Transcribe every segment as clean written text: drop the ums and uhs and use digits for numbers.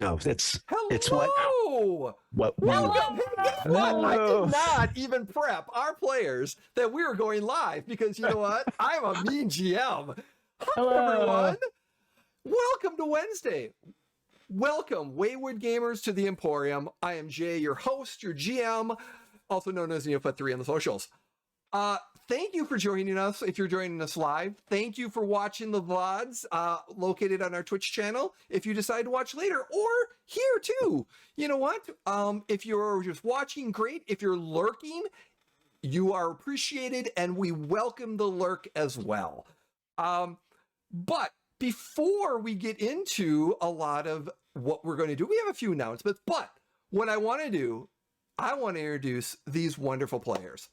No, it's Hello! what we Welcome! Hey, guess what? I Hello. did not even prep our players that we were going live because you know what? I'm a mean GM. Hi, Hello. everyone. Welcome to Wednesday. Welcome, Wayward Gamers, to the Emporium. I am Jay, your host, your GM, also known as Neopet3 on the socials. Thank you for joining us. If you're joining us live, thank you for watching the VODs located on our Twitch channel. If you decide to watch later or here too, you know what? If you're just watching, great. If you're lurking, you are appreciated, and we welcome the lurk as well. But before we get into a lot of what we're going to do, we have a few announcements. But what I want to do, I want to introduce these wonderful players.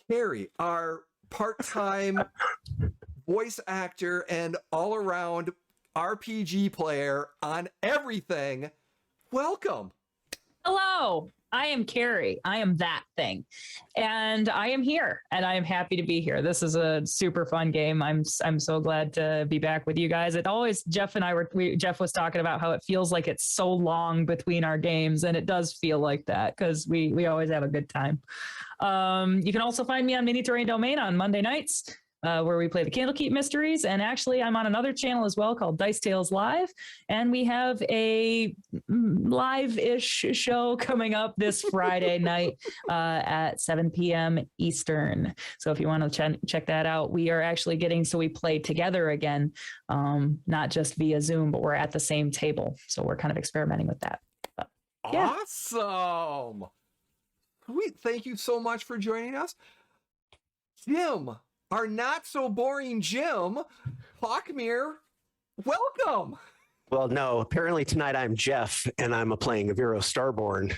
Carrie, our part-time voice actor and all-around RPG player on everything. Welcome. Hello, I am Carrie. I am that thing. And I am here, and I am happy to be here. This is a super fun game. I'm so glad to be back with you guys. It always, Jeff was talking about how it feels like it's so long between our games, and it does feel like that because we always have a good time. You can also find me on Mini Terrain Domain on Monday nights, where we play the Candlekeep Mysteries. And actually, I'm on another channel as well called Dice Tales Live. And we have a live-ish show coming up this Friday night at 7 p.m. Eastern. So if you want to check that out, we are actually we play together again, not just via Zoom, but we're at the same table. So we're kind of experimenting with that. But, yeah. Awesome. Sweet. Thank you so much for joining us. Jim, our not so boring Jim, Hawkmere, welcome. Well, no, apparently tonight I'm Jeff, and I'm playing Aviro Starborn.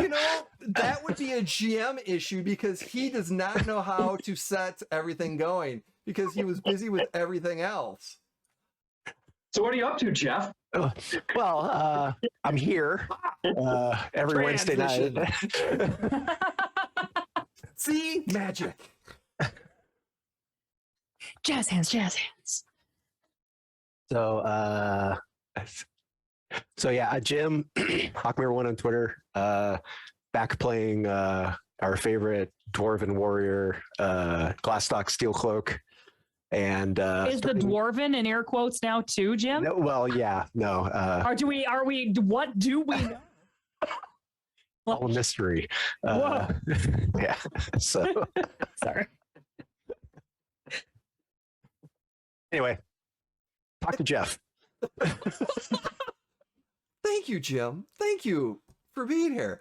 You know, that would be a GM issue because he does not know how to set everything going because he was busy with everything else. So what are you up to, Jeff? Well, I'm here every Wednesday night. See? Magic. Jazz hands, jazz hands. So yeah, Jim, Hawkmere1 on Twitter, back playing our favorite Dwarven warrior, Glastoc Steelcloak. And is the Dwarven in air quotes now too, Jim? No, well, yeah, no. What do we know? All a mystery. Yeah. So sorry. Anyway, talk to Jeff. Thank you, Jim. Thank you for being here.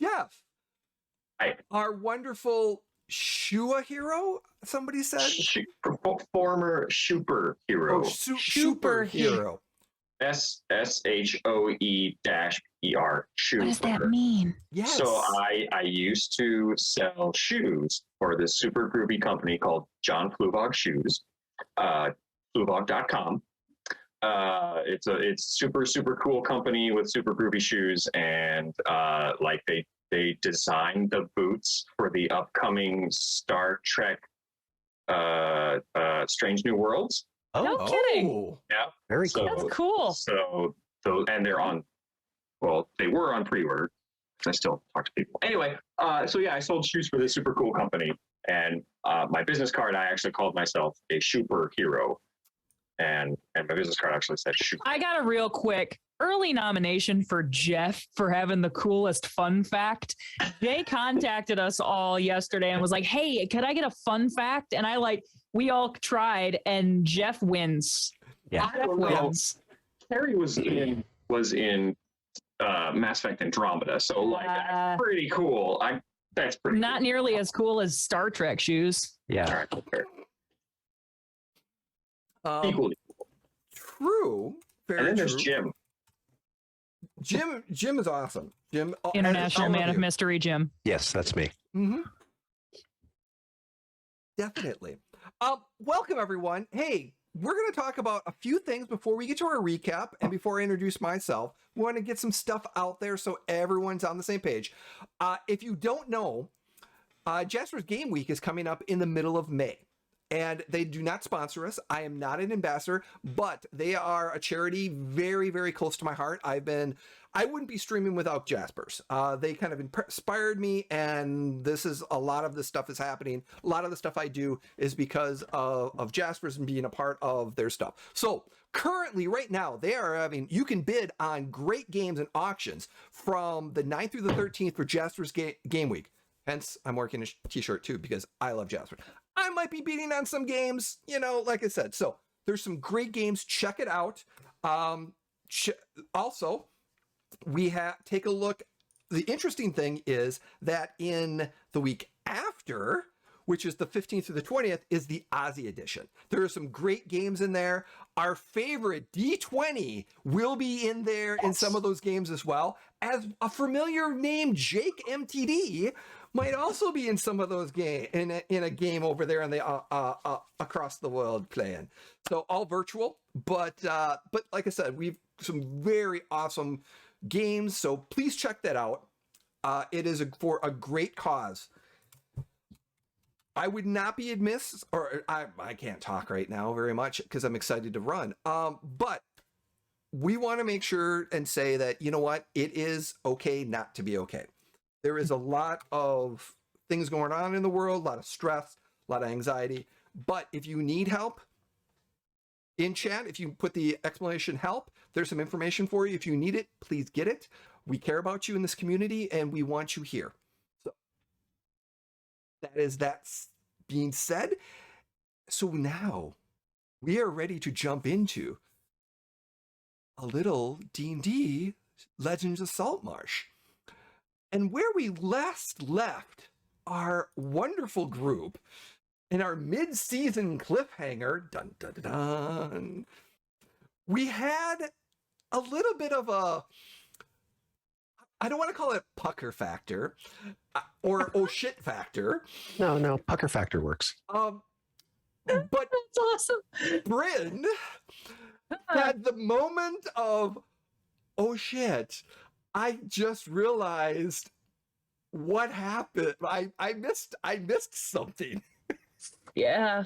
Jeff, Hi. Our wonderful Shua hero, somebody said? Former superhero. Oh, superhero. SHOE-ER. What does that mean? Yes. So I used to sell shoes for this super groovy company called John Fluvog Shoes, fluvog.com. It's super cool company with super groovy shoes, and they designed the boots for the upcoming Star Trek Strange New Worlds. No kidding. Yeah, very cool. That's cool. So and they're on. Well, they were on pre-order. I still talk to people. Anyway, so yeah, I sold shoes for this super cool company, and my business card, I actually called myself a superhero, and my business card actually said super. I got a real quick early nomination for Jeff for having the coolest fun fact. Jay contacted us all yesterday and was like, "Hey, could I get a fun fact?" And we all tried, and Jeff wins. Yeah, Jeff wins. Carrie was in Mass Effect Andromeda, so that's pretty cool. That's pretty not cool. nearly as cool as Star Trek shoes. Yeah. Equally cool. True. Very and then true. there's Jim. Jim is awesome. Jim, International Man of Mystery, Jim. Yes, that's me. Mm-hmm. Definitely. Welcome, everyone. Hey, we're going to talk about a few things before we get to our recap and before I introduce myself. We want to get some stuff out there so everyone's on the same page. If you don't know, Jasper's Game Week is coming up in the middle of May. And they do not sponsor us. I am not an ambassador, but they are a charity very, very close to my heart. I wouldn't be streaming without Jaspers. They kind of inspired me, and a lot of this stuff is happening. A lot of the stuff I do is because of Jaspers and being a part of their stuff. So currently, right now, you can bid on great games and auctions from the 9th through the 13th for Jaspers Game Week. Hence, I'm working a t-shirt too because I love Jasper. I might be beating on some games, like I said. So there's some great games. Check it out. Also, take a look. The interesting thing is that in the week after, which is the 15th through the 20th, is the Aussie edition. There are some great games in there. Our favorite D20 will be in there in some of those games as well. As a familiar name, Jake MTD, might also be in some of those games in a game over there on the across the world playing. So all virtual, but like I said, we've some very awesome games. So please check that out. It is for a great cause. I would not be amiss, or I can't talk right now very much because I'm excited to run. But we want to make sure and say that, you know what, it is okay not to be okay. There is a lot of things going on in the world, a lot of stress, a lot of anxiety. But if you need help, in chat, if you put the exclamation help, there's some information for you. If you need it, please get it. We care about you in this community and we want you here. So that's being said. So now we are ready to jump into a little D&D Legends of Saltmarsh. And where we last left our wonderful group in our mid-season cliffhanger, dun, dun, dun, dun, we had a little bit of I don't want to call it pucker factor or oh shit factor. No, pucker factor works. But That's awesome. Brynn had the moment of, oh shit, I just realized what happened. I missed something. Yeah.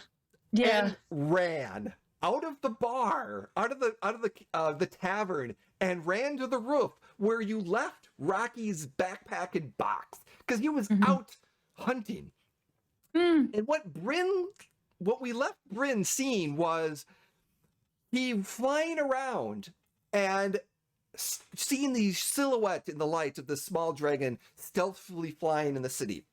And ran out of the bar, out of the tavern, and ran to the roof where you left Rocky's backpack and box because he was out hunting. And what we left Brynn seeing was he flying around and seeing the silhouette in the light of the small dragon stealthily flying in the city.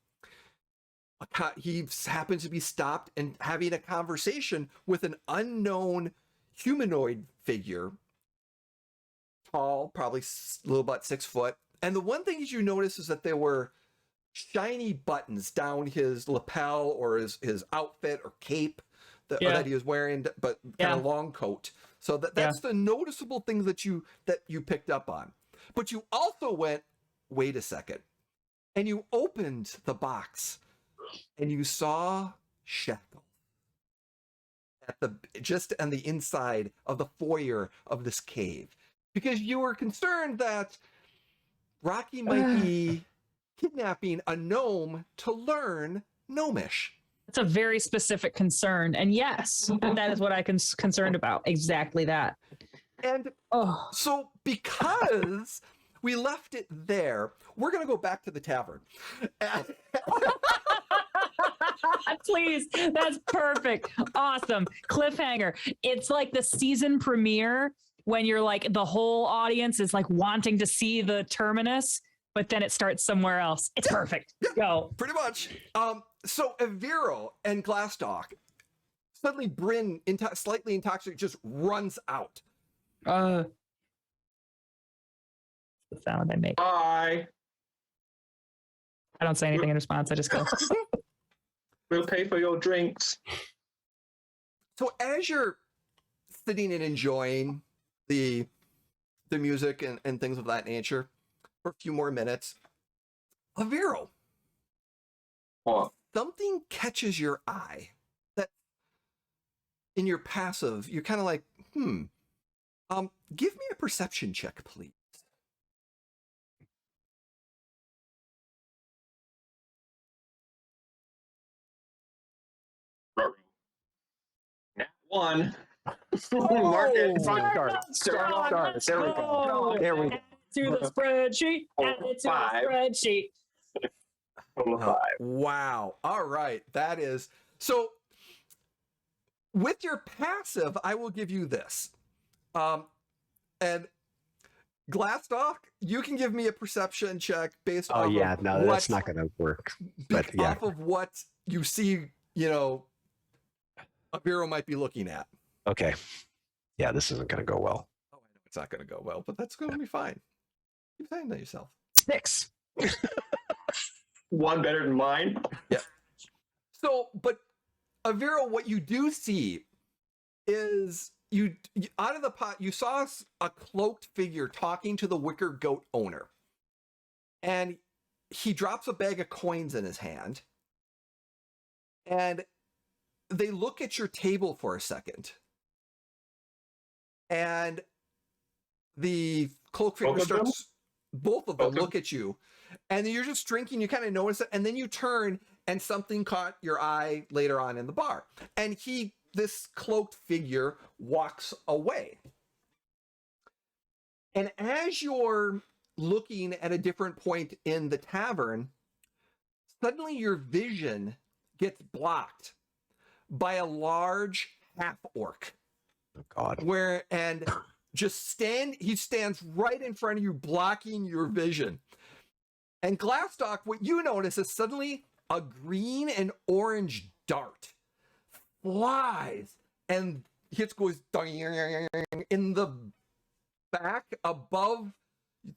He happened to be stopped and having a conversation with an unknown humanoid figure, tall, probably a little about 6 foot. And the one thing you notice is that there were shiny buttons down his lapel or his outfit or cape that he was wearing, but kind of long coat. So that's the noticeable thing that you picked up on. But you also went, wait a second, and you opened the box. And you saw Shackle just on the inside of the foyer of this cave, because you were concerned that Rocky might be kidnapping a gnome to learn Gnomish. It's a very specific concern, and yes, that is what I'm concerned about. Exactly that. And so because we left it there, we're going to go back to the tavern. Please, that's perfect. Awesome. Cliffhanger. It's like the season premiere when you're like, the whole audience is like wanting to see the terminus, but then it starts somewhere else. It's perfect. Go. Pretty much. So Arivo and Glastoc, suddenly Brynn, slightly intoxicated, just runs out. The sound I make. Bye. I don't say anything in response. I just go. We'll pay for your drinks. So as you're sitting and enjoying the music and things of that nature for a few more minutes, Arivo, something catches your eye that in your passive, you're kind of like, give me a perception check, please. 1. Oh! Mark it. Start. There we go. There we go. To the spreadsheet. Add it to the 5. spreadsheet. Total of Oh, 5. wow. All right. That is so. With your passive, I will give you this. And Glastoc, you can give me a perception check based Oh off yeah, of no, what, that's not going to work. But yeah, off of what you see, you know, Aviro might be looking at. okay. Yeah, this isn't going to go well. Oh, I know it's not going to go well, but that's going to be fine. Keep saying that yourself. 6. 1 better than mine. So, but Aviro, what you do see is you out of the pot, you saw a cloaked figure talking to the wicker goat owner. And he drops a bag of coins in his hand. And they look at your table for a second. And the cloaked figure Both of them? starts, both of them Both of look at you. And you're just drinking, you kind of notice it, and then you turn and something caught your eye later on in the bar. And this cloaked figure walks away. And as you're looking at a different point in the tavern, suddenly your vision gets blocked by a large half orc. Oh God. He stands right in front of you, blocking your vision. And Glastoc, what you notice is suddenly a green and orange dart flies and goes in the back above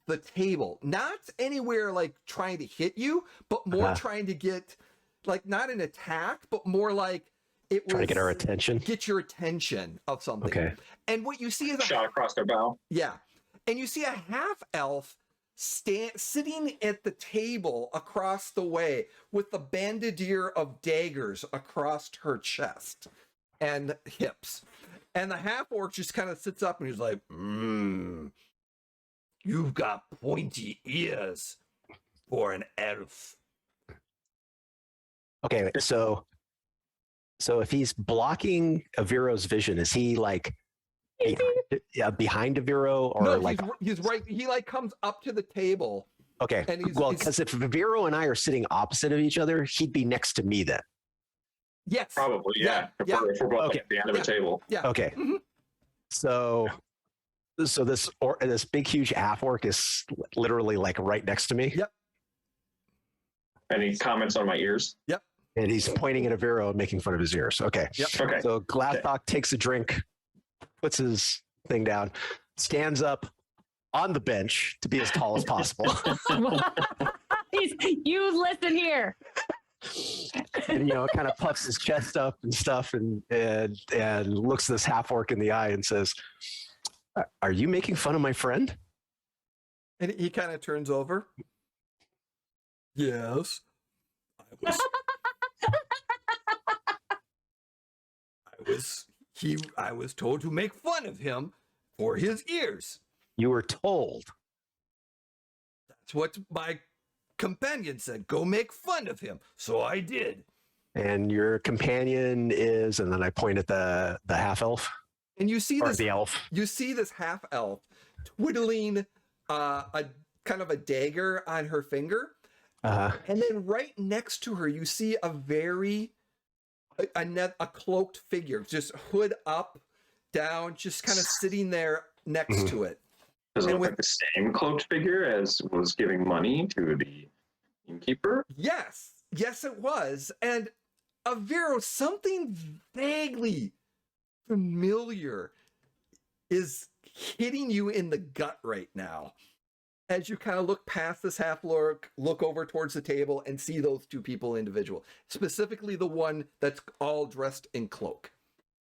the table. Not anywhere like trying to hit you, but more trying to get, like, not an attack, but more like it was Trying to get our attention. Get your attention of something. Okay. And what you see is Shot across their bow. yeah. And you see a half elf sitting at the table across the way with the bandolier of daggers across her chest and hips. And the half orc just kind of sits up and he's like, you've got pointy ears for an elf. Okay, so if he's blocking Aviro's vision, is he like behind Aviro or No, like he's right. He like comes up to the table. okay? And Well, because if Aviro and I are sitting opposite of each other, he'd be next to me then. Yes. Probably, yeah. If we're both Okay. at the end of the table. Yeah. Okay. Mhm. So this big huge half orc is literally like right next to me. Yep. Any comments on my ears? And he's pointing at Aviro and making fun of his ears. Okay. Yep. Okay. So Glastoc takes a drink, puts his thing down, stands up on the bench to be as tall as possible. You listen here. And kind of puffs his chest up and stuff and looks this half orc in the eye and says, "Are you making fun of my friend?" And he kind of turns over. Yes. I was told to make fun of him for his ears. You were told. That's what my companion said. Go make fun of him. So I did. And your companion is, and then I point at the half elf And you see or this the elf. You see this half elf twiddling a kind of a dagger on her finger. And then right next to her, you see a cloaked figure, just hood up, down, just kind of sitting there next to it. Does it And look like the same cloaked figure as was giving money to the innkeeper? Yes, it was. And Aviro, something vaguely familiar is hitting you in the gut right now. As you kind of look past this half orc, look over towards the table and see those two people individual, specifically the one that's all dressed in cloak.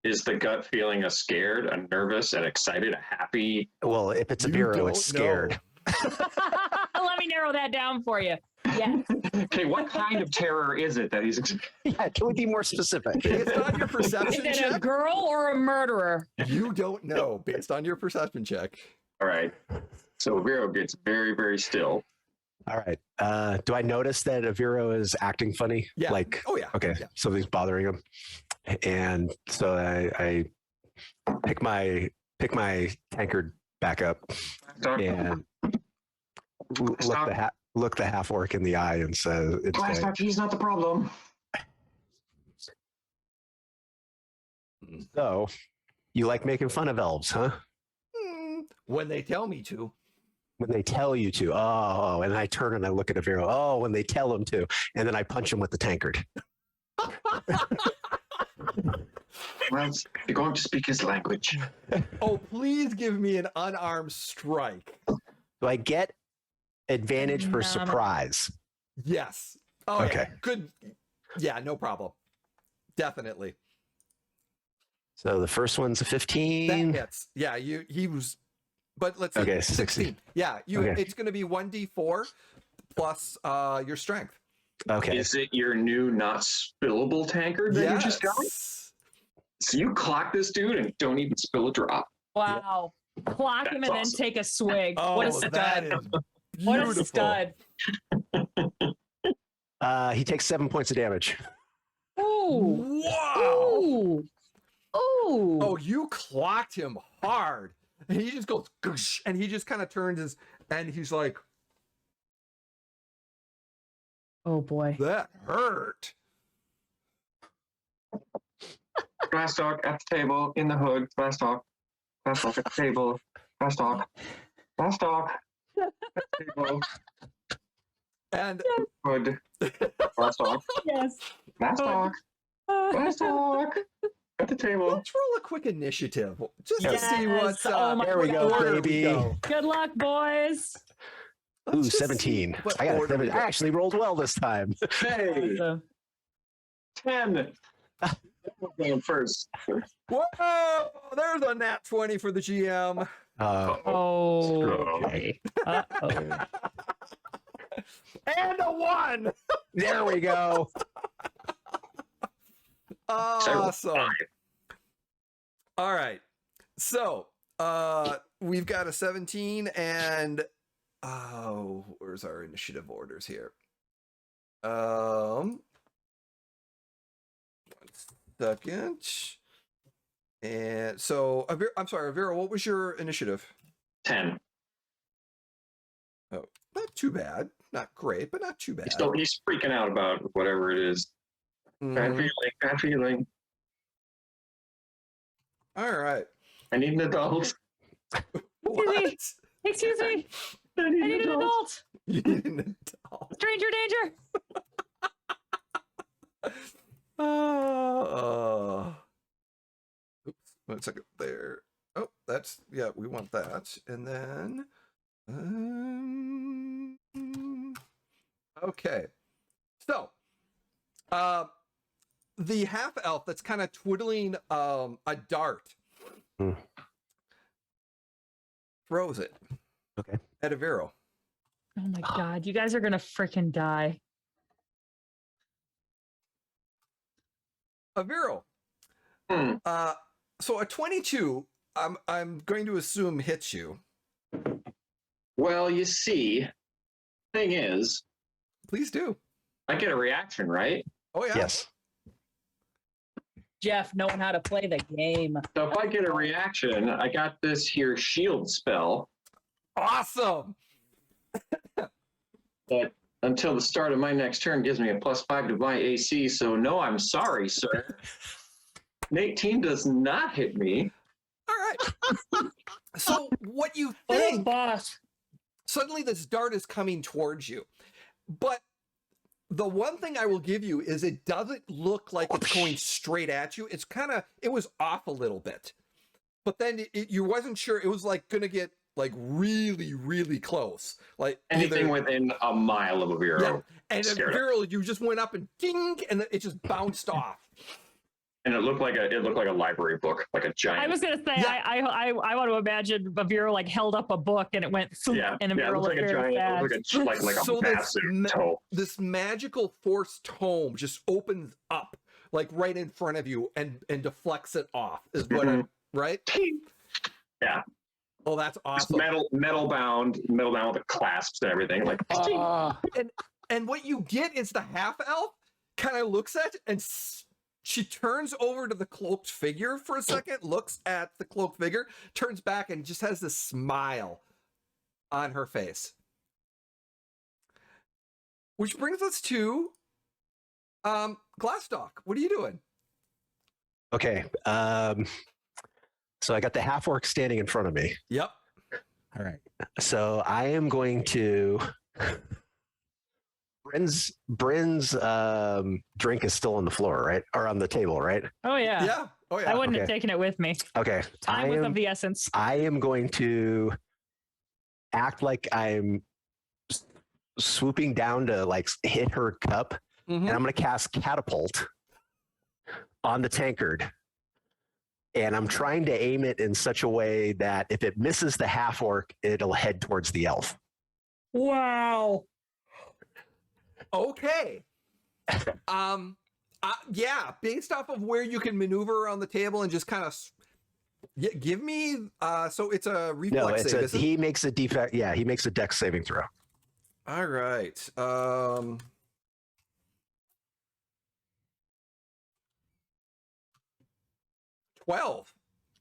Is the gut feeling a scared, a nervous, an excited, a happy? Well, if it's a You Vero, don't it's scared. Let me narrow that down for you. Yes. Okay, what kind of terror is it that he's? Yeah, can we be more specific? Based on your Is perception it a check, girl or a murderer? you don't know based on your perception check. All right. So Vero gets very, very still. All right. Do I notice that Aviro is acting funny? Yeah. Like, Oh, yeah. okay, Yeah. something's bothering him. And so I pick my tankard back up and look the half orc in the eye and say, Glastoc, he's not the problem. "So, you like making fun of elves, huh? When they tell me to. When they tell you to. Oh, and I turn and I look at Aviro. Oh, when they tell him to, and then I punch him with the tankard. Well, you're going to speak his language. Oh, please give me an unarmed strike. Do I get advantage for No. surprise? Yes. Oh, Okay. Yeah. Good. Yeah, no problem. Definitely. So the first one's a That 15. hits. Yeah, he was. But let's see. Okay, 16. Yeah, Okay. It's going to be 1d4 plus your strength. Okay. Is it your new not spillable tankard that you just got? So you clock this dude and don't even spill a drop. Wow. Clock him That's and awesome. then take a swig. Oh, What a that stud. is What beautiful. a stud. He takes 7 points of damage. Ooh. Wow. Ooh. Ooh. Oh, you clocked him hard. And he just goes, "Goosh," and he just kind of turns and he's like, Oh boy. that hurt. Glastoc at the table, in the hood. Glastoc. Glastoc at the table. Glastoc. Glastoc. At the table. And Hood. Glastoc. Yes. Glastoc. Glastoc. At the table. let's roll a quick initiative just to Yes. see what's Oh my There we go, what order we baby. go. Good luck, boys. Let's Ooh, just 17. see what I got a order we 7. go. I actually rolled well this time. Hey, Awesome. 10. We're going first. Whoa! There's a nat 20 for the GM. Oh. Okay. Uh-oh. And a 1. There we go. Awesome. All right. So, we've got a 17 and where's our initiative orders here? 1 second. And so, I'm sorry, Avira, what was your initiative? 10. Oh, not too bad. Not great, but not too bad. He's freaking out about whatever it is. Bad Mhm. feeling. Bad feeling. All right. I need an adult. What? Excuse me. I need an adult. You need an adult. Stranger danger. Oops, 1 second there. Oh, that's, yeah, we want that. And then, okay. So, the half elf that's kind of twiddling a dart throws it. Okay. At Aviro. Oh my god, you guys are gonna freaking die. Aviro. Hmm. So a 22, I'm going to assume hits you. Well, you see, thing is, Please do. I get a reaction, right? Oh yeah. Yes. Jeff knowing how to play the game. So if I get a reaction, I got this here shield spell Awesome. that until the start of my next turn gives me a +5 to my AC. So no, I'm sorry, sir. An 18 does not hit me. All right. So what you What a think? boss. Suddenly this dart is coming towards you, but the one thing I will give you is it doesn't look like it's going straight at you. It's it was off a little bit, but then you wasn't sure. It was like gonna get like really, really close. Like Anything within a mile of a yeah. Vero. And then Scared of. Viral, you just went up and ding, and then it just bounced off. And it looked like a library book, like a giant. I was gonna say Yeah. I want to imagine Avira like held up a book and it went thhoop, yeah, and yeah, it Avira looks like a very giant, fast. like a So this massive ma- toe. This magical force tome just opens up like right in front of you and deflects it off. Is what I'm right? Yeah. Oh, that's It's awesome. metal bound with the clasps and everything. Like And what you get is the half elf kind of looks at it and she turns over to the cloaked figure for a second, looks at the cloaked figure, turns back, and just has this smile on her face. Which brings us to Glastoc. What are you doing? Okay. So I got the half orc standing in front of me. Yep. All right. So I am going to. Bryn's drink is still on the floor, right? Or on the table, right? Oh yeah. Yeah. Oh yeah. I wouldn't have Okay. taken it with me. Okay. Time was of the essence. I am going to act like I'm swooping down to like hit her cup, and I'm going to cast catapult on the tankard. And I'm trying to aim it in such a way that if it misses the half orc, it'll head towards the elf. Wow. Okay. Yeah, based off of where you can maneuver around the table and just kind of give me so it's a reflex No, save, isn't it? he makes a defect. Yeah, he makes a dex saving throw. All right. 12.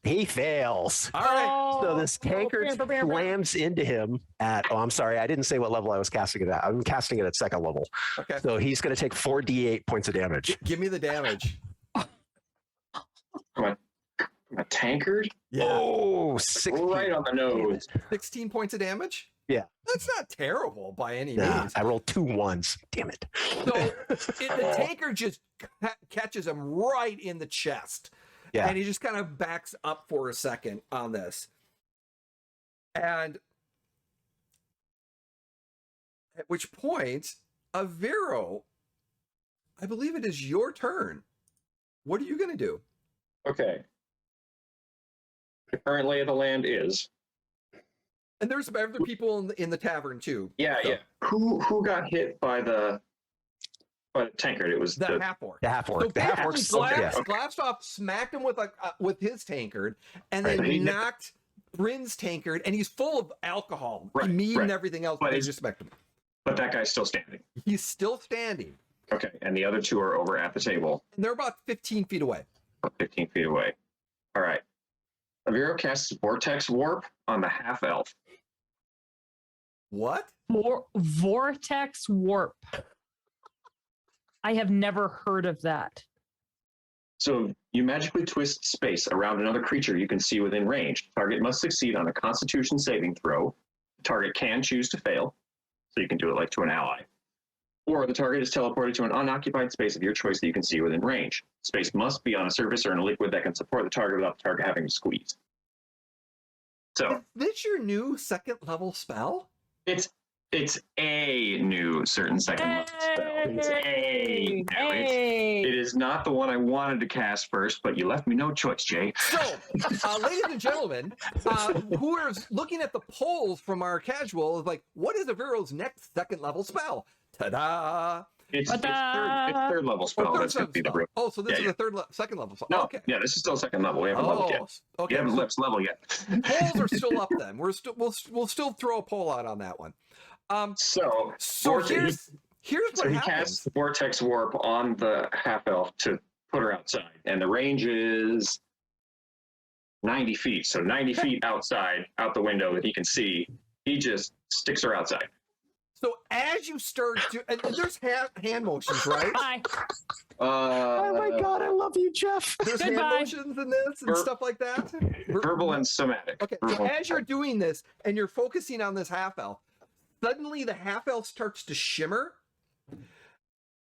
He fails. All right. So this tankard slams into him at, oh, I'm sorry, I didn't say what level I was casting it at. I'm casting it at second level. Okay. So he's going to take 4d8 points of damage. Give me the damage. A tankard? Yeah. Oh, 16. Right on the nose. 16 points of damage? Yeah. That's not terrible by any Nah, means. I rolled 2 1s. Damn it. So the tankard just catches him right in the chest. Yeah. And he just kind of backs up for a second on this. And at which point, Aviro, I believe it is your turn. What are you going to do? Okay. The current lay of the land is. And there's some other people in the tavern too. Yeah, So, yeah. Who got hit by the tankard? It was The half orc. The half So orc. The half orc. basically, Yeah. Glastoc smacked him with his tankard, and Right, then but he knocked Bryn's tankard, and he's full of alcohol, Right, mead, right. and everything else. But But he it's- just smacked him. But that guy's still standing. He's still standing, Okay, and the other two are over at the table, and they're about 15 feet away. 15 feet away. All right. Aviro casts Vortex Warp on the half elf. What? Vortex warp. I have never heard of that. So you magically twist space around another creature you can see within range. Target must succeed on a Constitution saving throw. The target can choose to fail, so you can do it like to an ally. Or the target is teleported to an unoccupied space of your choice that you can see within range. Space must be on a surface or in a liquid that can support the target without the target having to squeeze. So Is this your new second level spell? it's a new certain second level spell. It's a new. It is not the one I wanted to cast first, but you left me no choice, Jay. So, ladies and gentlemen, who are looking at the polls from our casual is like, what is Aviro's next second level spell? Ta-da! It's Ta-da! third level spell. Third That's going to be the spell. real. Oh, so this Yeah, is the second level spell. No, Okay. yeah, this is still second level. We haven't leveled yet. Okay. You haven't so left level yet. polls are still up then. We'll still throw a poll out on that one. So Here's what he happens. casts Vortex Warp on the half elf to put her outside, and the range is 90 feet. So 90 feet outside, out the window that he can see, he just sticks her outside. So as you start to, and there's hand motions, right? Bye. Oh my God, I love you, Jeff. There's hand Goodbye. motions in this and stuff like that. Verbal and somatic. Okay, so Verbal. as you're doing this and you're focusing on this half elf, suddenly the half elf starts to shimmer.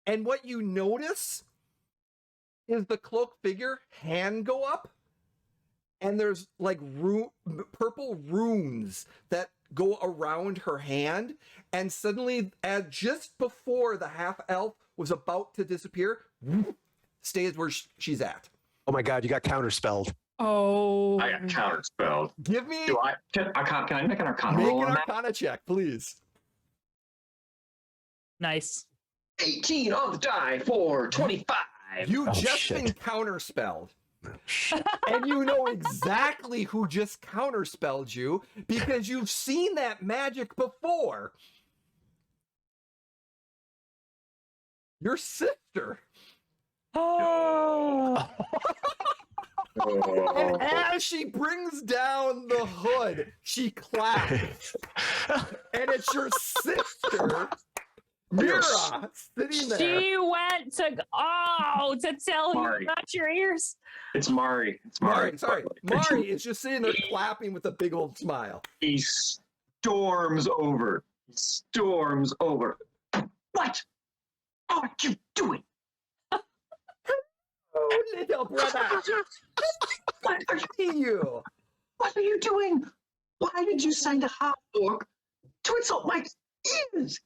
And what you notice is the cloaked figure hand go up, and there's like purple runes that go around her hand. And suddenly, just before the half elf was about to disappear, stays where she's at. Oh my God, you got counterspelled. Oh. I got counterspelled. Give me Can I make an Arcana make roll an on that? Arcana check, please. Nice. 18 on the die for 25. You Oh, just shit. been counterspelled. And you know exactly who just counterspelled you because you've seen that magic before. Your sister. Oh. And as she brings down the hood, she claps. And it's your sister, Mira, sitting there. She went to tell you Mari. about your ears. It's Mari. It's Mari, Mari. sorry. Mari is just sitting there clapping with a big old smile. He storms over. He storms over. What are you doing? Oh, little brother. What are You. What are you doing? Why did you send a half orc to insult my ears?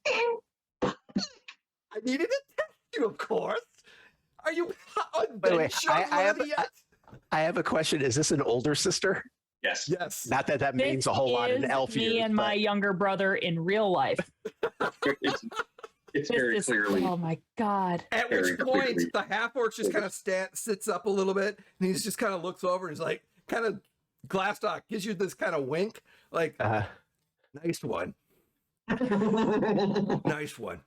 I needed to test you, of course. Are you wait, adventure yet? I have a question. Is this an older sister? Yes. Yes. Not that that means This a whole lot in is elf me years, and my but- younger brother in real life. It's This very is- clearly. Oh my god. At Very which point, clearly. the half orc just kind of sits up a little bit, and he's just kind of looks over and he's like, kind of Glastoc gives you this kind of wink, like, nice one, nice one,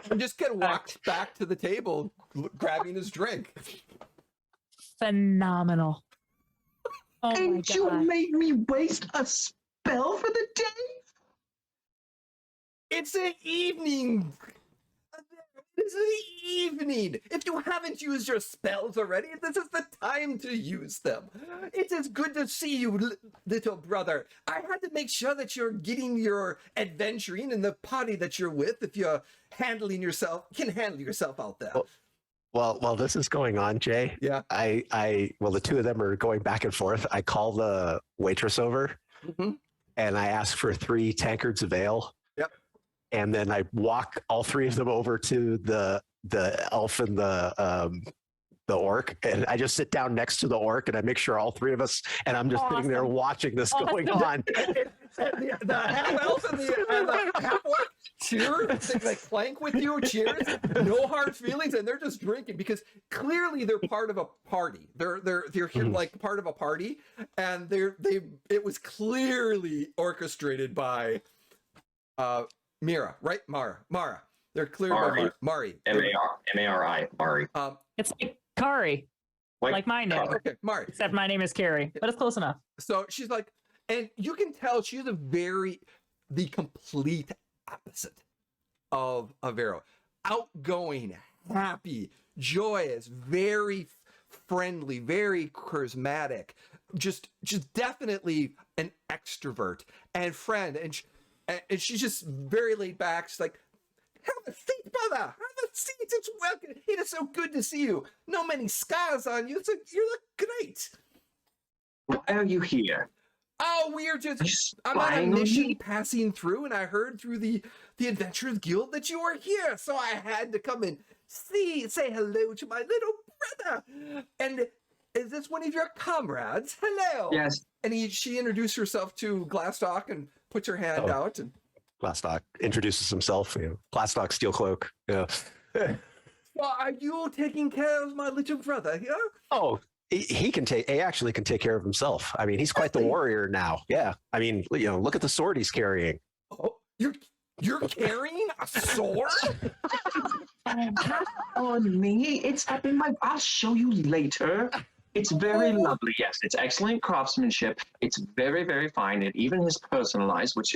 and just kind of walks back to the table, grabbing his drink. Phenomenal. Oh my And you god. made me waste a spell for the day? It's an evening. It's an evening. If you haven't used your spells already, this is the time to use them. It is good to see you, little brother. I had to make sure that you're getting your adventuring in the party that you're with. If you're can handle yourself out there. Well, this is going on, Jay. Yeah. Well, the two of them are going back and forth. I call the waitress over Mhm. and I ask for 3 tankards of ale. Yep. And then I walk all 3 of them over to the elf and the orc, and I just sit down next to the orc, and I make sure all 3 of us, and I'm just sitting there Awesome. watching this going on. The half elf and the half orc cheer, they clank with you, cheers, no hard feelings, and they're just drinking because clearly they're part of a party. They're here like part of a party, and it was clearly orchestrated by Mira, right? Mara. They're clear by Mari. M-A-R-I, Mari. It's like Kari, like my name. Okay, Mari. Except my name is Carrie, but it's close enough. So she's like, and you can tell she's the complete opposite of Vero. Outgoing, happy, joyous, very friendly, very charismatic, just definitely an extrovert and friend. And she's just very laid back. She's like, have a seat, brother. Have a seat. It's welcome. It is so good to see you. No many scars on you. You look great. Why are you here? Oh, I'm on a mission passing through, and I heard through the Adventurers Guild that you were here, so I had to come and say hello to my little brother. And is this one of your comrades? Hello. Yes. And she introduced herself to Glastoc and puts her hand out. And Glastoc introduces himself. Glastoc steel cloak. Yeah. well, are you taking care of my little brother here? Oh, he actually can take care of himself. I mean, he's quite the warrior now. Yeah. I mean, look at the sword he's carrying. Oh, you're carrying a sword? Not on me. It's up in my. I'll show you later. It's very lovely. Yes, it's excellent craftsmanship. It's very, very fine. It even is personalized, which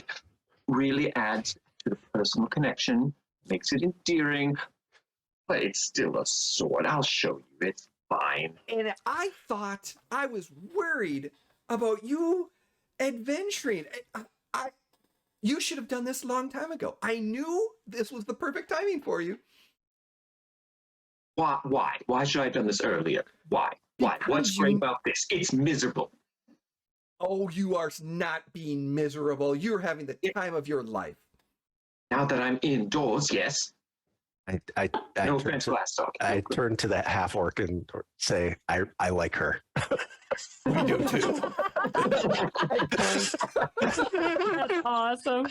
really adds to the personal connection, makes it endearing. But it's still a sword. I'll show you. It's fine. And I thought I was worried about you adventuring. You should have done this a long time ago. I knew this was the perfect timing for you. Why? Why should I have done this earlier? Why? What's great about this? It's miserable. Oh, you are not being miserable. You're having the time of your life. Now that I'm indoors, yes. I No turn offense, to, Glastoc. I turn to that half orc and say, I like her. We do too. That's awesome.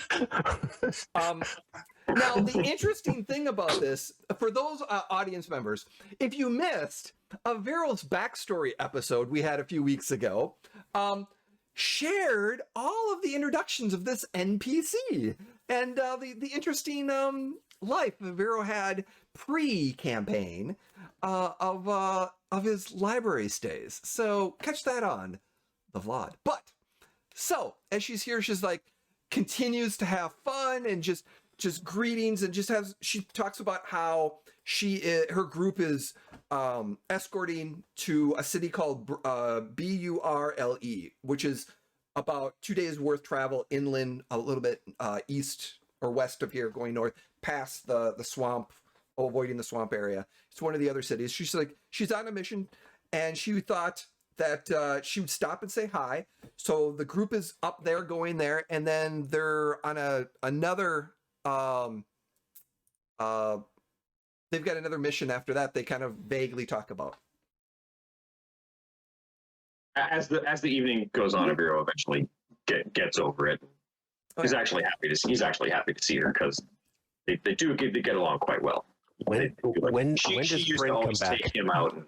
Now, the interesting thing about this, for those audience members, if you missed Vero's backstory episode we had a few weeks ago, shared all of the introductions of this NPC and the interesting life Vero had pre-campaign. of his library stays. So catch that on the VOD. But so as she's here, she's like continues to have fun and just greetings, and she talks about how her group is escorting to a city called Burle, which is about 2 days worth travel inland, a little bit east or west of here, going north past the swamp, avoiding the swamp area. It's one of the other cities. She's on a mission, and she thought that she would stop and say hi. So the group is up there going there, and then they're on another they've got another mission after that they kind of vaguely talk about. As the evening goes on, Arivo eventually gets over it. He's actually happy to see her because they get along quite well. When she does used Brynn to come always back? take him out and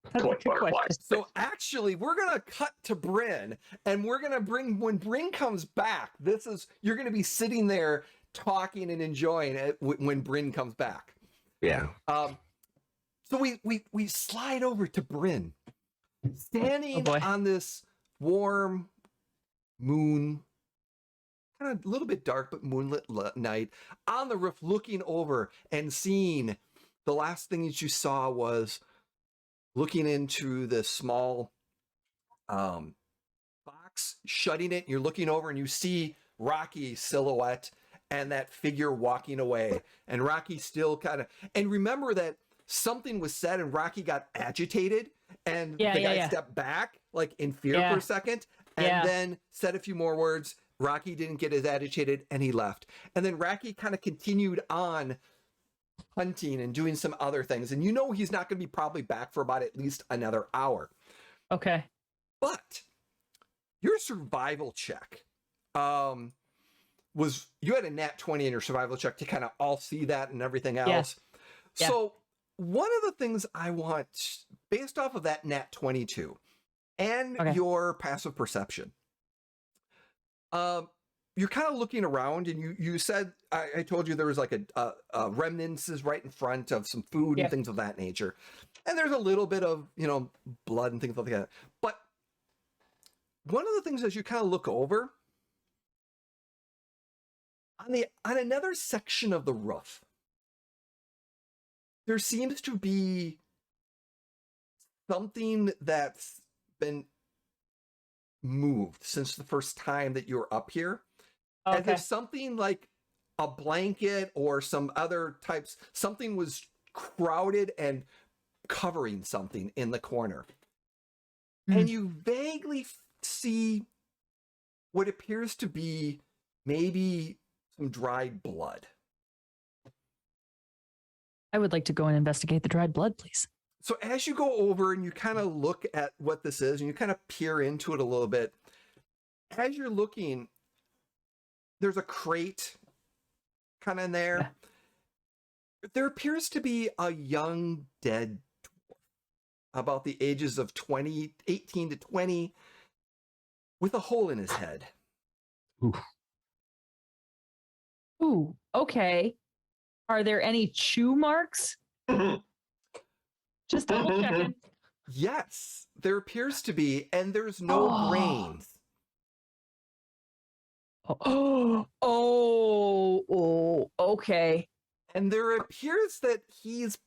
That's a collect good question. butterflies. So actually, we're gonna cut to Brynn, and we're gonna when Brynn comes back. You're gonna be sitting there talking and enjoying it when Brynn comes back. Yeah. So we slide over to Brynn, standing on this warm moon, kind of a little bit dark but moonlit night, on the roof, looking over and seeing the last thing that you saw was looking into this small box, shutting it. You're looking over and you see Rocky's silhouette and that figure walking away. And Rocky still kind of, and remember that something was said and Rocky got agitated, and the guy stepped back like in fear for a second, and then said a few more words. Rocky didn't get as agitated and he left. And then Rocky kind of continued on hunting and doing some other things. And he's not going to be probably back for about at least another hour. Okay. But your survival check was, you had a nat 20 in your survival check to kind of all see that and everything else. Yeah. So one of the things I want, based off of that nat 22 and your passive perception, you're kind of looking around, and you said, I told you there was like a remnants is right in front of some food and things of that nature. And there's a little bit of, blood and things like that. But one of the things as you kind of look over, on another section of the roof, there seems to be something that's been moved since the first time that you were up here. Okay. And there's something like a blanket or some other types, something was crowded and covering something in the corner. And you vaguely see what appears to be maybe some dried blood. I would like to go and investigate the dried blood, please. So as you go over and you kind of look at what this is and you kind of peer into it a little bit, as you're looking, there's a crate kind of in there. Yeah. There appears to be a young dead dwarf, about the ages of 18 to 20, with a hole in his head. Ooh, okay. Are there any chew marks? Just double checking. Yes, there appears to be, and there's no brains. Okay. And there appears that he's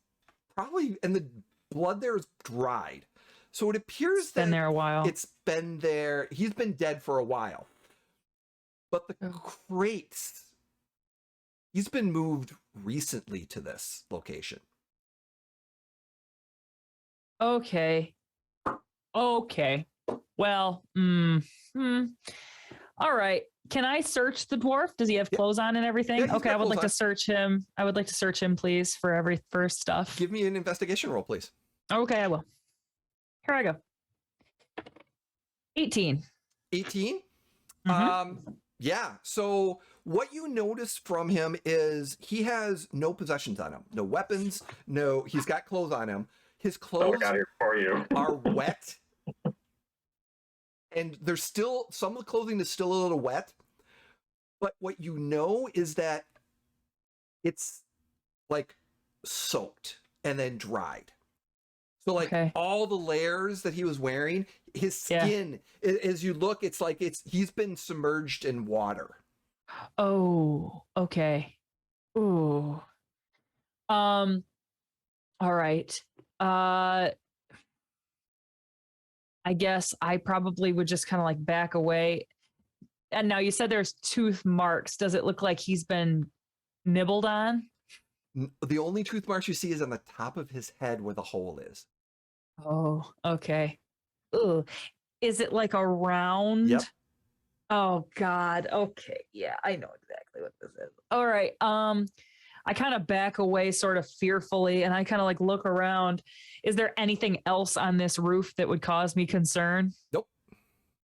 probably, and the blood there is dried. So it appears that been there a while. It's been there. He's been dead for a while. But the crates, he's been moved recently to this location. Okay. Well, all right. Can I search the dwarf? Does he have clothes on and everything? Yeah, okay, I would like to search him. I would like to search him, please, for every first stuff. Give me an investigation roll, please. Okay, I will. Here I go. 18. 18? Yeah. So what you notice from him is he has no possessions on him, no weapons, he's got clothes on him. His clothes are wet. And there's still, some of the clothing is still a little wet. But what you know is that it's like soaked and then dried. So like Okay. all the layers that he was wearing, his skin, as you look, it's like he's been submerged in water. Oh, okay. Ooh. All right. I guess I probably would just kind of like back away. And now you said there's tooth marks. Does it look like he's been nibbled on? The only tooth marks you see is on the top of his head where the hole is. Oh, okay. Ooh. Is it like a round? Yep. Oh God. Okay. Yeah, I know exactly what this is. All right. I kind of back away sort of fearfully and I kind of like look around. Is there anything else on this roof that would cause me concern? Nope.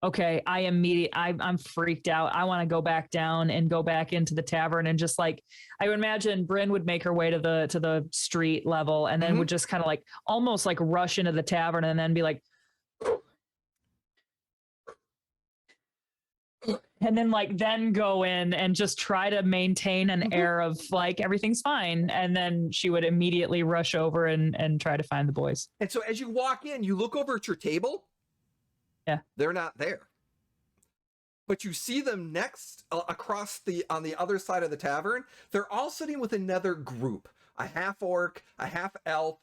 Okay, I'm freaked out. I want to go back down and go back into the tavern and just like I would imagine Brynn would make her way to the street level and then would just kind of like almost like rush into the tavern and then be like and then like then go in and just try to maintain an air of like everything's fine and then she would immediately rush over and try to find the boys. And so as you walk in, you look over at your table. Yeah. They're not there. But you see them next across on the other side of the tavern. They're all sitting with another group. A half orc, a half elf,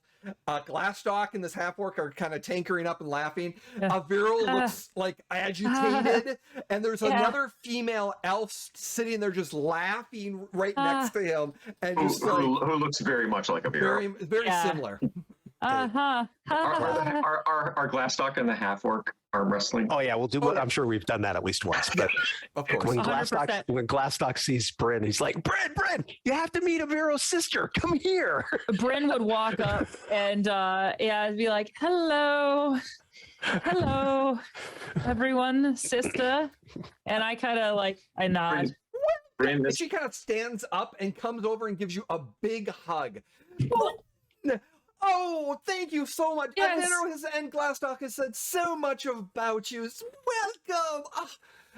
Glastoc and this half orc are kind of tankering up and laughing. Arivo looks like agitated, and there's another female elf sitting there just laughing right next to him, and just who looks very much like a very similar. Are Glastoc and the half orc arm wrestling? Oh yeah, we'll do. I'm sure we've done that at least once. But of course, when Glastoc sees Brynn, he's like, Brynn, you have to meet Aviro's sister. Come here. Brynn would walk up and be like, hello, everyone, sister. And I kind of like I nod. Brynn, and she kind of stands up and comes over and gives you a big hug. Oh, thank you so much. Yes. And Glastoc has said so much about you. Welcome. Oh,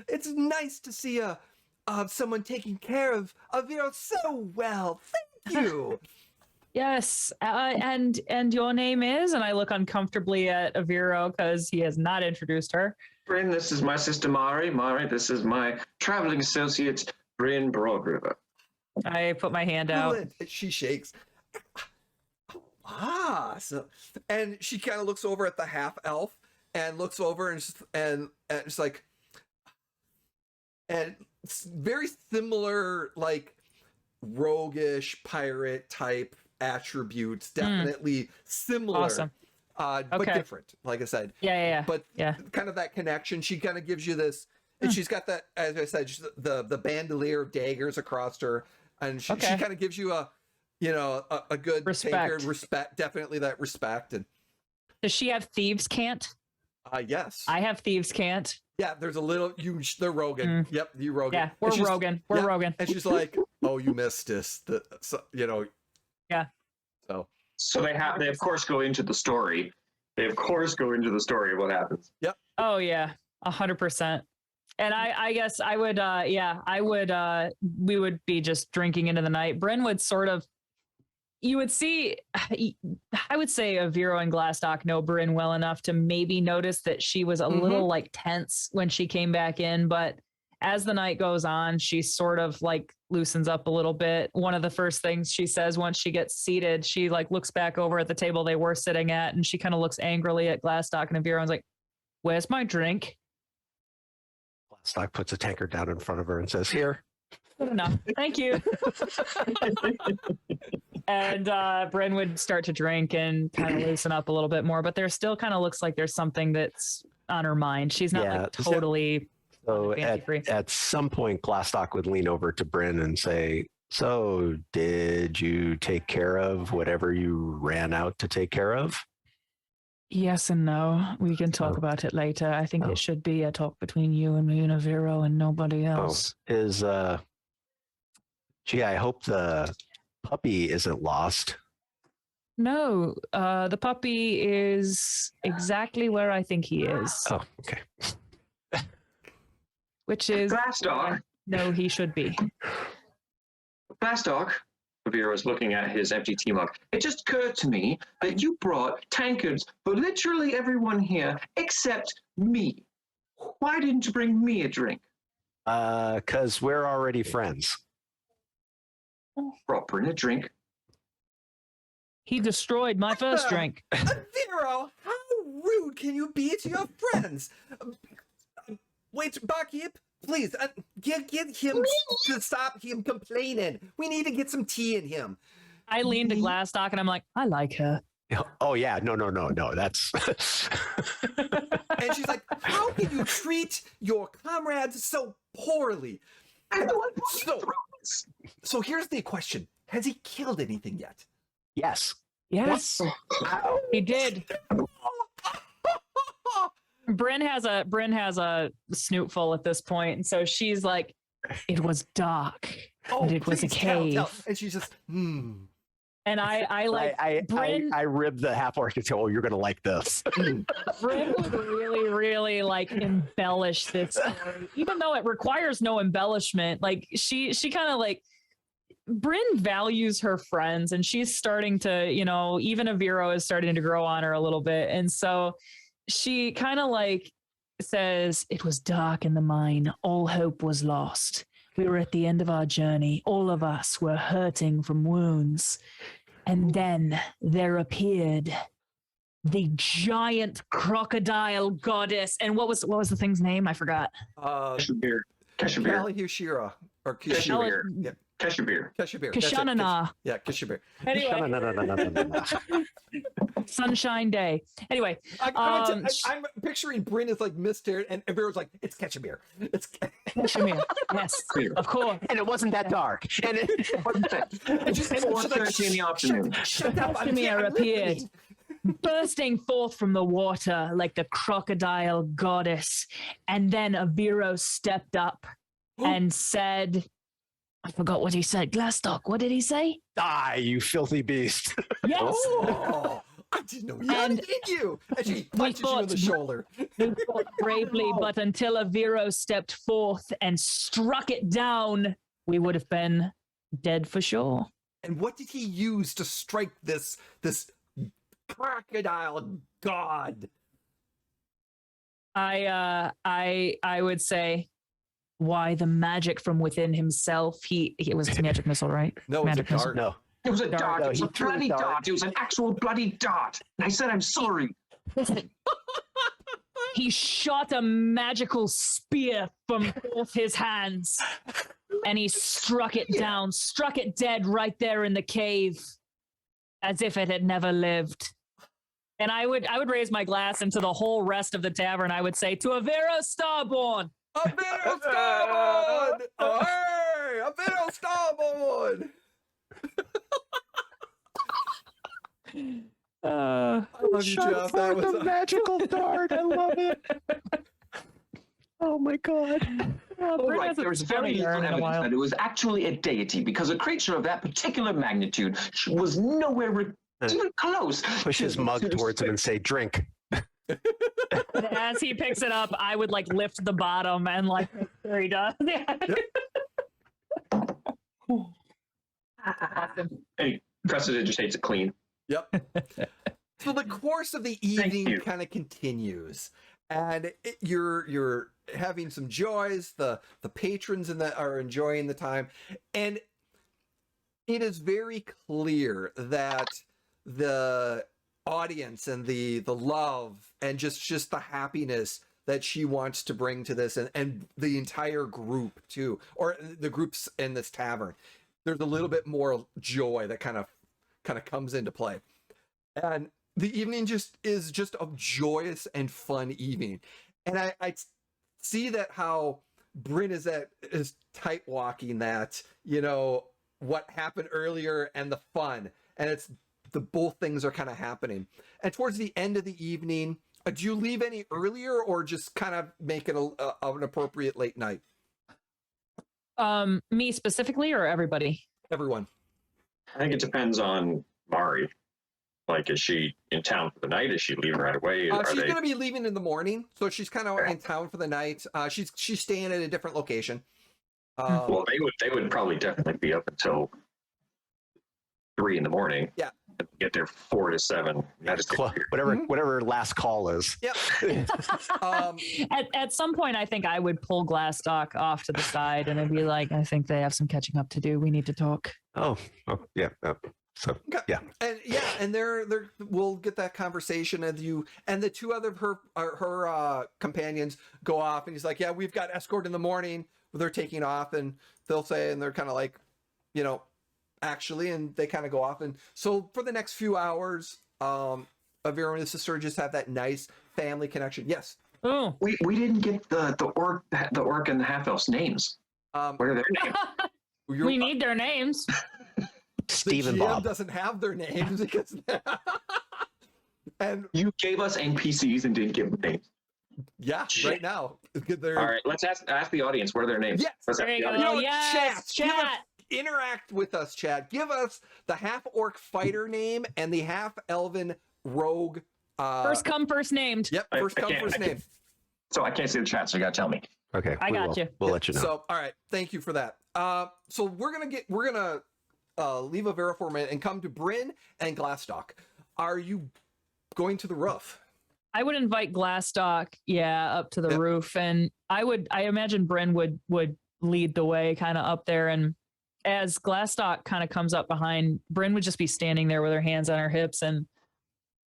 it's nice to see someone taking care of Aviro so well. Thank you. Yes, and your name is? And I look uncomfortably at Aviro because he has not introduced her. Brynn, this is my sister Mari. Mari, this is my traveling associate, Brynn Broadriver. I put my hand out. She shakes. And she kind of looks over at the half elf and looks over and just like, and it's very similar, like roguish pirate type attributes, definitely similar, awesome. But different, like I said. Yeah. But kind of that connection. She kind of gives you this, and she's got that, as I said, the bandolier of daggers across her, and she kind of gives you a good respect, definitely that respect. And does she have thieves' cant? Yes. I have thieves' cant. Yeah, there's a little they're Rogan. Yep, you Rogan. Yeah, we're Rogan. We're Rogan. And she's like, "Oh, you missed this." Yeah. So they of course go into the story. They of course go into the story of what happens. Yep. Oh yeah, 100%. And I guess I would we would be just drinking into the night. Brynn would sort of, you would see, I would say Aviro and Glastoc know Brynn well enough to maybe notice that she was a little like tense when she came back in. But as the night goes on, she sort of like loosens up a little bit. One of the first things she says once she gets seated, she like looks back over at the table they were sitting at and she kind of looks angrily at Glastoc and Aviro and is like, "Where's my drink?" Glastoc puts a tankard down in front of her and says, "Here." Good enough. Thank you. And Brynn would start to drink and kind of loosen up a little bit more, but there still kind of looks like there's something that's on her mind. She's not like totally so fancy-free. At some point, Glastoc would lean over to Brynn and say, "So did you take care of whatever you ran out to take care of?" Yes and no. We can talk about it later. I think it should be a talk between you and me and Aviro and nobody else. Gee, I hope the puppy isn't lost. No, the puppy is exactly where I think he is. Oh, okay. Which is Glastoc. no, he should be. Glastoc, Vera is looking at his empty tea mug. It just occurred to me that you brought tankards for literally everyone here except me. Why didn't you bring me a drink? Because we're already friends. Brought Brynn a drink. He destroyed my first drink. Vero, how rude can you be to your friends? Wait, barkeep, please, get him to stop him complaining. We need to get some tea in him. I leaned to Glastoc and I'm like, I like her. Oh yeah, no. That's. And she's like, how can you treat your comrades so poorly? So here's the question. Has he killed anything yet? Yes. Yes, he did. Brynn has a snootful at this point, and so she's like, "It was dark, and it was a cave." Tell. And she's just, And Brynn. I ribbed the half orc and said, "Oh, you're gonna like this." Brynn would really like embellish this story, even though it requires no embellishment. Like she kind of like. Brynn values her friends, and she's starting to, even Aviro is starting to grow on her a little bit. And so she kind of like says, it was dark in the mine. All hope was lost. We were at the end of our journey. All of us were hurting from wounds. And then there appeared the giant crocodile goddess. And what was the thing's name? I forgot. Keshavir. Kalihushira. Or Kishir. Yeah. Keshavir. Kishanana. Yeah, Kishabir. Anyway. No. Sunshine Day. Anyway. I'm picturing Brynn as like Mr. and Vero's like, it's Ketchamir. It's Ketchamir. Yes, of course. And it wasn't that dark. And it wasn't that. Just in the afternoon. Shut up. Ketchamir appeared, bursting forth from the water like the crocodile goddess. And then Aviro stepped up and said, I forgot what he said. Glastoc, what did he say? Die, you filthy beast. Yes. Oh, I didn't know he had it in you. And she punches you in the shoulder. We fought bravely, but until Aviro stepped forth and struck it down, we would have been dead for sure. And what did he use to strike this crocodile god? I would say, why the magic from within himself. It was a magic missile, right? No, magic it's a dart. No. It was a dart. No, It was he a threw a bloody dart. dart. It was an actual bloody dart. And I said, I'm sorry. He shot a magical spear from both his hands, and he struck it down, struck it dead right there in the cave, as if it had never lived. And I would raise my glass into the whole rest of the tavern. I would say, to Aviro Starborn. Aviro Starborn! Hey, Aviro Starborn! I love you, Jeff. That was a magical dart. I love it. Oh my god. All right, there was very little evidence that it was actually a deity because a creature of that particular magnitude was nowhere even close. Push his mug towards him and say, drink. As he picks it up, I would like lift the bottom and like make sure he does. Hey, Cressida just hates it clean. Yep. So the course of the evening kind of continues, and you're having some joys. The patrons are enjoying the time, and it is very clear that the audience and the love and just the happiness that she wants to bring to this, and the entire group too, or the groups in this tavern, there's a little bit more joy that kind of comes into play. And the evening is just a joyous and fun evening. And I see that how Brynn is tight walking that, what happened earlier and the fun. And it's both things are kind of happening. And towards the end of the evening, do you leave any earlier or just kind of make it an appropriate late night? Me specifically or everybody? Everyone. I think it depends on Mari. Like, is she in town for the night? Is she leaving right away? She's going to be leaving in the morning, so she's kind of in town for the night. She's staying at a different location. Well, they would probably definitely be up until 3 in the morning. Yeah. Get there 4 to 7. That is Whatever last call is. Yep. At some point, I think I would pull Glastoc off to the side and I'd be like, I think they have some catching up to do. We need to talk. Oh yeah. So yeah. And they're we'll get that conversation, and you and the two other her companions go off, and he's like, yeah, we've got escort in the morning. They're taking off, and they'll say, and they're kind of like, you know, actually, and they kind of go off. And so for the nenext few hours, Avira and his sister just have that nice family connection. Yes. Oh, we didn't get the orc and the half elf's names. What are their names? we need their names. Steve the and GM Bob doesn't have their names because and You gave us NPCs and didn't give them names. yeah, Shit. right now. All right, let's ask the audience what are their names. Yes. Let's There ask you the go. audience. know what? Yes, Chat. chat. Interact with us, Chad. Give us the half orc fighter name and the half elven rogue. First come, first named. Yep, I first come, can't- first I can't- name. So I can't see the chat, so you gotta tell me. Okay, I got you. We'll let you know. So, all right, thank you for that. So we're gonna leave Avera for a minute and come to Brynn and Glastoc. Are you going to the roof? I would invite Glastoc, up to the Yep. roof, and I imagine Brynn would lead the way, kind of up there. And as Glastoc kind of comes up behind, Brynn would just be standing there with her hands on her hips, and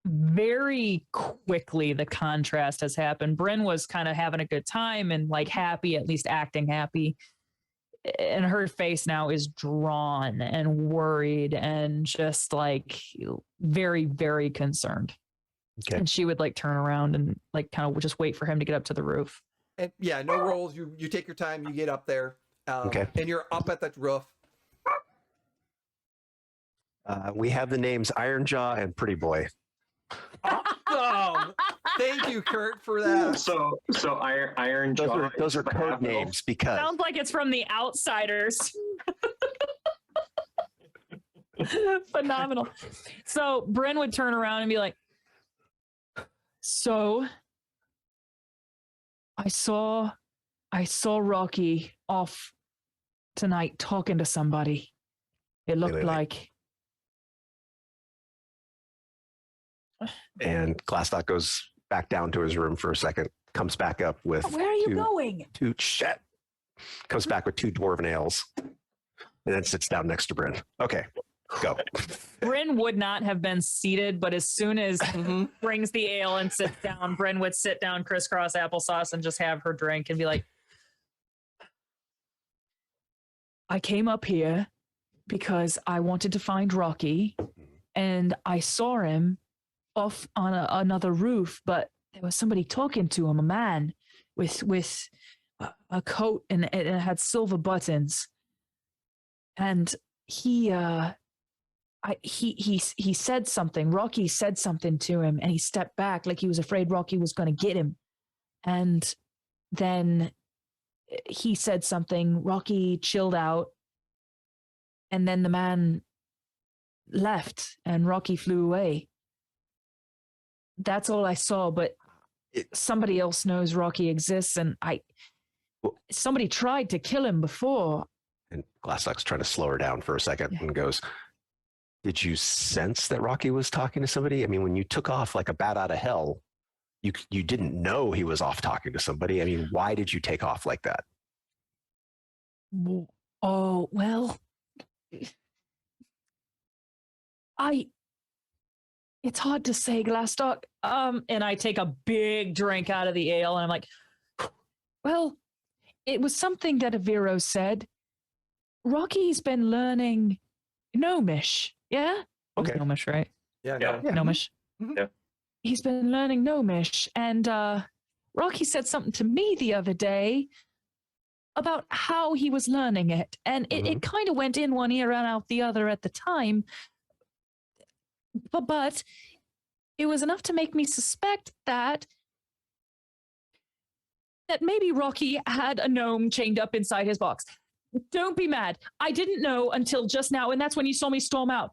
very quickly the contrast has happened. Brynn was kind of having a good time and like happy, at least acting happy. And her face now is drawn and worried and just like very, very concerned. Okay. And she would like turn around and like kind of just wait for him to get up to the roof. And yeah, no rolls. You take your time. You get up there. Okay. And you're up at that roof. We have the names Ironjaw and Pretty Boy. Awesome. Thank you, Kurt, for that. So Iron Jaw. Those are code names because Sounds like it's from The Outsiders. Phenomenal. So Brynn would turn around and be like, so I saw Rocky off tonight talking to somebody. It looked wait. like and Glastoc goes back down to his room for a second, comes back up with where are you going? comes back with 2 dwarven ales, and then sits down next to Brynn. Okay, go. Brynn would not have been seated, but as soon as brings the ale and sits down, Brynn would sit down crisscross applesauce and just have her drink and be like, I came up here because I wanted to find Rocky, and I saw him off on another roof, but there was somebody talking to him, a man with a coat and it had silver buttons, and he said something. Rocky said something to him, and he stepped back like he was afraid Rocky was going to get him, and then he said something. Rocky chilled out, and then the man left and Rocky flew away. That's all I saw, but somebody else knows Rocky exists, and somebody tried to kill him before. And Glastoc's trying to slow her down for a second and goes, did you sense that Rocky was talking to somebody? I mean, when you took off like a bat out of hell, you didn't know he was off talking to somebody. I mean, why did you take off like that? Oh, well, it's hard to say, Glastoc. And I take a big drink out of the ale, and I'm like, well, it was something that Aviro said. Rocky's been learning Gnomish. Yeah? Okay. Gnomish, right? Yeah. Gnomish. Yeah. He's been learning Gnomish, and Rocky said something to me the other day about how he was learning it, and it kind of went in one ear and out the other at the time, but it was enough to make me suspect that maybe Rocky had a gnome chained up inside his box. Don't be mad. I didn't know until just now, and that's when you saw me storm out.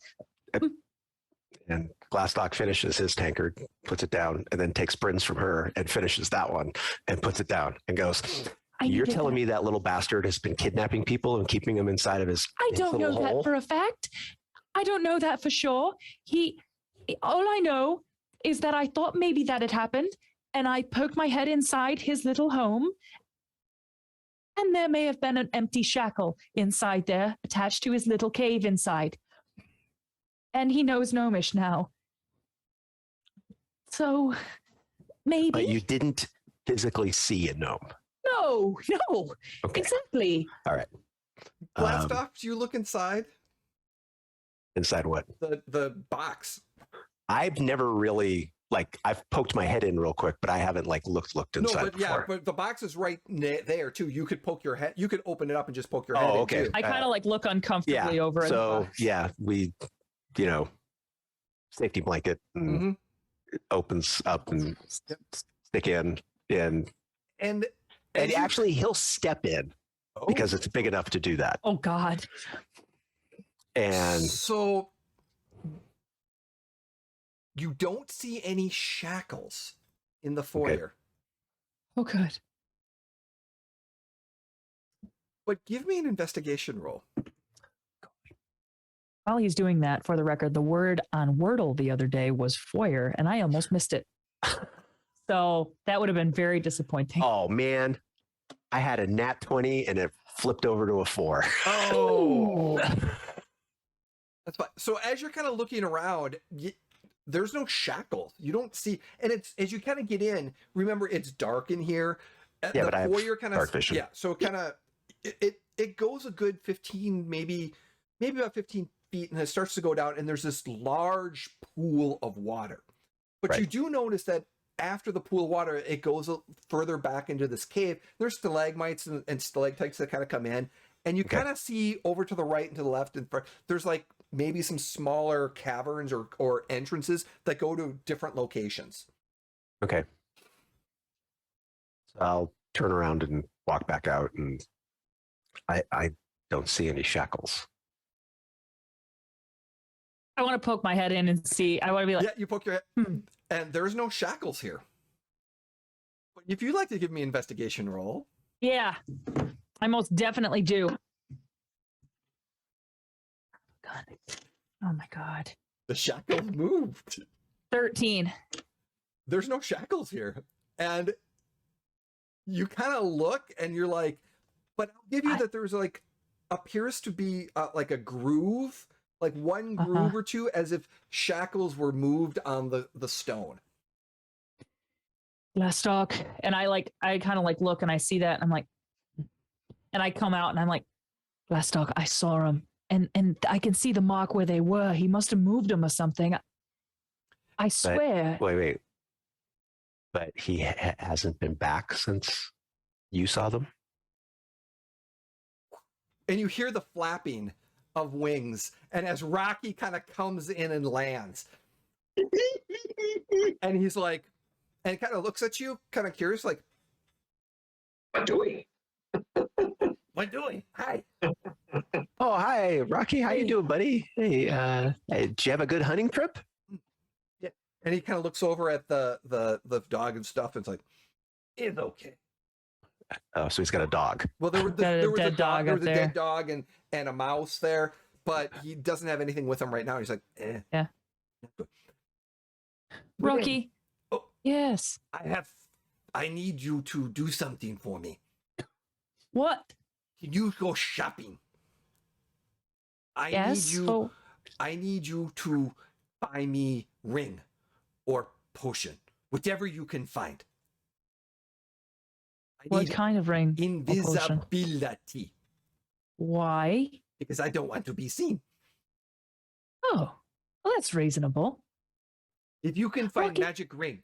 And Glastoc finishes his tankard, puts it down, and then takes Brynn's from her and finishes that one and puts it down and goes, you're telling me that little bastard has been kidnapping people and keeping them inside of his I don't know little hole? that for a fact. I don't know that for sure. All I know is that I thought maybe that had happened, and I poked my head inside his little home, and there may have been an empty shackle inside there attached to his little cave inside. And he knows Gnomish now. So maybe. But you didn't physically see a gnome. No, Okay. exactly. All right. Glastoc, do you look inside Inside what? the box? I've never really I've poked my head in real quick, but I haven't looked inside. No, but before. but the box is right there too. You could poke your head. You could open it up and just poke your head. Oh, in, okay. too. I kind of look uncomfortably over in the So box. yeah, we, safety blanket and Mm-hmm. it opens up and stick in, and actually he'll step in because it's big enough to do that. Oh God. And so you don't see any shackles in the foyer. Oh good. But give me an investigation roll. While he's doing that, for the record, the word on Wordle the other day was foyer, and I almost missed it. So that would have been very disappointing. oh man, I had a nat 20 and it flipped over to a 4. Oh, that's fine. So as you're kind of looking around, there's no shackles. You don't see, and it's as you kind of get in. Remember, it's dark in here. Yeah, but I have kind dark vision. Yeah, so kind of it goes a good 15, maybe about 15 feet, and it starts to go down, and there's this large pool of water. But Right. you do notice that after the pool of water, it goes further back into this cave. There's stalagmites and stalactites that kind of come in, and you kind of see over to the right and to the left and there's maybe some smaller caverns or entrances that go to different locations. Okay. So I'll turn around and walk back out, and I don't see any shackles. I want to poke my head in and see. I want to be like, Yeah, you poke your head, and there's no shackles here. But if you'd like to give me an investigation roll. yeah, I most definitely do. God. Oh my God. The shackles moved. 13. There's no shackles here. And you kind of look and you're like, but I'll give you that there's appears to be like a groove, like one groove or two, as if shackles were moved on the stone. Glastoc. And I kind of look and I see that and I'm like, and I come out and I'm like, Glastoc, I saw him. And I can see the mark where they were. He must have moved them or something. I swear. Wait. But he hasn't been back since you saw them? And you hear the flapping of wings. And as Rocky kind of comes in and lands, and he's like, and kind of looks at you, kind of curious, like, What doing? what doing? Hi. Oh, hi, Rocky. How you Hey. doing, buddy? Hey, did you have a good hunting trip? Yeah. And he kind of looks over at the dog and stuff, and it's like, it's okay. Oh, so he's got a dog. Well, there was Got a a dead dog there up was a there. dead dog and a mouse there, but he doesn't have anything with him right now. He's like, eh. Yeah. Rocky. Oh. Yes. I need you to do something for me. What? Can you go shopping? Yes. Oh, I need you to buy me ring or potion, whatever you can find. I what need kind of ring? or potion? invisibility Why? because I don't want to be seen. Oh, well, that's reasonable. If you can find Rocky. magic ring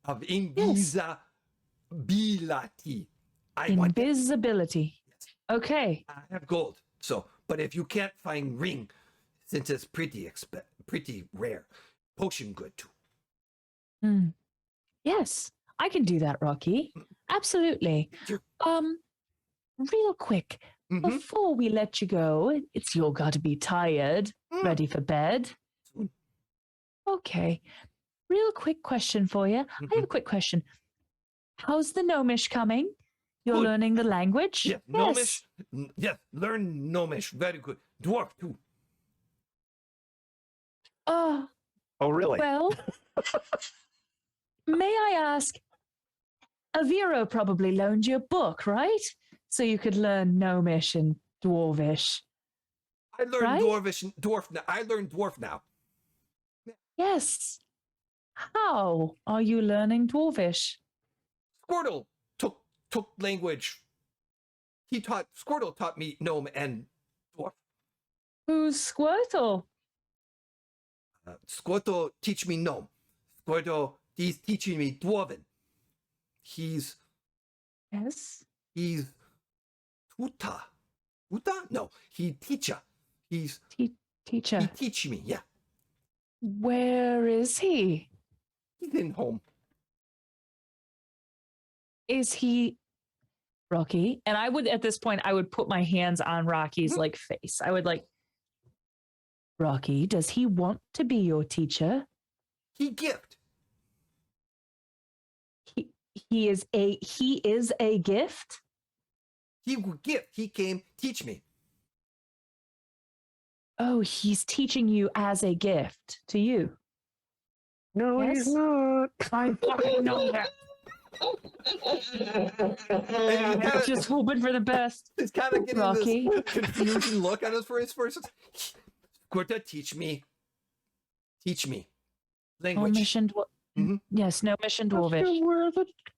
of invisibility, I want it. Invisibility. Okay. I have gold. So, but if you can't find ring, since it's pretty rare, potion good too. Hmm. Yes, I can do that, Rocky. Absolutely. Sure. Real quick, Mhm. before we let you go, you're got to be tired, Mm. ready for bed. Soon. Okay. Real quick question for you. I have a quick question. How's the Gnomish coming? You're Good. learning the language? Yeah, Gnomish. Yes, learn Gnomish. Very good. Dwarf too. Oh, Oh, really? well, may I ask? Aviro probably loaned you a book, right? So you could learn Gnomish and Dwarvish. I learned Right? dwarf now. I learned dwarf now. Yes. How are you learning Dwarvish? Squirtle took language. Squirtle taught me gnome and dwarf. Who's Squirtle? Squirtle teach me gnome. Squirtle, he's teaching me dwarven. He's Yes. tuta. Tuta? No, he teacher. He's Teacher. he teach me. Yeah, Where is he? he's in home. Is he Rocky? And I would, at this point, I would put my hands on Rocky's like face. I would like, Rocky, does he want to be your teacher? He gift. He is a gift. He will gift. He came teach me. Oh, he's teaching you as a gift to you. No, Yes? he's not. I fucking know that. And he Just hoping for the best. He's kind of getting Rocky. this confusing look on his face first. Squirtle, teach me No language. mission Mhm. Yes, no mission Dwarvish.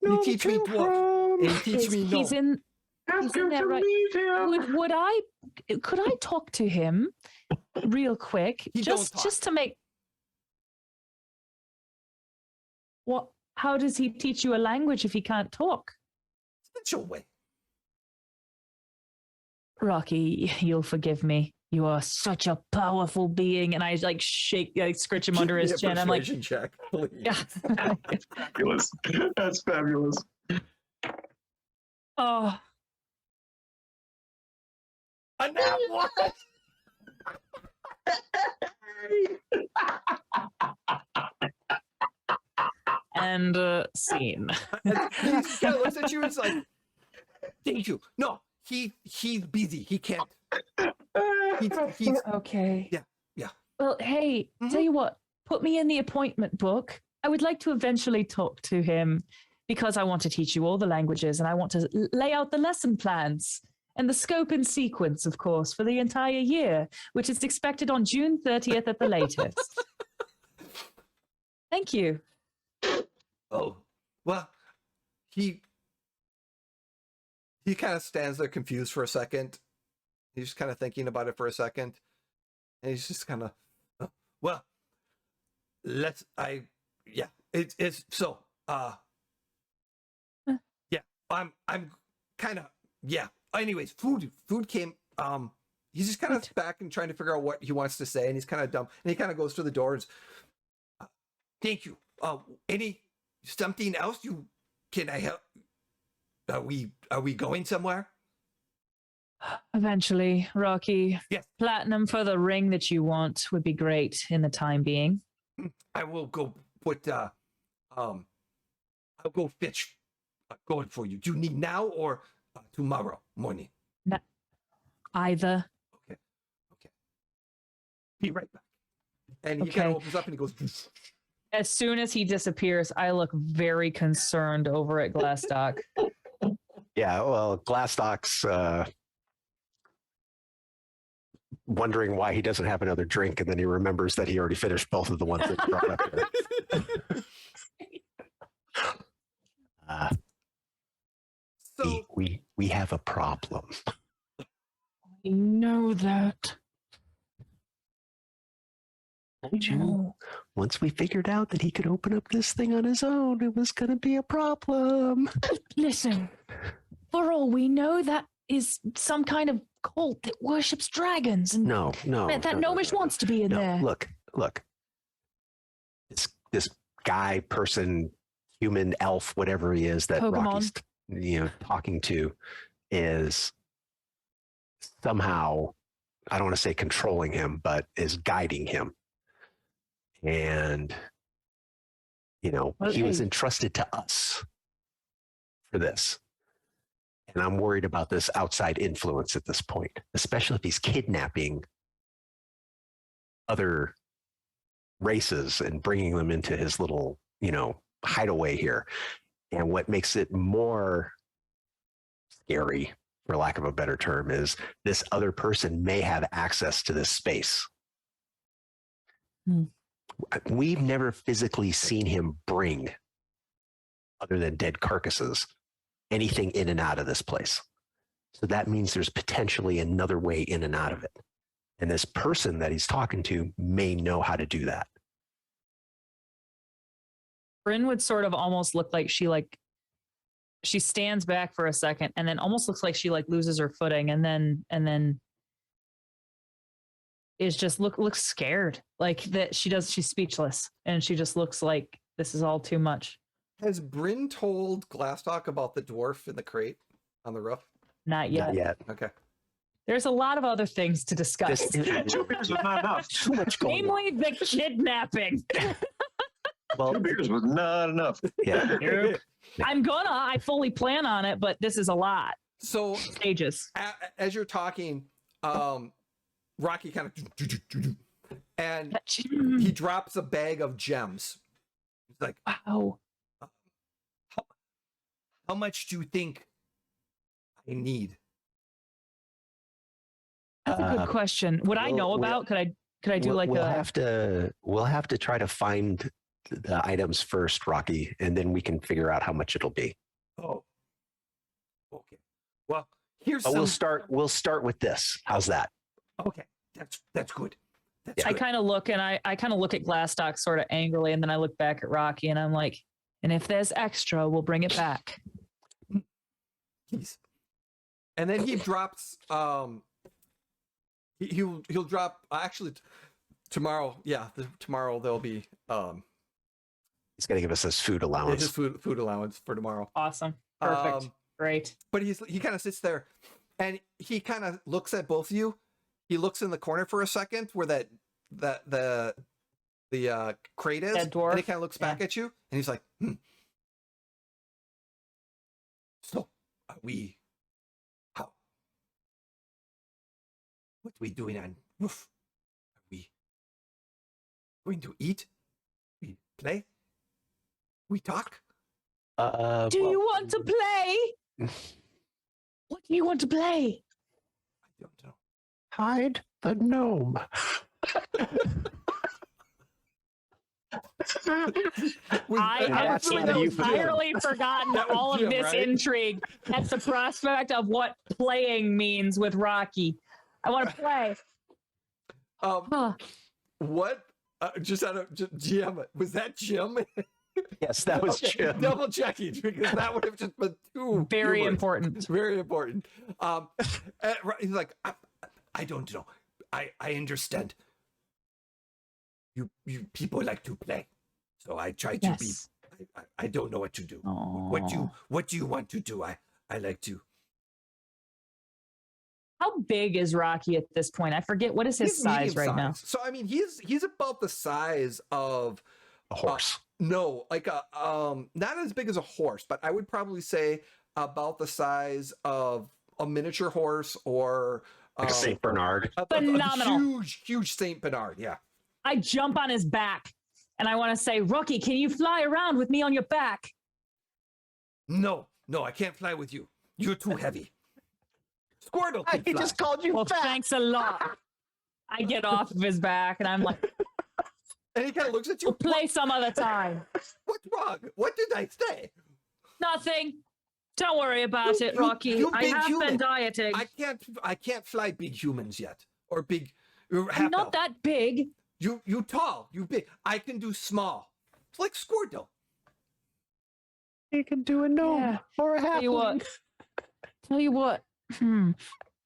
You teach me dwarf. And you teach me He's gnome. he's in there, right? Could I talk to him real quick? He don't talk. Just to make what how does he teach you a language if he can't talk? Special way. Rocky, you'll forgive me. You are such a powerful being. And I like scritch him under his chin. I'm like, persuasion check, please. yeah. Fabulous. That's fabulous. Oh, And now what? and scene. And he just kind of looks at you and is like, thank you. No, he's busy. He can't. He's Okay. Yeah. Well, hey, tell you what, put me in the appointment book. I would like to eventually talk to him because I want to teach you all the languages and I want to lay out the lesson plans and the scope and sequence, of course, for the entire year, which is expected on June 30th at the latest. Thank you. Oh, well, he kind of stands there confused for a second. He's just kind of thinking about it for a second. And he's just kind of, well, it's so, yeah, I'm kind of, yeah. Anyways, food came, he's just kind of back and trying to figure out what he wants to say. And he's kind of dumb. And he kind of goes to the door and thank you. Something else can I help? Are we going somewhere? Eventually, Rocky. Yes. Platinum for the ring that you want would be great in the time being. I will go put I'll go fetch gold for you. Do you need now or tomorrow morning? Either. Okay. Be right back. And he Okay. kind of opens up and he goes, As soon as he disappears, I look very concerned over at Glastoc. Yeah, well, Glastoc's wondering why he doesn't have another drink, and then he remembers that he already finished both of the ones that he brought up there. so we have a problem. I know that. Don't you? Once we figured out that he could open up this thing on his own, it was going to be a problem. Listen, for all we know, that is some kind of cult that worships dragons. And No. that Gnomish wants to be in there. Look. This guy, person, human, elf, whatever he is that Pokemon. Rocky's talking to is somehow, I don't want to say controlling him, but is guiding him. And he was entrusted to us for this. And I'm worried about this outside influence at this point, especially if he's kidnapping other races and bringing them into his little, hideaway here. And what makes it more scary, for lack of a better term, is this other person may have access to this space. We've never physically seen him bring, other than dead carcasses, anything in and out of this place. So that means there's potentially another way in and out of it. And this person that he's talking to may know how to do that. Brynn would sort of almost look like she stands back for a second and then almost looks like she loses her footing and then is just looks scared. Like that she's speechless and she just looks like this is all too much. Has Brynn told Glastoc about the dwarf in the crate on the roof? Not yet. Not yet. Okay. There's a lot of other things to discuss. 2 beers was not enough. Too much going on. Namely the kidnapping. Well, 2 beers was not enough. yeah. Nope. I fully plan on it, but this is a lot. So Stages. as you're talking, Rocky kind of, and he drops a bag of gems. He's like, Wow. how much do you think I need? That's a good question. Would I know about? Could I do we'll have to try to find the items first, Rocky, and then we can figure out how much it'll be. Oh, okay. Well, here's But some. we'll start with this. How's that? Okay, that's good. That's I good. kind of look and I kind of look at Glastoc sort of angrily, and then I look back at Rocky and I'm like, and if there's extra, we'll bring it back. Jeez. And then he drops. He'll drop. Actually, tomorrow. Yeah, tomorrow there'll be. He's going to give us his food allowance. His food allowance for tomorrow. Awesome. Perfect. Great. But he kind of sits there, and he kind of looks at both of you. He looks in the corner for a second where the crate is, Dead dwarf. and he kind of looks back at you, and he's like, So, how? What are we doing on roof? Are we going to eat? We play? We talk? Do you want to play? What do you want to play? I don't know. Hide the gnome. I have entirely forgotten That was all of Jim, this right? intrigue. That's the prospect of what playing means with Rocky. I want to play. Huh. What? Just out of GM, was that Jim? Yes, that was Okay, Jim. double checking because that would have just been too Very humorous. important. Very important. He's like, I don't know. I understand. You people like to play, so I try to be. Yes. I don't know what to do. Aw. What do you want to do? I like to. How big is Rocky at this point? I forget. What is his He's size medium right now? size. So I mean, he's about the size of A horse. no, like a not as big as a horse, but I would probably say about the size of a miniature horse or Like a Saint Bernard. a Phenomenal. huge Saint Bernard. Yeah. I jump on his back and I want to say, Rocky, can you fly around with me on your back? No, I can't fly with you. You're too heavy. Squirtle can He fly. just called you Well, fat. thanks a lot. I get off of his back and I'm like, And he kind of looks at you. we'll play some other time. What's wrong? What did I say? Nothing. Don't worry about it, Rocky. you I big have human. been dieting. I can't fly big humans yet. Or big I'm half not elf. that big. You tall, you big. I can do small. It's like Squirtle. You can do a gnome Yeah. or a Tell you what. Tell you what.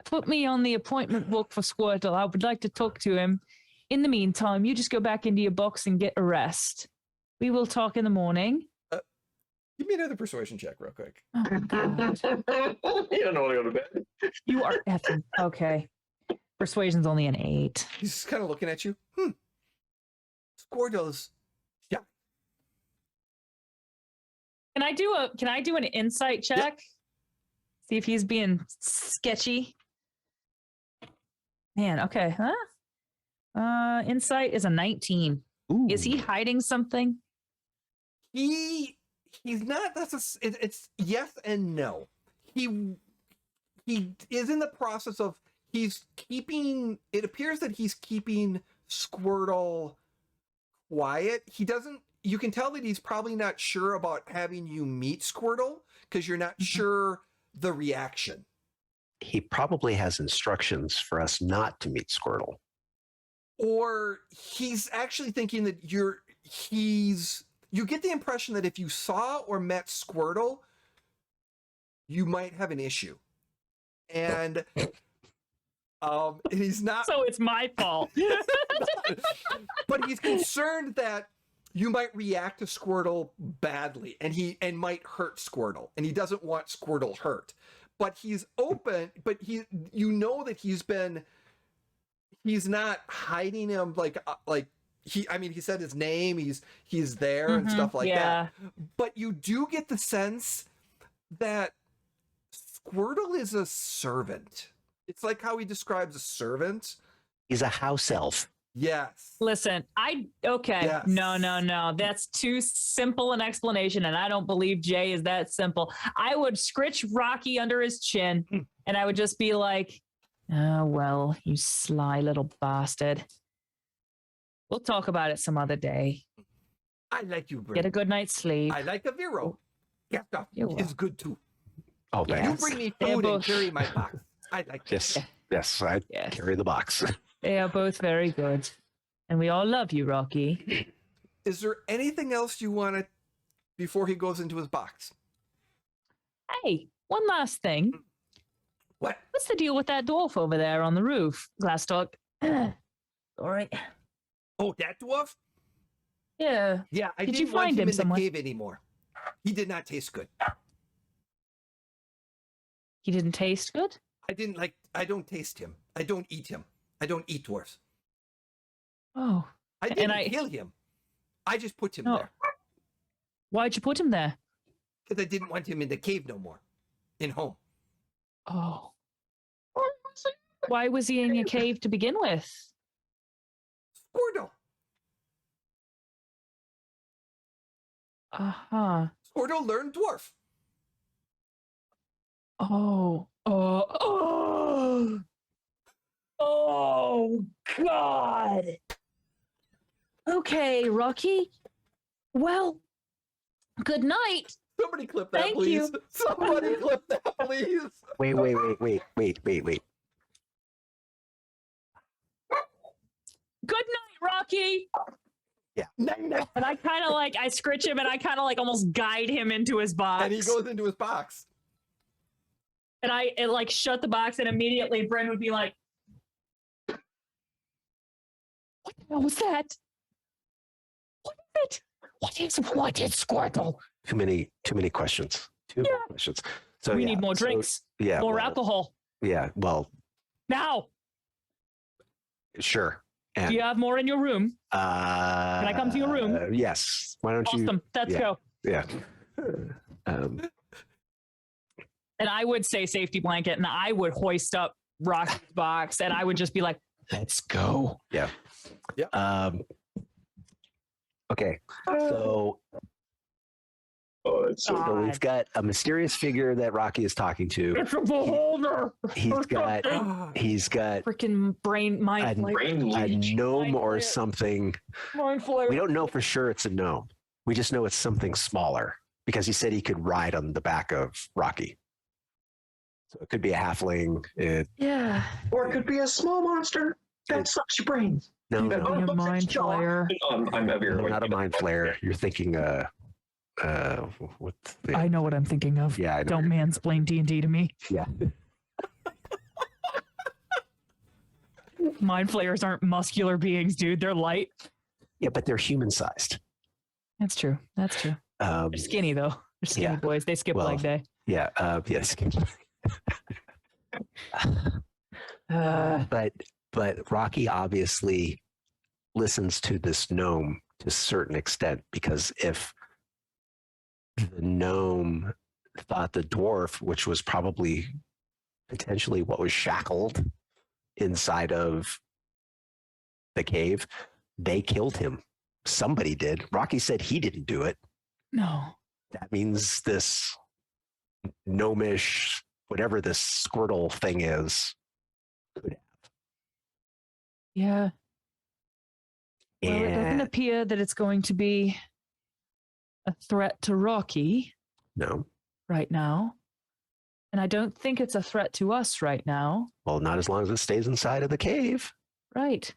Put me on the appointment book for Squirtle. I would like to talk to him. In the meantime, you just go back into your box and get a rest. We will talk in the morning. Give me another persuasion check real quick. Oh, my God. You don't know when to go to bed. You are effing. Okay. Persuasion's only an 8. He's just kind of looking at you. Squirtle's shy. Can I do an insight check? See if he's being sketchy. Man, okay. Huh? Insight is a 19. Ooh. Is he hiding something? He's not. It's yes and no. He is in the process of he's keeping. It appears that he's keeping Squirtle quiet. He doesn't. You can tell that he's probably not sure about having you meet Squirtle because you're not sure the reaction. He probably has instructions for us not to meet Squirtle. Or he's actually thinking that you get the impression that if you saw or met Squirtle, you might have an issue. And he's not. So it's my fault. But he's concerned that you might react to Squirtle badly and might hurt Squirtle. And he doesn't want Squirtle hurt. But he's open, but he's not hiding him he said his name, he's there and stuff like that. But you do get the sense that Squirtle is a servant. It's like how he describes a servant. He's a house elf. Yes. Listen, Yes. No. That's too simple an explanation, and I don't believe Jay is that simple. I would scritch Rocky under his chin, and I would just be like, oh, well, you sly little bastard. We'll talk about it some other day. I like you, Brynn. Get a good night's sleep. I like a Vero. Glastoc is good too. Oh, Yes. You bring me food and carry my box. I like Yes. that. Yes, I Yes. carry the box. They are both very good. And we all love you, Rocky. Is there anything else you want to before he goes into his box? Hey, one last thing. What? What's the deal with that dwarf over there on the roof, Glastoc? All right. Oh, that dwarf? Yeah. Yeah, I Did didn't you want find him him in somewhere? the cave anymore. He did not taste good. He didn't taste good? I don't taste him. I don't eat him. I don't eat dwarfs. Oh. I didn't kill him. I just put him there Why'd you put him there? because I didn't want him in the cave no more. In home. Oh. Why was he in your cave to begin with? Squirtle. Uh-huh. Squirtle learned dwarf. Oh. Oh, God. Okay, Rocky. Well, good night. Somebody clip that, Thank please. you. Somebody clip that, please. Wait. Good night, Rocky. Yeah. And I kind of I scritch him and I kind of almost guide him into his box. And he goes into his box. And I shut the box, and immediately Brynn would be like, what the hell was that? What is it? What is Squirtle? Too many questions. Too many questions. So We need more drinks. Yeah. More well, alcohol. Yeah. Well, Now. sure. And, Do you have more in your room? Can I come to your room? Yes. Why don't you? Awesome. Let's go. Yeah. And I would say safety blanket, and I would hoist up Rocky's box, and I would just be like, let's go. Yeah. Yeah. Okay. So God. we've got a mysterious figure that Rocky is talking to. It's a beholder. He's got Freaking mind a leech. gnome or flare. something. Mind flare. We don't know for sure it's a gnome. We just know it's something smaller because he said he could ride on the back of Rocky. So it could be a halfling. Yeah. Or it could be a small monster that sucks your brains. No, But- no, Your mind flare. I'm a Vero. not a mind flare. You're thinking, what? I know what I'm thinking of. Yeah, I know. Don't mansplain D&D to me. Yeah. Mind flayers aren't muscular beings, dude. They're light. Yeah, but they're human sized. That's true. That's true. They're skinny, though. They're skinny Yeah. boys. They skip Well, leg day. Yeah. Yes. But Rocky obviously listens to this gnome to a certain extent, because if the gnome thought the dwarf, which was probably potentially what was shackled inside of the cave, they killed him somebody did. Rocky said he didn't do it. No. That means this gnomish, whatever this Squirtle thing is, could have. Yeah. Well, it doesn't And appear that it's going to be a threat to Rocky no, right now. And I don't think it's a threat to us right now. well, not as long as it stays inside of the cave. Right.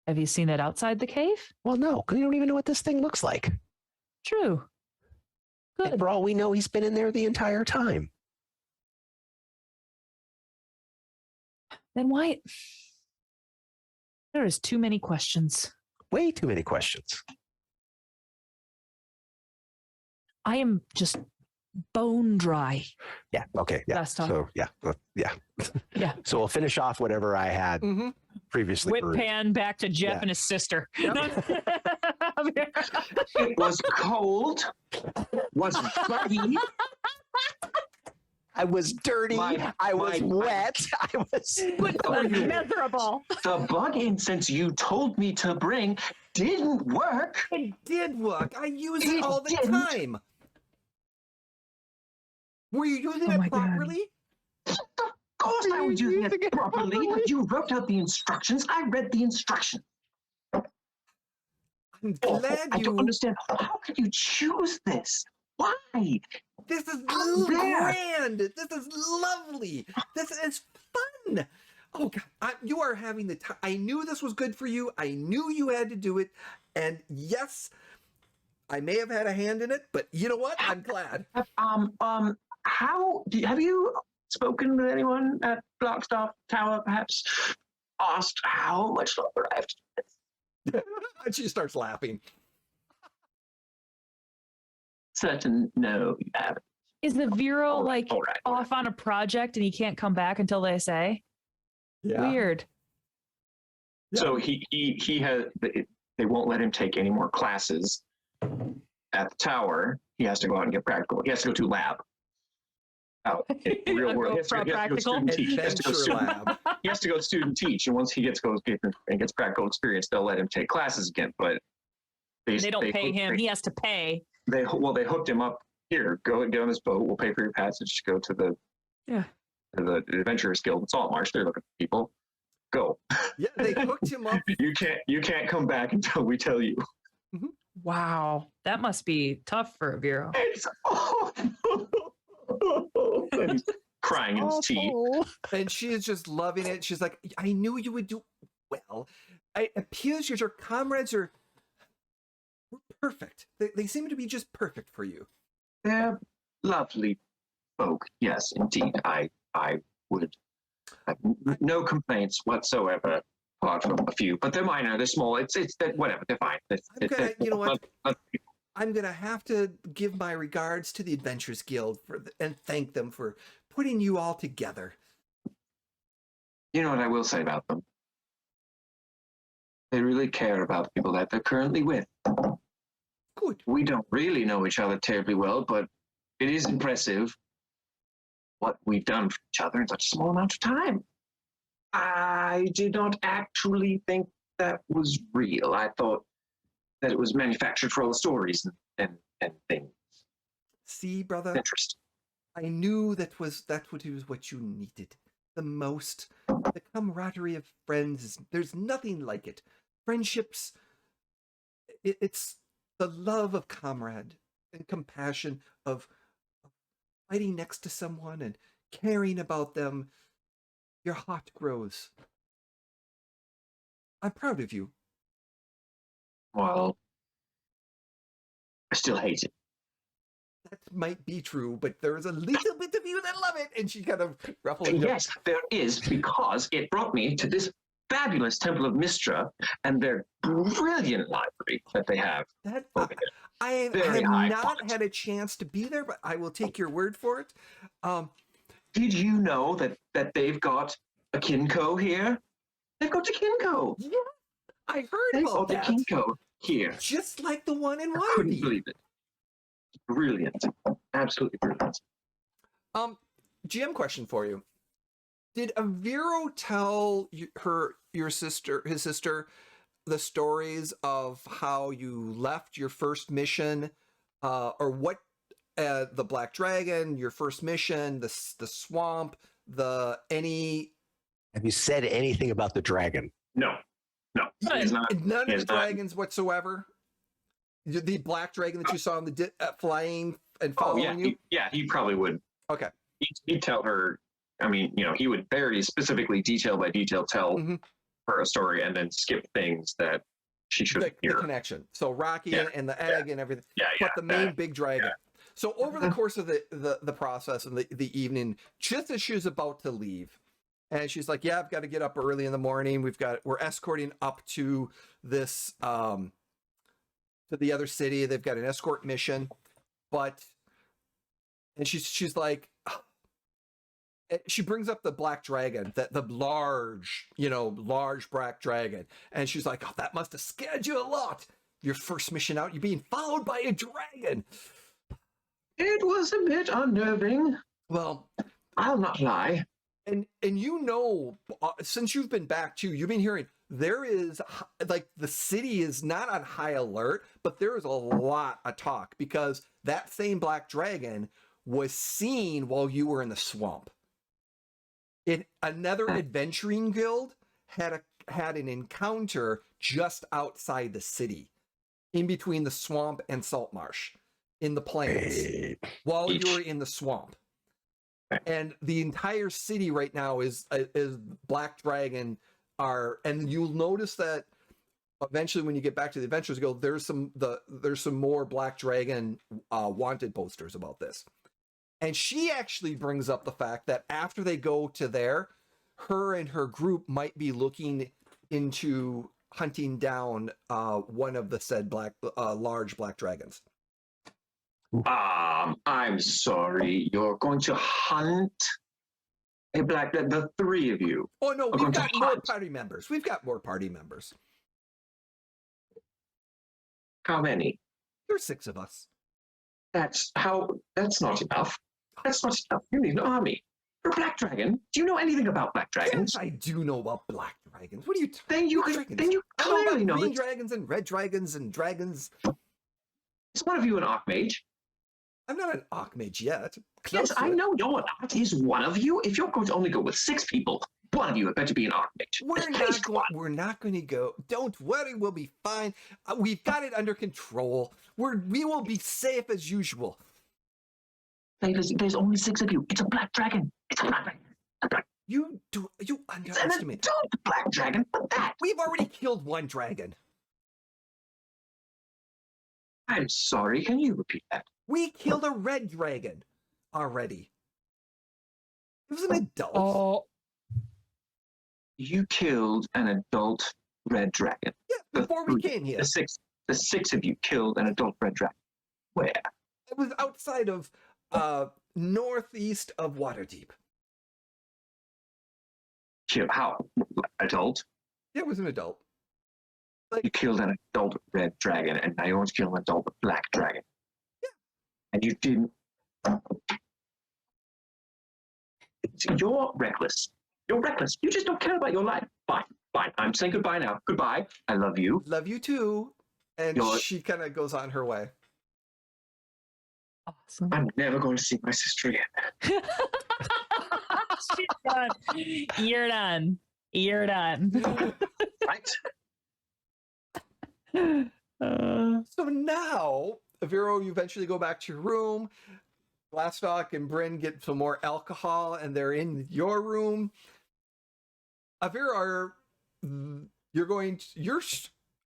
Have you seen it outside the cave? Well, no, because you don't even know what this thing looks like. True. And Good. for all we know, he's been in there the entire time. Then why? There is too many questions. Way too many questions. I am just bone dry. Yeah. Okay. Yeah. Last time. So yeah. Yeah. Yeah. So we'll finish off whatever I had Mm-hmm. previously. Whip brewed. pan back to Jeff Yeah. and his sister. It was cold. Was muddy. I was dirty. I was wet. I was. It was miserable. The bug incense you told me to bring didn't work. It did work. I use it It all the didn't. time. Were you using Oh my it God. properly? Of course I was using it properly. You wrote out the instructions. I read the instructions. I'm glad I you. don't understand. How could you choose this? Why? This is How dare. grand. This is lovely. This is fun. Oh God, you are having the time. I knew this was good for you. I knew you had to do it. And yes, I may have had a hand in it, but you know what? I'm glad. Have you spoken with anyone at Glastoc Tower? Perhaps asked how much longer I have to do this? And she starts laughing. Certain, no, you haven't. Is the Vero like All right. off on a project and he can't come back until they say? Weird. So he has. They won't let him take any more classes at the tower. He has to go out and get practical. He has to go to lab. Out in real world. He has to go student teach. He has to go Adventure student lab. he has to go student teach, and once he gets practical experience, they'll let him take classes again. But They don't pay him. He has to pay. They hooked him up. Here, go and get on this boat. We'll pay for your passage. Go to the the Adventurers Guild in Saltmarsh. They're looking for people. Go. Yeah, they hooked him up. You can't come back until we tell you. Wow. That must be tough for a Vero. It's and he's crying in his teeth. And she is just loving it. She's like, I knew you would do well. It appears your comrades are perfect. They seem to be just perfect for you. They're lovely folk. Yes, indeed. I would have no complaints whatsoever, apart from a few. But they're minor. They're small. It's whatever. They're fine. You know what? I'm gonna have to give my regards to the Adventurers Guild and thank them for putting you all together. You know what I will say about them? They really care about the people that they're currently with. Good. We don't really know each other terribly well, but it is impressive what we've done for each other in such a small amount of time. I did not actually think that was real. I thought that it was manufactured for all the stories and things. See, brother, Interest. I knew that was what you needed the most. The camaraderie of friends. There's nothing like it. Friendships. It's the love of comrade and compassion of fighting next to someone and caring about them. Your heart grows. I'm proud of you. Well, I still hate it. That might be true, but there is a little bit of you that love it. And she kind of ruffled her. Yes, there is, because it brought me to this fabulous Temple of Mistra and their brilliant library that they have. That over there. I Very have high not quality. had a chance to be there, but I will take your word for it. Did you know that they've got a Kinko here? They've got a Kinko. Yeah, I heard They've about got a that. Kinko here. Just like the one in I couldn't Waterdeep. believe it. Brilliant. Absolutely brilliant. GM question for you. Did Aviro tell his sister, the stories of how you left your first mission, or what the Black Dragon, your first mission, the swamp, any? Have you said anything about the dragon? No, he's not. None he of is the not- whatsoever. whatsoever. The Black Dragon that you saw in the flying and Oh following yeah, you. he probably would. Okay. He'd tell her. I mean, he would very specifically, detail by detail, tell Mhm. her a story, and then skip things that she should The hear. connection. So Rocky Yeah, and the egg and everything. Yeah, But the main that. big dragon. yeah. So over the course of the process and the evening, just as she was about to leave, and she's like, "Yeah, I've got to get up early in the morning. We're escorting up to this to the other city. They've got an escort mission, and she's like." She brings up the black dragon, the large black dragon, and she's like, "Oh, that must have scared you a lot. Your first mission out, you're being followed by a dragon." It was a bit unnerving. Well, I'll not lie. and since you've been back too, you've been hearing there is the city is not on high alert, but there is a lot of talk because that same black dragon was seen while you were in the swamp. Another adventuring guild had an encounter just outside the city, in between the swamp and Saltmarsh, in the plains, while you were in the swamp. And the entire city right now is Black Dragon and you'll notice that eventually when you get back to the Adventurers Guild, there's some more Black Dragon wanted posters about this. And she actually brings up the fact that after they go to there, her and her group might be looking into hunting down one of the said large black dragons. I'm sorry. You're going to hunt a black dragon? The three of you? Oh no, We're we've going to got more hunt. party members. We've got more party members. How many? There's 6 of us. That's not enough. That's not enough. You need an army. For Black Dragon? Do you know anything about Black Dragons? Yes, I do know about black dragons. What are you Then you dragons? I know clearly about know green it. dragons and red dragons and dragons. Is one of you an Archmage? I'm not an Archmage yet. Yes, I know you're not. Is one of you? If you're going to only go with 6 people, one of you had better be an Archmage. We're not going to go. Don't worry, we'll be fine. We've got it under control. We will be safe as usual. There's only 6 of you. It's a Black Dragon. It's a Black Dragon. You It's an underestimate. adult Black Dragon. But that. We've already killed one dragon. I'm sorry. Can you repeat that? We killed a red dragon already. It was an adult. Oh, You killed an adult red dragon. Yeah, before we came here. The six of you killed an adult red dragon. Where? It was outside of northeast of Waterdeep. How? Adult? Yeah, it was an adult. You killed an adult red dragon, and now you want to kill an adult black dragon. Yeah. And you didn't. You're reckless. You're reckless. You just don't care about your life. Fine. I'm saying goodbye now. Goodbye. I love you. Love you too. And she kind of goes on her way. awesome. I'm never going to see my sister again. She's done. You're done. You're done. Right? So now, Aviro, you eventually go back to your room. Glastoc and Brynn get some more alcohol, and they're in your room. Aviro,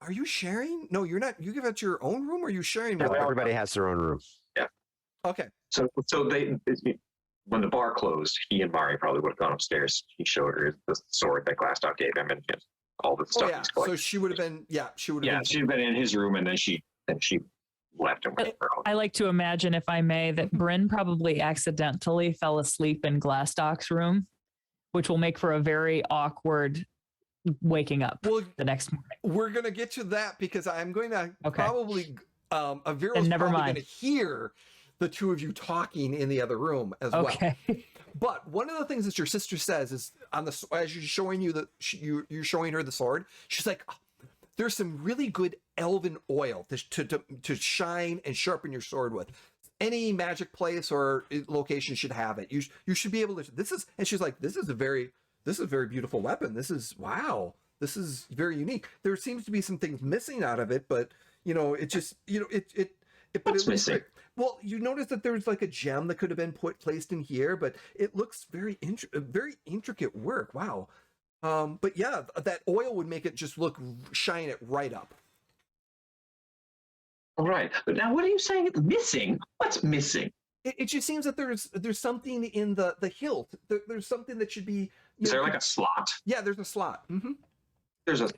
are you sharing? No, you're not. You give out your own room, or are you sharing with Everybody has their own room. Okay. So when the bar closed, he and Mari probably would have gone upstairs. He showed her the sword that Glastoc gave him and all the stuff Oh yeah. he's collected. So she would have been. Yeah, she would have been. She'd been in his room, and then she left him with her own. I like to imagine, if I may, that Brynn probably accidentally fell asleep in Glastoc's room, which will make for a very awkward waking up Well, the next morning. we're gonna get to that because I'm going to probably Aviro's Then never probably mind. going to hear the two of you talking in the other room as well. Okay. But one of the things that your sister says is as you're showing you're showing her the sword. She's like, "Oh, there's some really good elven oil to shine and sharpen your sword with. Any magic place or location should have it. You should be able to. This is, and she's like, this is a very beautiful weapon. This is, wow. This is very unique. There seems to be some things missing out of it, but it just, but What's it looks missing? great. Well, you notice that there's like a gem that could have been placed in here, but it looks very intricate work. Wow. But yeah, that oil would make it just shine it right up. All right. But now, what are you saying? It's missing? What's missing? It just seems that there's something in the hilt. There's something that should be. Is there like a slot? Yeah, there's a slot. Mm-hmm. There's a.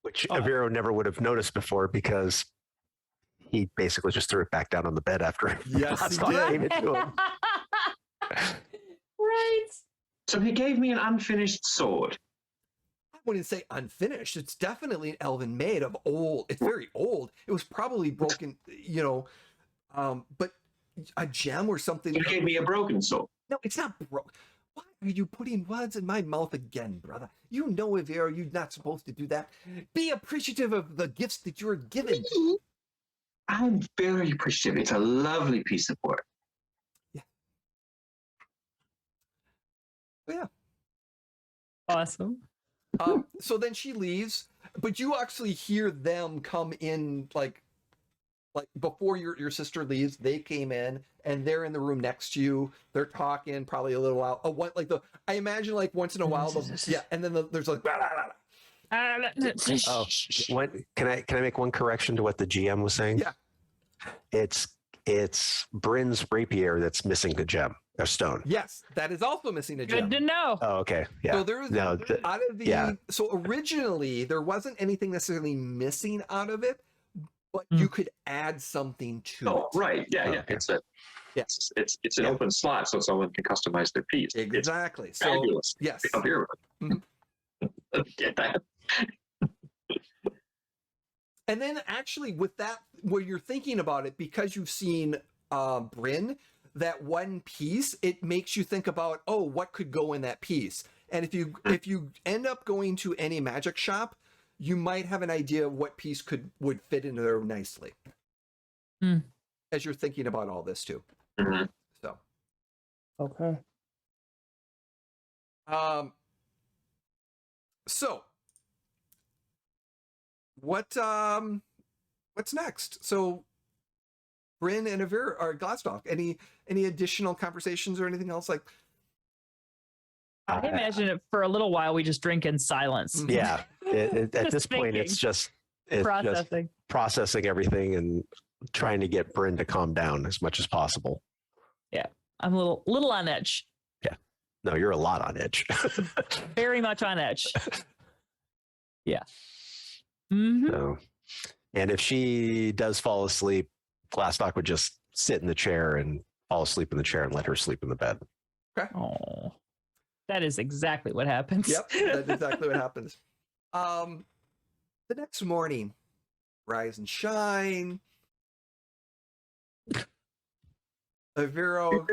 Which Aviro never would have noticed before because he basically just threw it back down on the bed after Yes, he Glastoc did. gave it to him. Right. So he gave me an unfinished sword. I wouldn't say unfinished. It's definitely an elven made of old. It's very old. It was probably broken, but a gem or something. He gave me a broken sword. No, it's not broken. Why are you putting words in my mouth again, brother? You know, Avero, you're not supposed to do that. Be appreciative of the gifts that you're given. I'm very appreciative. It's a lovely piece of work. Yeah. Yeah. Awesome. So then she leaves, but you actually hear them come in like before your sister leaves. They came in and they're in the room next to you. They're talking probably a little while. I imagine like once in a while, and then there's like. Blah, blah, blah. Oh, can I make one correction to what the GM was saying? Yeah. It's Brynn's rapier that's missing the gem, a stone. Yes, that is also missing a gem. Good to know. Oh, okay. Yeah. So there was out of the. yeah. So originally there wasn't anything necessarily missing out of it, but you could add something to Oh, it. right. Yeah, yeah. Okay. It's an open slot, so someone can customize their piece. Exactly. It's fabulous. Yes. Up here. Mhm. Get that? And then actually with that, where you're thinking about it, because you've seen Brynn, that one piece, it makes you think about, oh, what could go in that piece? And if you end up going to any magic shop, you might have an idea of what piece would fit into there nicely. As you're thinking about all this too. Mm-hmm. So Okay. So what's next? So Brynn and Avir or Glastoc, any additional conversations or anything else like? I imagine it for a little while we just drink in silence. Yeah. At Just this point, thinking. it's just processing everything and trying to get Brynn to calm down as much as possible. I'm a little on edge. No, you're a lot on edge. Very much on edge. Yeah. Mm-hmm. So, and if she does fall asleep, Glastoc would just sit in the chair and fall asleep in the chair and let her sleep in the bed. Oh, that is exactly what happens. Yep, that's exactly what happens. The next morning, rise and shine. Aviro.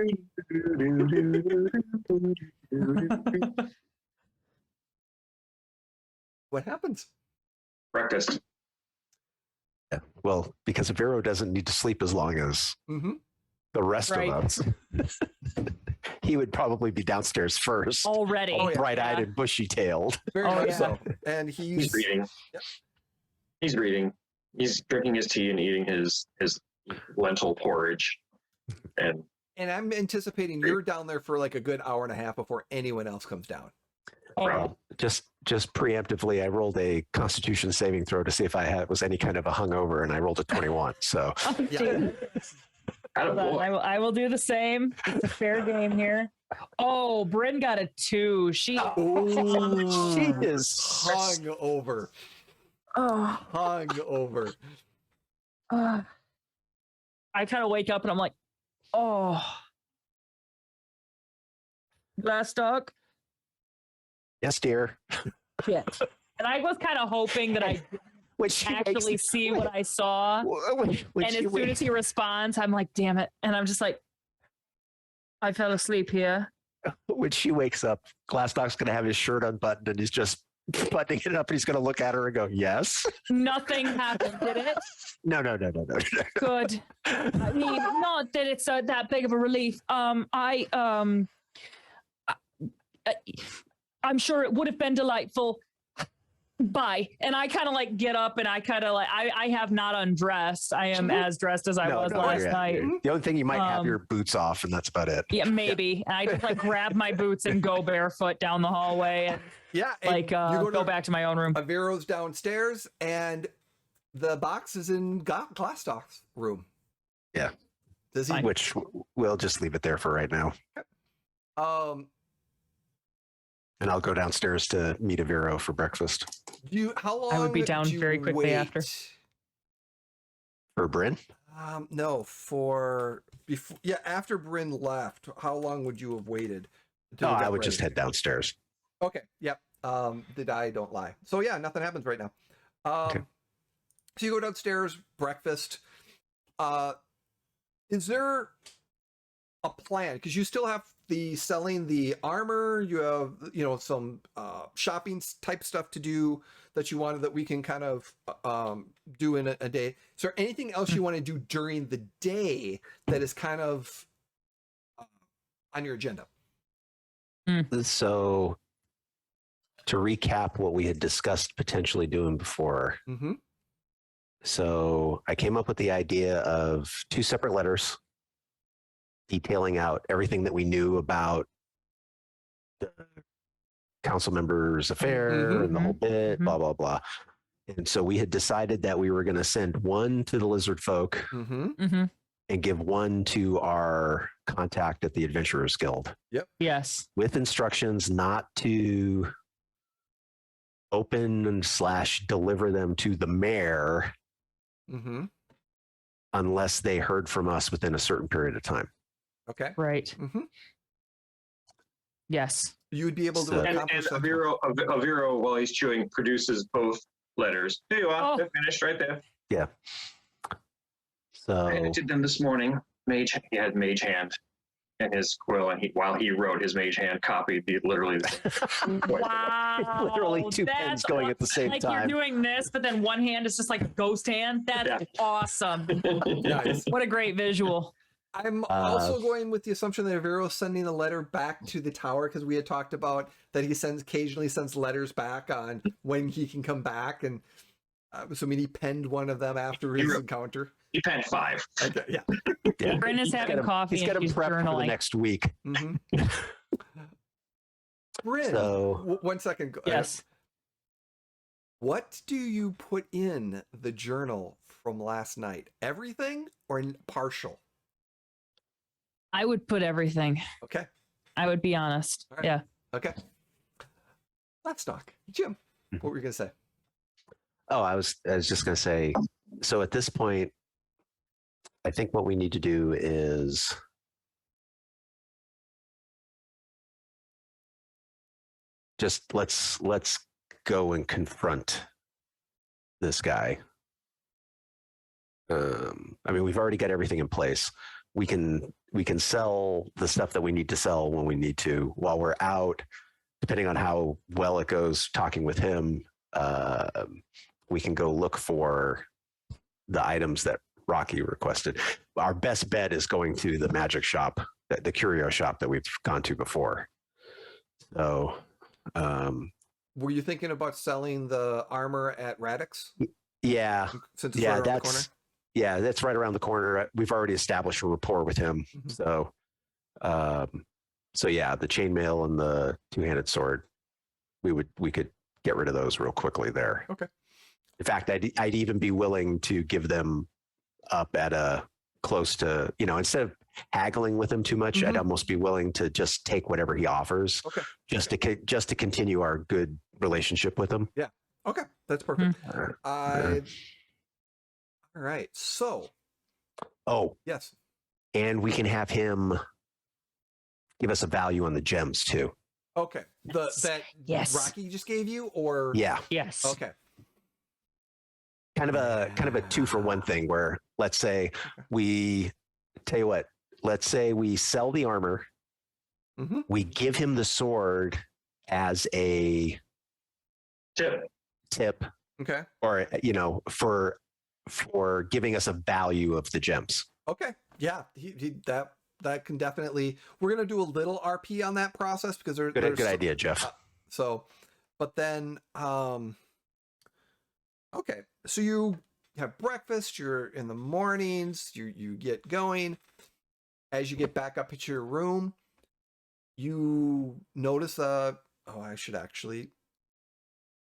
What happens? Breakfast. Yeah. Well, because Aviro doesn't need to sleep as long as the rest Right. of us. He would probably be downstairs first, Already. Oh, yeah. bright-eyed and bushy-tailed. Very Oh, much yeah. so. And He's reading. Yep. He's reading. He's drinking his tea and eating his lentil porridge. And I'm anticipating you're down there for like a good hour and a half before anyone else comes down. Oh, Just preemptively, I rolled a Constitution saving throw to see if I was any kind of a hungover, and I rolled a 21. So Yeah. dude. Hold on, attaboy. I will do the same. It's a fair game here. Oh, Brynn got a 2. She she is Hung over. Hung over. I kind of wake up and I'm like, oh, Glastoc. yes, dear. Shit. And I was kind of hoping that I When she actually wakes- see what I saw. when And she as soon wakes- as he responds, I'm like, damn it. And I'm just like, I fell asleep here. when she wakes up, Glastoc's going to have his shirt unbuttoned and he's just buttoning it up, and he's going to look at her and go, "Yes." Nothing happened, did it? No. Good. I mean, not that it's that big of a relief. I'm sure it would have been delightful. Bye. And I kind of like get up and I kind of like, I have not undressed. I am as dressed as I was last night. The only thing you might have your boots off, and that's about it. Yeah, maybe. And I just like grab my boots and go barefoot down the hallway and like go back to my own room. Aviro's downstairs and the box is in Glastoc's room. Yeah. Does he? Which we'll just leave it there for right now. And I'll go downstairs to meet Aviro for breakfast. How long? I would be down very quickly after. For Brynn? No, for before. Yeah, after Brynn left, how long would you have waited? I would just head downstairs. Okay. Yep. The die don't lie. So yeah, nothing happens right now. Okay. So you go downstairs, breakfast. Is there a plan? Because you still have selling the armor, you have some shopping type stuff to do that you wanted that we can kind of do in a day. Is there anything else you want to do during the day that is kind of on your agenda? So to recap what we had discussed potentially doing before. So I came up with the idea of 2 separate letters detailing out everything that we knew about the council members' affair and the whole bit, blah, blah, blah. And so we had decided that we were going to send one to the lizard folk and give one to our contact at the Adventurers Guild. Yep. Yes. With instructions not to open / deliver them to the mayor unless they heard from us within a certain period of time. Okay. Right. Yes. You would be able to accomplish and Aviro, while he's chewing, produces both letters. Here you are. They're finished right there. Yeah. So I did them this morning. He had mage hand in his quill, and while he wrote, his mage hand copied literally. Wow. Literally 2 pens going at the same time. Like you're doing this, but then one hand is just like a ghost hand. That's awesome. Nice. What a great visual. I'm also going with the assumption that Aviro is sending a letter back to the tower, because we had talked about that he occasionally sends letters back on when he can come back, and assuming he penned one of them after his encounter. He penned 5. Okay, yeah. Brynn is having coffee. He's got him prepped for the next week. Brynn, so, 1 second. Yes. What do you put in the journal from last night? Everything or partial? I would put everything. Okay. I would be honest. Right. Yeah. Okay. Let's talk. Jim, what were you going to say? Oh, I was just going to say, so at this point, I think what we need to do is just let's go and confront this guy. I mean, we've already got everything in place. We can sell the stuff that we need to sell when we need to while we're out, depending on how well it goes talking with him. We can go look for the items that Rocky requested. Our best bet is going to the magic shop, the curio shop that we've gone to before. So, were you thinking about selling the armor at Radix? Yeah. Since it's right around the corner? Yeah, that's right around the corner. We've already established a rapport with him. So yeah, the chainmail and the 2-handed sword, we could get rid of those real quickly there. Okay. In fact, I'd even be willing to give them up at a close to, instead of haggling with him too much, I'd almost be willing to just take whatever he offers, just to continue our good relationship with him. Yeah. Okay, that's perfect. All right. So. Oh. Yes. And we can have him give us a value on the gems too. Okay. That Rocky just gave you, or yeah. Yes. Okay. Kind of a 2-for-1 thing where, let's say let's say we sell the armor, we give him the sword as a tip, Okay. or for giving us a value of the gems. Okay. Yeah. That can definitely. We're gonna do a little RP on that process because there's Good idea, Jeff. But then, okay. So you have breakfast. You're in the mornings. You get going. As you get back up into your room, you notice I should actually.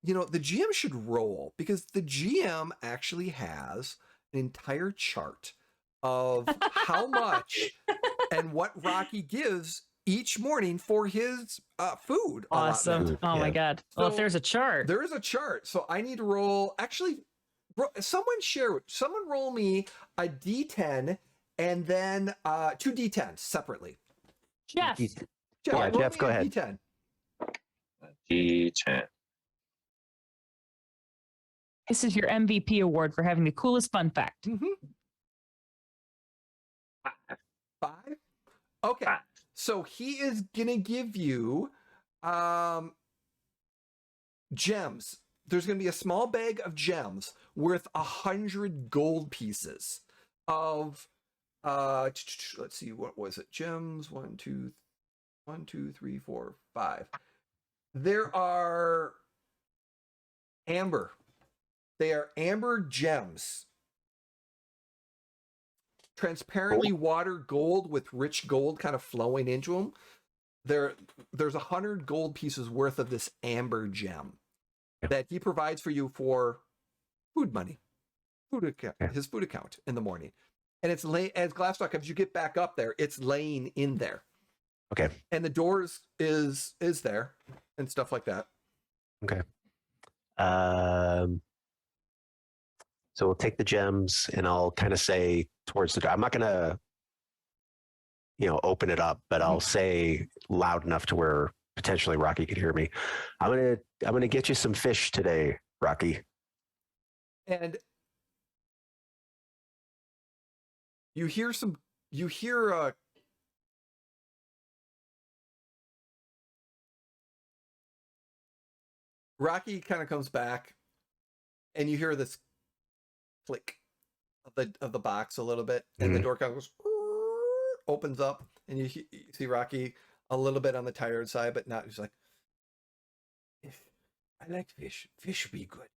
The GM should roll because the GM actually has an entire chart of how much and what Rocky gives each morning for his food. Awesome. allotment. Oh my God. Well, if So, there's a chart. There is a chart. So I need to roll. Actually, someone roll me a D10 and then 2 D10s separately. Jeff. Roll Jeff, me go a ahead. D10. D10. This is your MVP award for having the coolest fun fact. Mm-hmm. 5. Okay. 5. So he is gonna give you gems. There's gonna be a small bag of gems worth 100 gold pieces of let's see, what was it? Gems 1, 2, 3, 4, 5. There are amber. They are amber gems. Transparently water gold with rich gold kind of flowing into them. There's 100 gold pieces worth of this amber gem that he provides for you for food money, his food account in the morning. And it's as Glastoc, as you get back up there, it's laying in there. Okay. And the doors is there and stuff like that. Okay. So we'll take the gems and I'll kind of say towards the door. I'm not going to, open it up, but I'll say loud enough to where potentially Rocky could hear me. I'm going to get you some fish today, Rocky. And you hear Rocky kind of comes back and you hear this click of the box a little bit, and the door kind of goes, opens up, and you see Rocky a little bit on the tired side, but not. He's like, "If I like fish, fish would be good.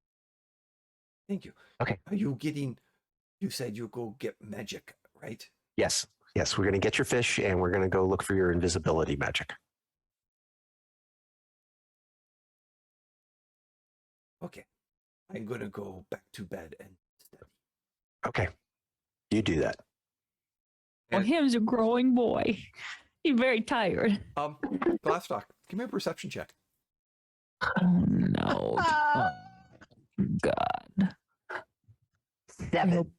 Thank you." Okay. Are you getting? You said you go get magic, right? Yes. We're going to get your fish, and we're going to go look for your invisibility magic. Okay. I'm gonna go back to bed and study. Okay. You do that. Well, him's a growing boy. He's very tired. Glastoc, give me a perception check. Oh no. Oh, God. 7.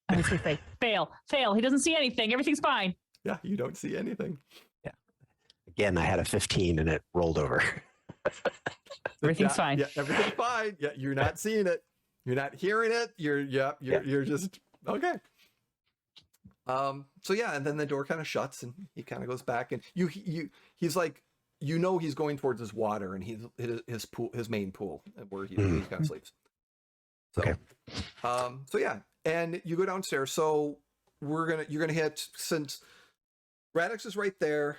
I was gonna say fail. He doesn't see anything. Everything's fine. Yeah, you don't see anything. Yeah. Again, I had a 15 and it rolled over. Everything's fine. Yeah, everything's fine. Yeah, you're not seeing it. You're not hearing it. You're just okay. So yeah, and then the door kind of shuts and he kind of goes back and he's like, he's going towards his water and his main pool where he kind of sleeps. So, okay. So yeah, and you go downstairs. So you're gonna hit, since Radix is right there.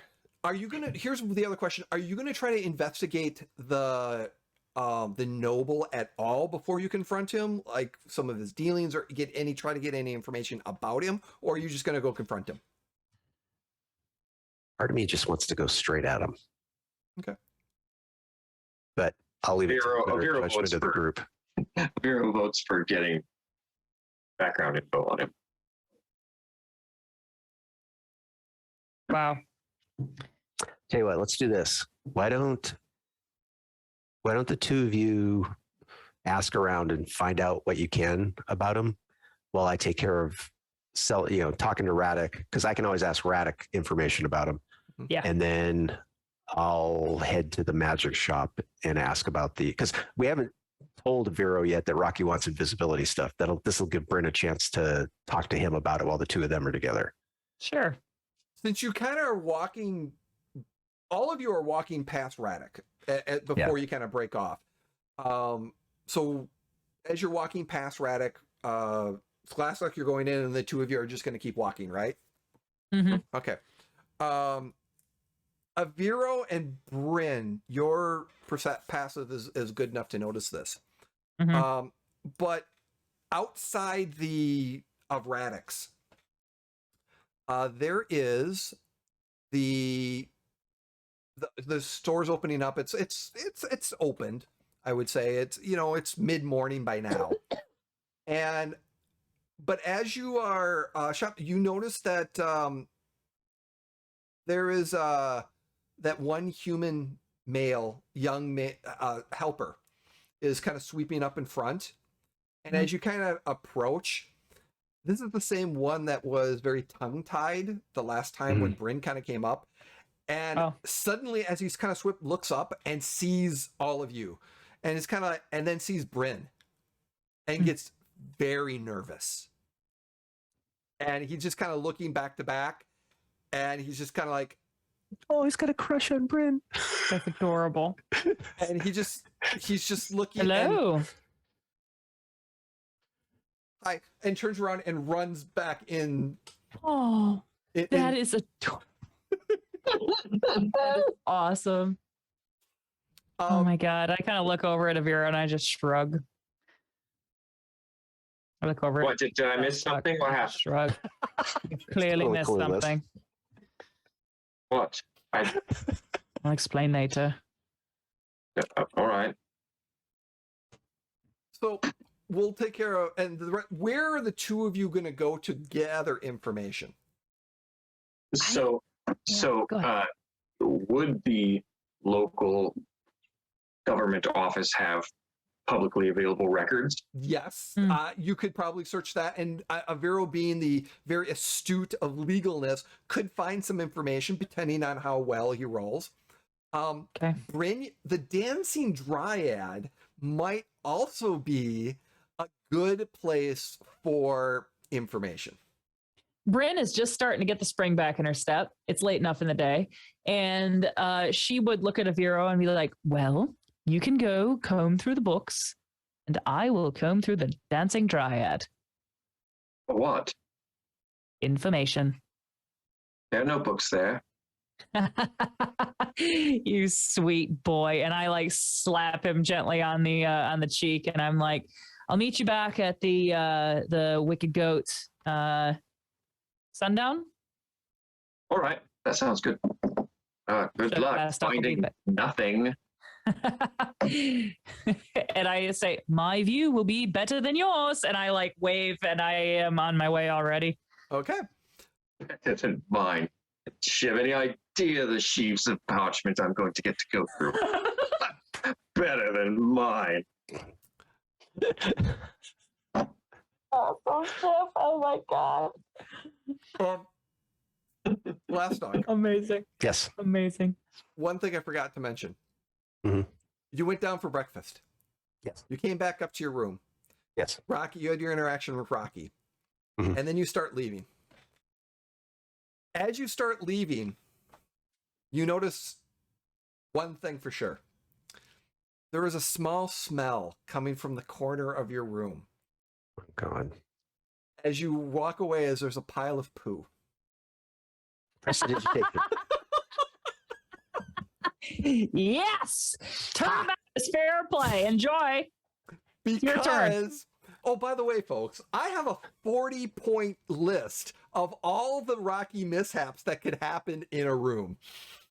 Here's the other question. Are you gonna try to investigate the noble at all before you confront him, like some of his dealings, or try to get any information about him, or are you just gonna go confront him? Part of me just wants to go straight at him. Okay. But I'll leave it to the Vero judgment votes of the for- group. Vero votes for getting background info on him. Wow. Tell you what, let's do this. Why don't the two of you ask around and find out what you can about him while I take care of talking to Radek, because I can always ask Radek information about him. Yeah. And then I'll head to the magic shop and ask about because we haven't told Vero yet that Rocky wants invisibility stuff. This will give Brynn a chance to talk to him about it while the two of them are together. Sure. Since you kind of are walking, all of you are walking past Radek before you kind of break off. So as you're walking past Radek, Glastoc, you're going in, and the two of you are just going to keep walking, right? Mm-hmm. Okay. Aviro and Brynn, your passive is good enough to notice this. Mm-hmm. But outside of Radix, there is the store's opening up. It's opened. I would say it's mid-morning by now, but as you are shopping, you notice that there is that one human young helper is kind of sweeping up in front, and as you kind of approach, this is the same one that was very tongue-tied the last time when Brynn kind of came up. And suddenly, as he's kind of looks up and sees all of you, and it's kind of, and then sees Brynn, and gets very nervous. And he's just kind of looking back to back, and he's just kind of like, "Oh, he's got a crush on Brynn." That's adorable. And he's just looking. Hello. And turns around and runs back in. Oh, that is adorable. That is awesome. Oh my god! I kind of look over at Avira and I just shrug. I look over. What did I miss something? What happened? Shrug. You clearly missed something. What? I'll explain later. All right. So we'll take care of. And where are the two of you going to go to gather information? Would the local government office have publicly available records? Yes, you could probably search that, and Aviro, being the very astute of legalness, could find some information depending on how well he rolls. Okay. Brynn, the dancing dryad might also be a good place for information. Brynn is just starting to get the spring back in her step. It's late enough in the day. And she would look at Aviro and be like, well, you can go comb through the books, and I will comb through the dancing dryad. What? Information. There are no books there. You sweet boy. And I like slap him gently on the cheek, and I'm like, I'll meet you back at the Wicked Goat sundown. All right, that sounds good. Good luck finding nothing. And I say, my view will be better than yours, and I like wave, and I am on my way already. Okay. Better than mine. Do you have any idea the sheaves of parchment I'm going to get to go through? Better than mine. Oh my god. Glastoc. Amazing. Yes. Amazing. One thing I forgot to mention. Mm-hmm. You went down for breakfast. Yes. You came back up to your room. Yes. Rocky, you had your interaction with Rocky. Mm-hmm. And then you start leaving. As you start leaving, you notice one thing for sure. There is a small smell coming from the corner of your room. Oh, God. As you walk away, as there's a pile of poo. Prestidigitation. Yes. Turn back is fair play. Enjoy. Your turn. Because, oh, by the way, folks, I have a 40-point list of all the Rocky mishaps that could happen in a room.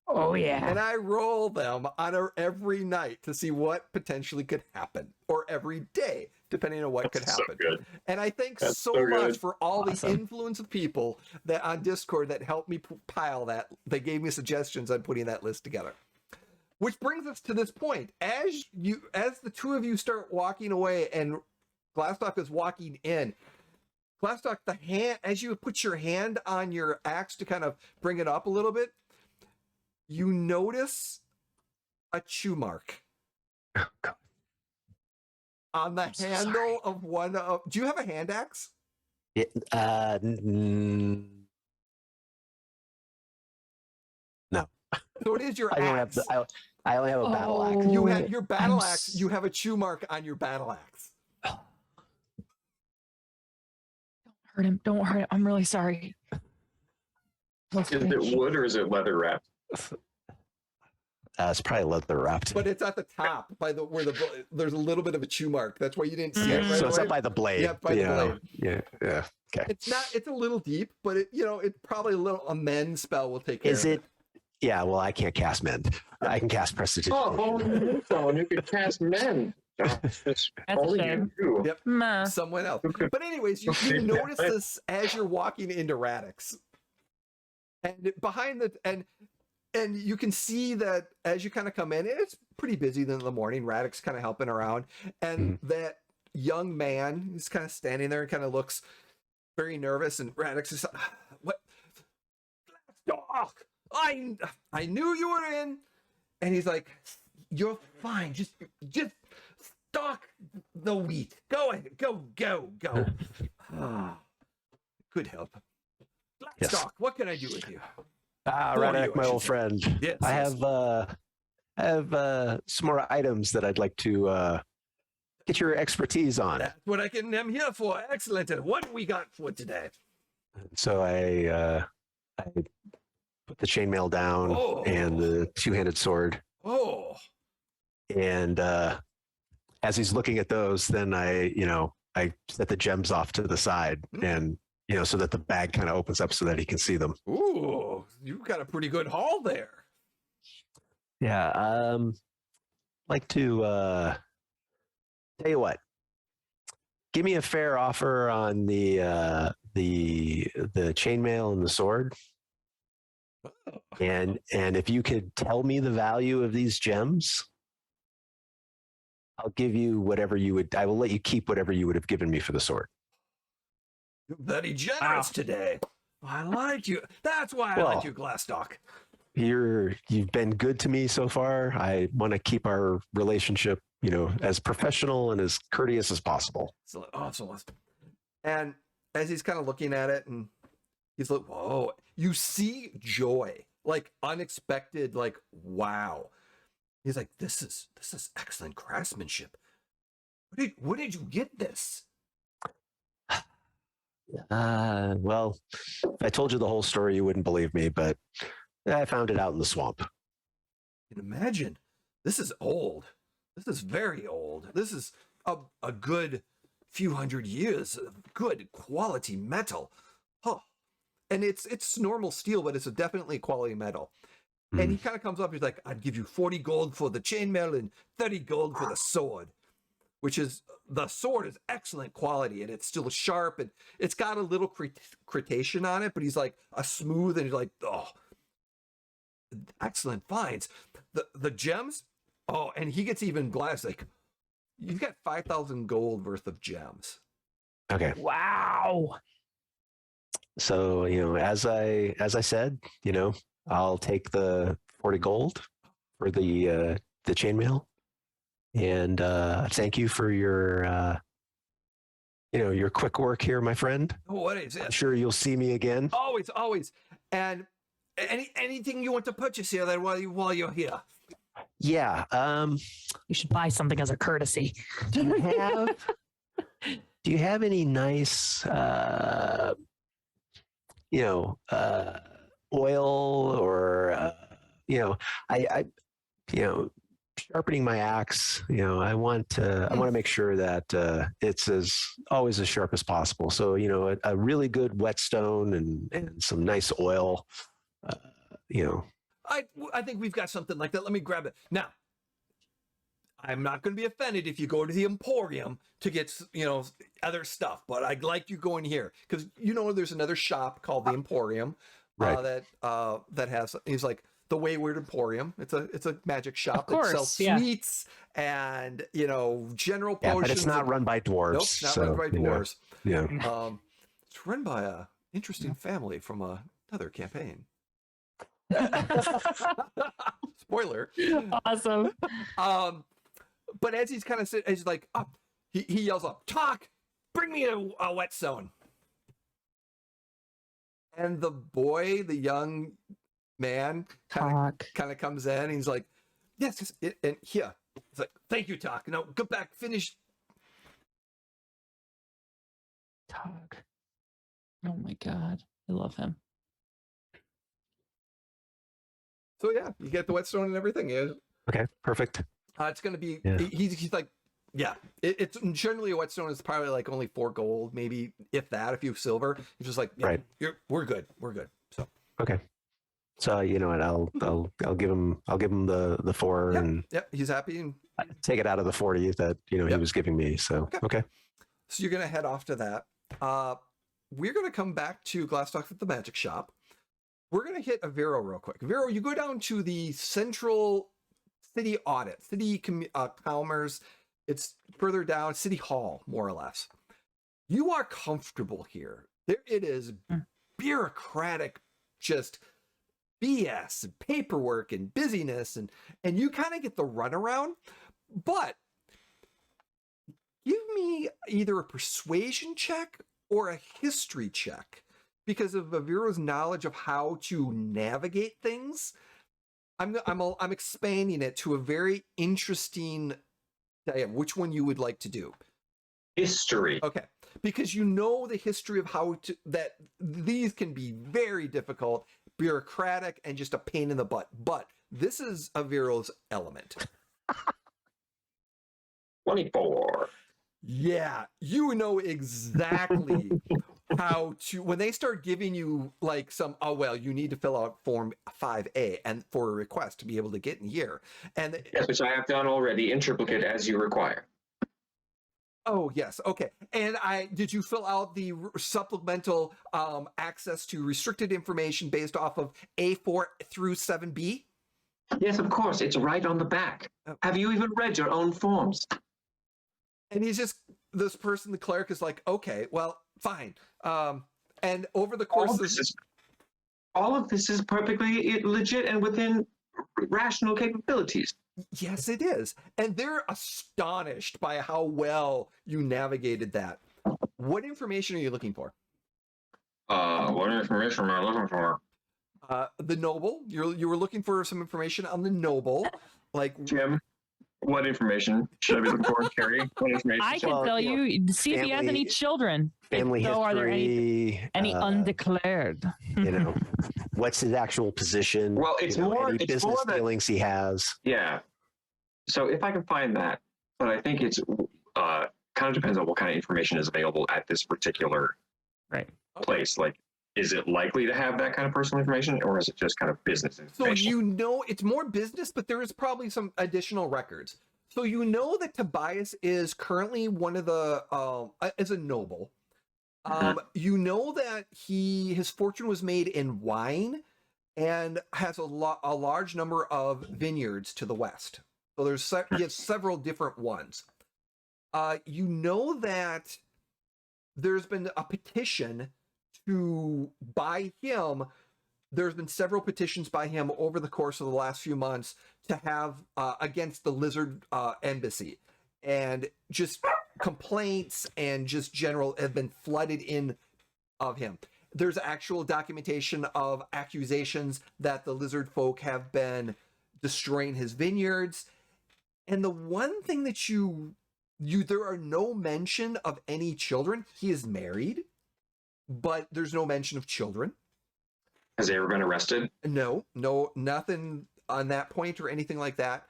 Oh, yeah. And I roll them on every night to see what potentially could happen, or every day, depending on what could happen. So good. And I thank That's so so much good. for all the influence of people that on Discord that helped me pile that. They gave me suggestions on putting that list together. Which brings us to this point. As the two of you start walking away and Glastoc is walking in, Glastoc, as you put your hand on your axe to kind of bring it up a little bit, you notice a chew mark. Oh, God. On the handle of one of... Do you have a hand axe? Yeah, no. So it is your I don't have axe. I only have a battle axe. You Oh, have your battle I'm axe. You have a chew mark on your battle axe. hurt him. Don't hurt him. I'm really sorry. Is it wood or is it leather wrapped? It's probably leather wrapped. But it's at the top by the where there's a little bit of a chew mark. That's why you didn't see it right So it's away. up by the blade. Yeah, by the blade. Yeah. Okay. It's not. It's a little deep, but it's probably a mend spell will take care Is of it? Yeah. Well, I can't cast mend. I can cast prestidigitation. Oh, someone who could cast men. That's That's a only shame. you. Yep. Meh. Someone else. But anyways, you notice this as you're walking into Radix, and behind the and you can see that as you kind of come in, it's pretty busy in the morning. Radix kind of helping around, and that young man is kind of standing there and kind of looks very nervous. And Radix is, what? Glastoc! I knew you were in. And he's like, you're fine. Just stalk the wheat. Go ahead. Go. Good help. Glastoc, Yes. what can I do with you? Radek, my old friend. Yes. I have some more items that I'd like to get your expertise on. That's what I'm here for. Excellent. And what we got for today? So I put the chainmail down and the two-handed sword. Oh. And as he's looking at those, then I set the gems off to the side, and so that the bag kind of opens up so that he can see them. Ooh, you've got a pretty good haul there. Yeah. Like to tell you what. Give me a fair offer on the chainmail and the sword. And if you could tell me the value of these gems, I'll give you whatever I will let you keep whatever you would have given me for the sword. You're very generous today. I like you. That's why I like you, Glastoc. You've been good to me so far. I want to keep our relationship, as professional and as courteous as possible. So awesome. And as he's kind of looking at it, and he's like, whoa, you see joy, like unexpected, like, wow. He's like, this is excellent craftsmanship. Where did you get this? Well, if I told you the whole story, you wouldn't believe me, but I found it out in the swamp. You can imagine, this is old. This is very old. This is a good few hundred years of good quality metal. Huh. And it's normal steel, but it's definitely quality metal. And he kind of comes up, he's like, I'd give you 40 gold for the chainmail and 30 gold for the sword, which is, the sword is excellent quality and it's still sharp and it's got a little cretation on it, but he's like a smooth, and he's like, oh, excellent finds. The gems, and he gets even glass, like, you've got 5,000 gold worth of gems. Okay. Wow. So, as I said, I'll take the 40 gold for the chainmail, and thank you for your your quick work here, my friend. Oh, what is it? I'm sure you'll see me again. Always. And anything you want to purchase here that while you're here? Yeah. You should buy something as a courtesy. Do you have any nice oil or I sharpening my axe, I want to make sure that it's always as sharp as possible. So a really good whetstone and some nice oil. I think we've got something like that. Let me grab it now. I'm not going to be offended if you go to the Emporium to get other stuff, but I'd like you going here because there's another shop called the Emporium that has. He's like, the Wayward Emporium. It's a magic shop that sells sweets and general potions. Yeah, but it's not run by dwarves. Nope, not run by dwarves. Yeah. It's run by a interesting family from another campaign. Spoiler. Awesome. But as he's kind of sitting, he's like, up. He yells up, "Talk! Bring me a whetstone." And the young man kind of comes in, and he's like, yes, and here. It's like, thank you, Talk. Now go back, finish. Talk. Oh my God. I love him. So yeah, you get the whetstone and everything. Yeah. Okay, perfect. It's going to be, Yeah. he's like, yeah, it's generally a whetstone is probably like only 4 gold, maybe if that, if you have silver. He's just like, yeah, Right. we're good. So, Okay. So you know what? I'll give him the 4 and he's happy. And take it out of the 40 that he was giving me. So okay. So you're going to head off to that. We're going to come back to Glastoc at the magic shop. We're going to hit a Vero real quick. Vero, you go down to the central city audit, city commerce. It's further down, City Hall, more or less. You are comfortable here. There it is, bureaucratic, just BS and paperwork and busyness, and you kind of get the runaround. But give me either a persuasion check or a history check, because of Avero's knowledge of how to navigate things. I'm expanding it to a very interesting. Which one you would like to do? History. Okay, because you know the history of how to that these can be very difficult, bureaucratic, and just a pain in the butt. But this is Avero's element. 24. Yeah, you know exactly how to, when they start giving you like some, you need to fill out form 5A and for a request to be able to get in here. And yes, which I have done already in triplicate as you require. Oh, yes. Okay. And did you fill out the supplemental access to restricted information based off of A4 through 7B? Yes, of course. It's right on the back. Oh. Have you even read your own forms? And he's just, this person, the cleric, is like, okay, well, fine. And over the course all of this is perfectly legit and within rational capabilities. Yes, it is. And they're astonished by how well you navigated that. What information are you looking for? What information am I looking for? The noble. You were looking for some information on the noble. Like, Jim, what information should I be looking for? Carrie, what information? I can tell you, see if he has any children. Family If so, history. are there any undeclared? What's his actual position? Well, it's more any it's business more that, dealings he has. Yeah. So if I can find that, but I think it's kind of depends on what kind of information is available at this particular place. Like, is it likely to have that kind of personal information, or is it just kind of business information? So it's more business, but there is probably some additional records. So you know that Tobias is currently one of the is a noble. You know that his fortune was made in wine and has a large number of vineyards to the west. So he has several different ones. You know that there's been a petition to buy him. There's been several petitions by him over the course of the last few months to have against the lizard embassy, and just complaints and just general have been flooded in of him. There's actual documentation of accusations that the lizard folk have been destroying his vineyards. And the one thing that there are no mention of any children. He is married, but there's no mention of children. Has he ever been arrested? No, nothing on that point or anything like that.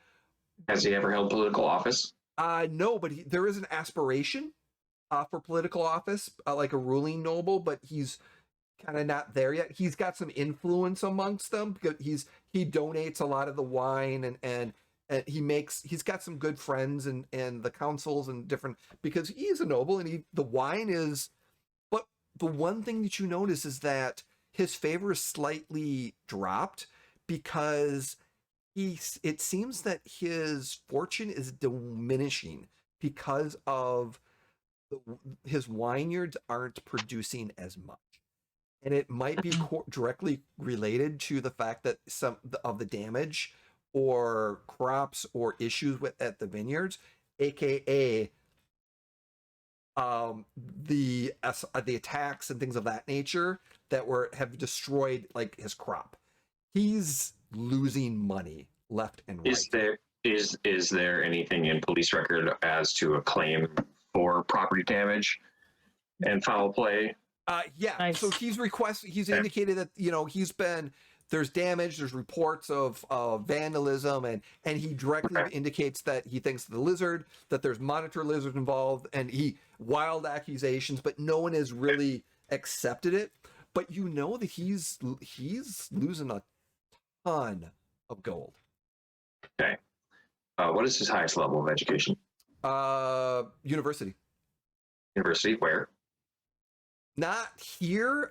Has he ever held political office? No, but there is an aspiration for political office, like a ruling noble, but he's kind of not there yet. He's got some influence amongst them because he donates a lot of the wine and he's got some good friends and the councils and different, because he's a noble and the wine is. But the one thing that you notice is that his favor is slightly dropped because it seems that his fortune is diminishing because of his vineyards aren't producing as much. And it might be directly related to the fact that some of the damage or crops or issues at the vineyards, aka the attacks and things of that nature that have destroyed like his crop. he's losing money left and right. Is there anything in police record as to a claim for property damage and foul play? Yeah. Nice. So he's indicated that, you know, there's damage, there's reports of vandalism, and he directly indicates that he thinks that there's monitor lizard involved, and wild accusations, but no one has really accepted it. But you know that he's losing a ton of gold. Okay. What is his highest level of education? University. University, where? Not here.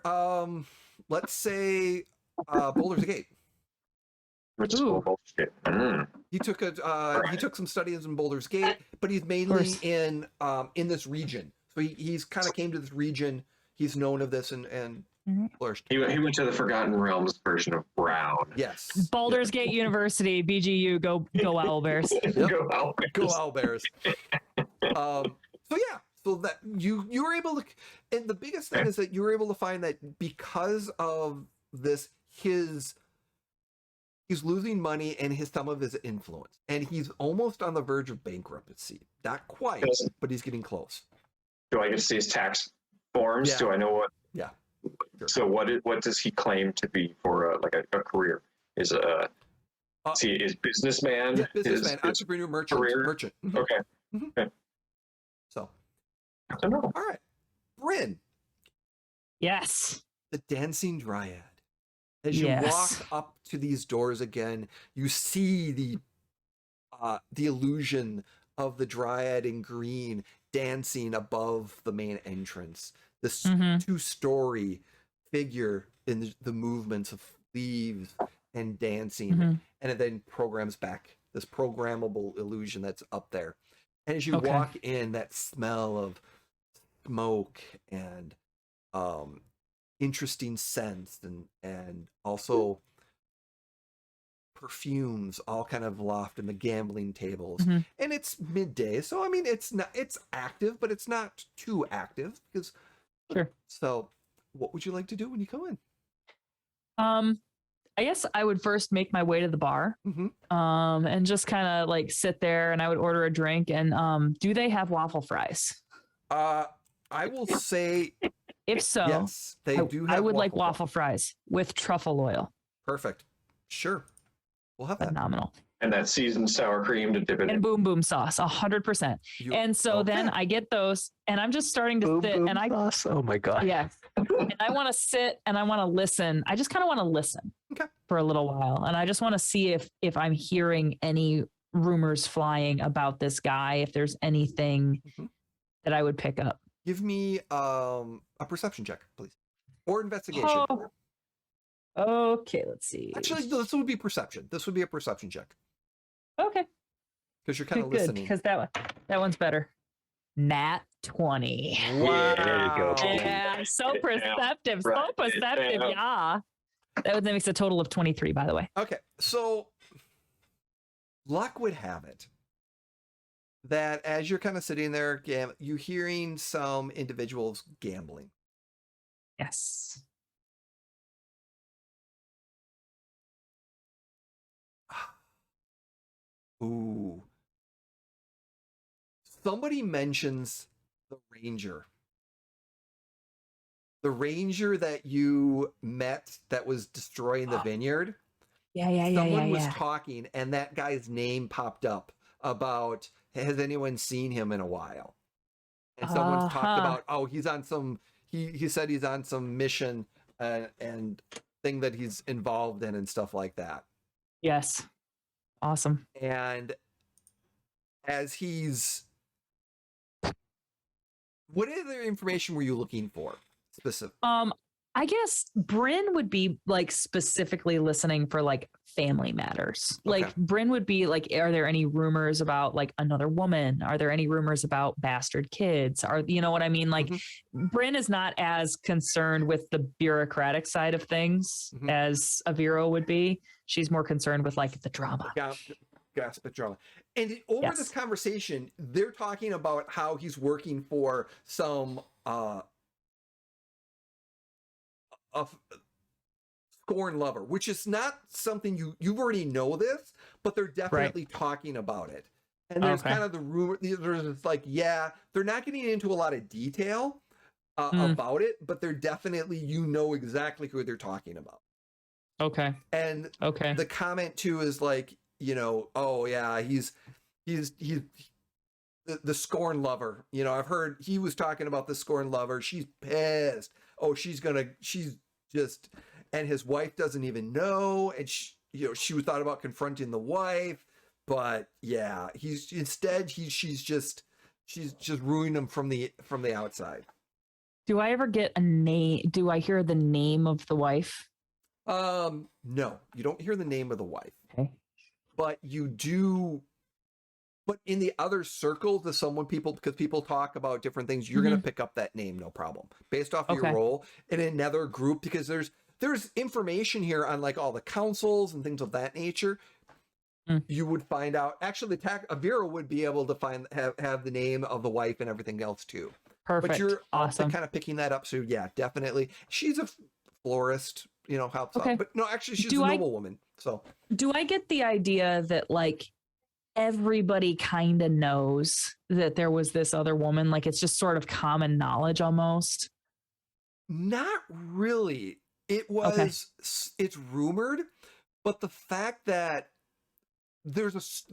Let's say Boulder's Gate. He took some studies in Boulder's Gate, but he's mainly in this region. So he's kind of came to this region. He's known of this and flourished. He went to the Forgotten Realms version of Brown. Yes. Baldur's Gate University, BGU, go Owl Bears. Yep. Go Owl Bears. Go Owl Bears. So yeah, so that you were able to, and the biggest thing is that you were able to find that because of this, he's losing money and some of his influence, and he's almost on the verge of bankruptcy. Not quite, but he's getting close. Do I get to see his tax forms? Yeah. Do I know what? Yeah. Sure. So what does he claim to be for a career? Is businessman? Yeah, businessman, entrepreneur, merchant. Mm-hmm. Okay. Mm-hmm. Okay. So, I don't know. all right, Brynn, Yes. the dancing dryad. As you walk up to these doors again, you see the illusion of the dryad in green dancing above the main entrance. This two-story figure in the movements of leaves and dancing, and it then programs back this programmable illusion that's up there. And as you walk in, that smell of smoke and interesting scents and also perfumes all kind of loft in the gambling tables. And it's midday, so I mean it's active, but it's not too active because So what would you like to do when you come in? I guess I would first make my way to the bar, and just kind of like sit there, and I would order a drink. And do they have waffle fries? I will say, if so, yes, they do. I would like waffle fries with truffle oil. Perfect. Sure, we'll have that. Phenomenal. And that seasoned sour cream to dip it in. And boom boom sauce, 100%. And so then I get those, and I'm just starting to sit, and sauce? Oh my god. Yes. And I want to sit and I want to listen. I just kind of want to listen for a little while, and I just want to see if I'm hearing any rumors flying about this guy. If there's anything that I would pick up. Give me a perception check, please, or investigation. Okay, let's see. Actually, this would be perception. This would be a perception check. Okay. Because you're kind of good, listening. because that one's better. Nat 20. Wow. Yeah, there you go. Yeah, so perceptive. So perceptive, yeah. That makes a total of 23, by the way. Okay, so luck would have it that as you're kind of sitting there, you're hearing some individuals gambling. Yes. Ooh. Somebody mentions the ranger. The ranger that you met that was destroying the vineyard. Someone was talking, and that guy's name popped up about, has anyone seen him in a while? And someone's talked about, oh, he's on some, he said he's on some mission and thing that he's involved in and stuff like that. Yes. Awesome. And as what other information were you looking for specific? I guess Brynn would be like specifically listening for like family matters. Like Brynn would be like, are there any rumors about like another woman? Are there any rumors about bastard kids? You know what I mean? Like Brynn is not as concerned with the bureaucratic side of things as Arivo would be. She's more concerned with like the drama. Gasp drama. And over this conversation, they're talking about how he's working for some scorn lover, which is not something you already know this, but they're definitely talking about it. And there's kind of the rumor, there's like, yeah, they're not getting into a lot of detail about it, but they're definitely, exactly who they're talking about. Okay. And the comment too is like, oh yeah, he's the scorn lover. I've heard he was talking about the scorn lover. She's pissed. Oh, she's just, and his wife doesn't even know. And she was thought about confronting the wife, but yeah, she's just ruining him from the outside. Do I ever get a name? Do I hear the name of the wife? No, you don't hear the name of the wife. Okay. But you do. But in the other circles, because people talk about different things, you're going to pick up that name, no problem, based off of your role in another group, because there's information here on like all the councils and things of that nature. You would find out. Actually, Avira would be able to have the name of the wife and everything else too. Perfect. But you're awesome. kind of picking that up. So yeah, definitely, she's a florist. Helps out. But no, actually, she's a noble woman. So do I get the idea that like everybody kind of knows that there was this other woman? Like it's just sort of common knowledge almost? Not really. It was, it's rumored, but the fact that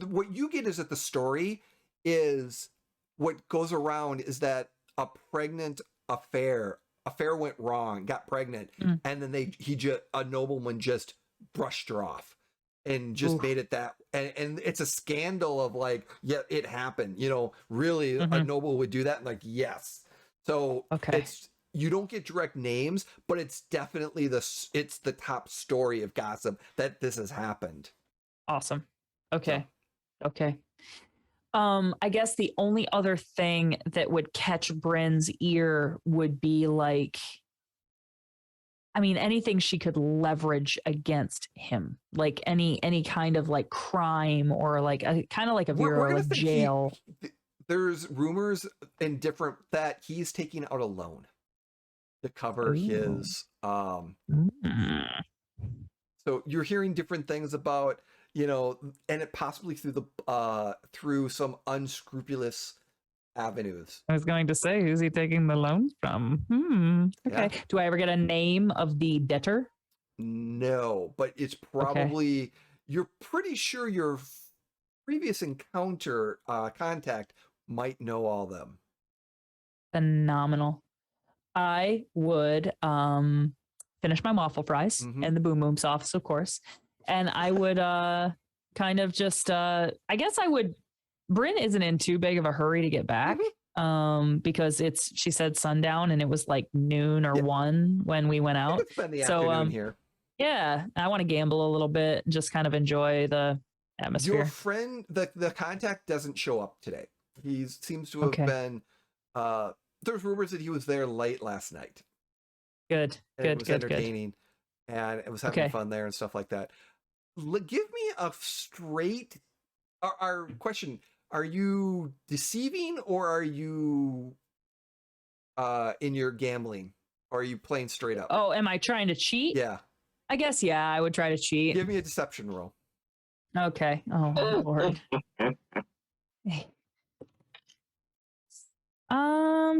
what you get is that the story is, what goes around is that a pregnant affair went wrong, got pregnant, and then a nobleman just brushed her off and just made it that, and it's a scandal of like, yeah, it happened, really a noble would do that, and like, yes. So it's, you don't get direct names, but it's definitely it's the top story of gossip that this has happened. Awesome. Okay. I guess the only other thing that would catch Brynn's ear would be like, I mean, anything she could leverage against him, like any kind of like crime or like kind of like a bureau, like jail. There's rumors and different that he's taking out a loan to cover his. So you're hearing different things about, and it possibly through some unscrupulous avenues. I was going to say, who's he taking the loan from? Okay. Yeah. Do I ever get a name of the debtor? No, but it's probably, you're pretty sure your previous contact might know all of them. Phenomenal. I would finish my waffle fries and the boom boom sauce, of course. And I would kind of just, I guess I would, Brynn isn't in too big of a hurry to get back because she said sundown and it was like noon or 1 when we went out. Spend the afternoon here. Yeah, I want to gamble a little bit and just kind of enjoy the atmosphere. Your friend, the contact doesn't show up today. He seems to have been, there's rumors that he was there late last night. Good. It was entertaining and it was having fun there and stuff like that. Give me a straight, our question, are you deceiving or are you in your gambling? Or are you playing straight up? Oh, am I trying to cheat? Yeah. I guess, I would try to cheat. Give me a deception roll. Okay. Oh, Lord.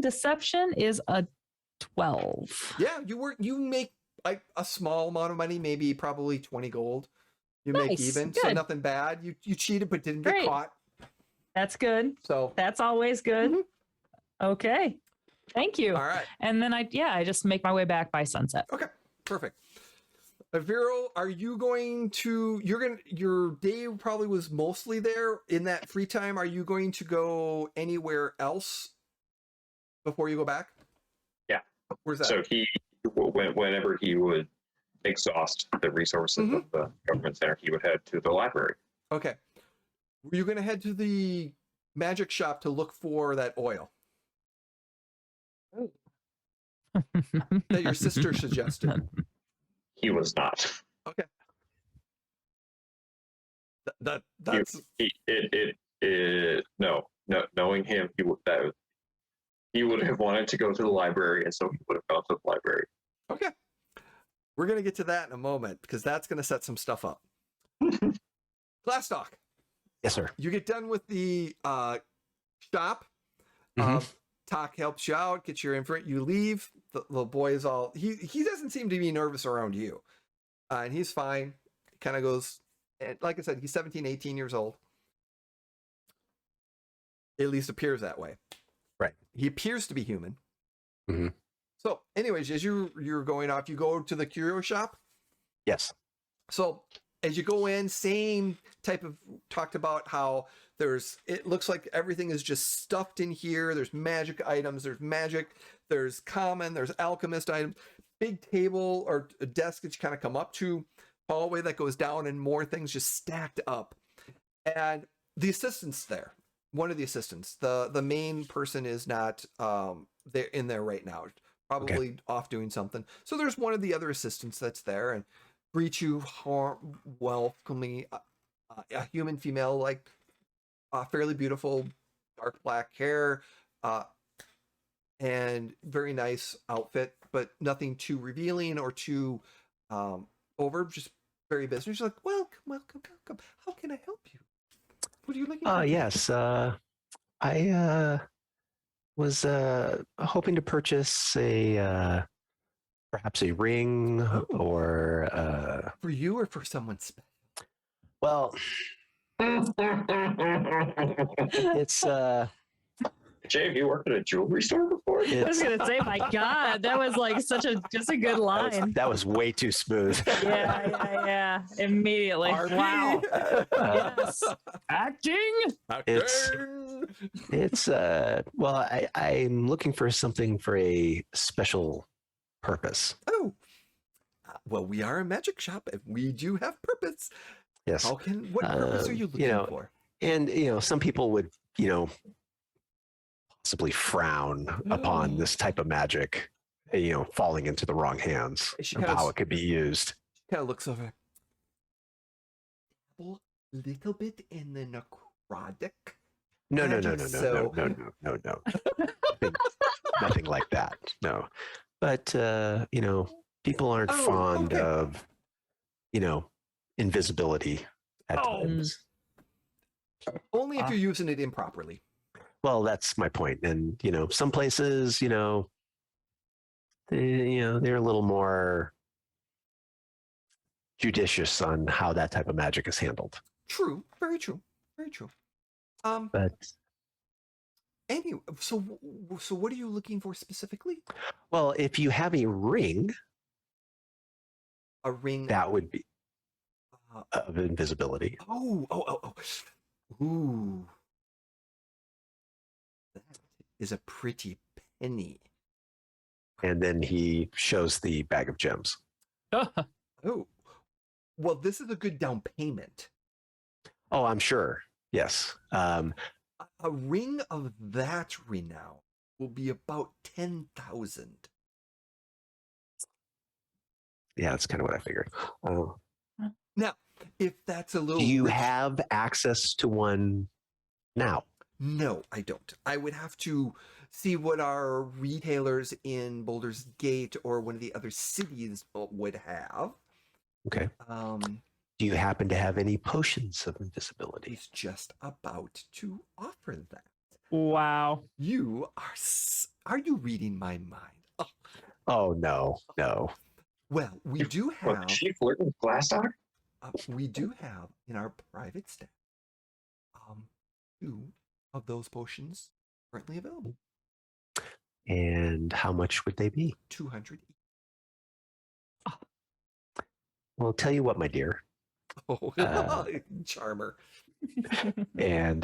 Deception is a 12. Yeah, you make like a small amount of money, maybe probably 20 gold. You make even, good. So nothing bad. You cheated but didn't get caught. That's good. So that's always good. Okay. Thank you. All right. And then I just make my way back by sunset. Okay. Perfect. Vero, are you going to, your day probably was mostly there in that free time. Are you going to go anywhere else before you go back? Yeah. Where's that? So whenever he would exhaust the resources of the government center, he would head to the library. Okay. Were you going to head to the magic shop to look for that oil that your sister suggested? He was not. Okay. That's no. Knowing him, he would have wanted to go to the library, and so he would have gone to the library. Okay. We're going to get to that in a moment because that's going to set some stuff up. Glastoc. Yes, sir. You get done with the shop. Mhm. Talk helps you out, gets your info. You leave. The little boy is all he doesn't seem to be nervous around you, and he's fine. He kind of goes, and like I said, he's 17, 18 years old. At least appears that way. Right. He appears to be human. Mhm. So, anyways, as you're going off, you go to the curio shop. Yes. So as you go in, same type of talked about how it looks like everything is just stuffed in here. There's magic items, there's common, there's alchemist items, big table or a desk that you kind of come up to, hallway that goes down, and more things just stacked up. And the assistant's there. One of the assistants, the main person is not they're in there right now, probably off doing something. So there's one of the other assistants that's there and greet you welcomingly, a human female, like fairly beautiful, dark black hair, and very nice outfit, but nothing too revealing or too over, just very business. She's like, welcome. How can I help you? What are you looking for? Yes. I was hoping to purchase perhaps a ring or For you or for someone special? well, it's Jay, have you worked at a jewelry store before? I was gonna say, my God, that was like just a good line. that was way too smooth. Yeah. Immediately. RP. Wow. Yes. Acting. It's well, I'm looking for something for a special purpose. Oh, well, we are a magic shop and we do have purpose. Yes. What purpose are you looking for? And some people would possibly frown upon this type of magic, falling into the wrong hands of how it could be used. Kind of looks over. A little bit in the necrotic. No. Nothing like that. No. But people aren't fond of invisibility at times. Only if you're using it improperly. Well, that's my point. And some places, they're a little more judicious on how that type of magic is handled. True. Very true. But anyway, so what are you looking for specifically? well, if you have a ring, that would be of invisibility. Oh. Ooh. That is a pretty penny. And then he shows the bag of gems. Oh. Well, this is a good down payment. Oh, I'm sure. Yes. A ring of that renown will be about 10,000. Yeah, that's kind of what I figured. Now, if that's a little... Do you rich, have access to one now? No, I don't. I would have to see what our retailers in Boulder's Gate or one of the other cities would have. Okay. Do you happen to have any potions of invisibility? He's just about to offer that. Wow. You are you reading my mind? Oh, no. Well, we do Well, have... she flirting with Glastoc? we do have in our private staff 2 of those potions currently available. And how much would they be? 200 each. Well, tell you what, my dear. Oh, charmer. And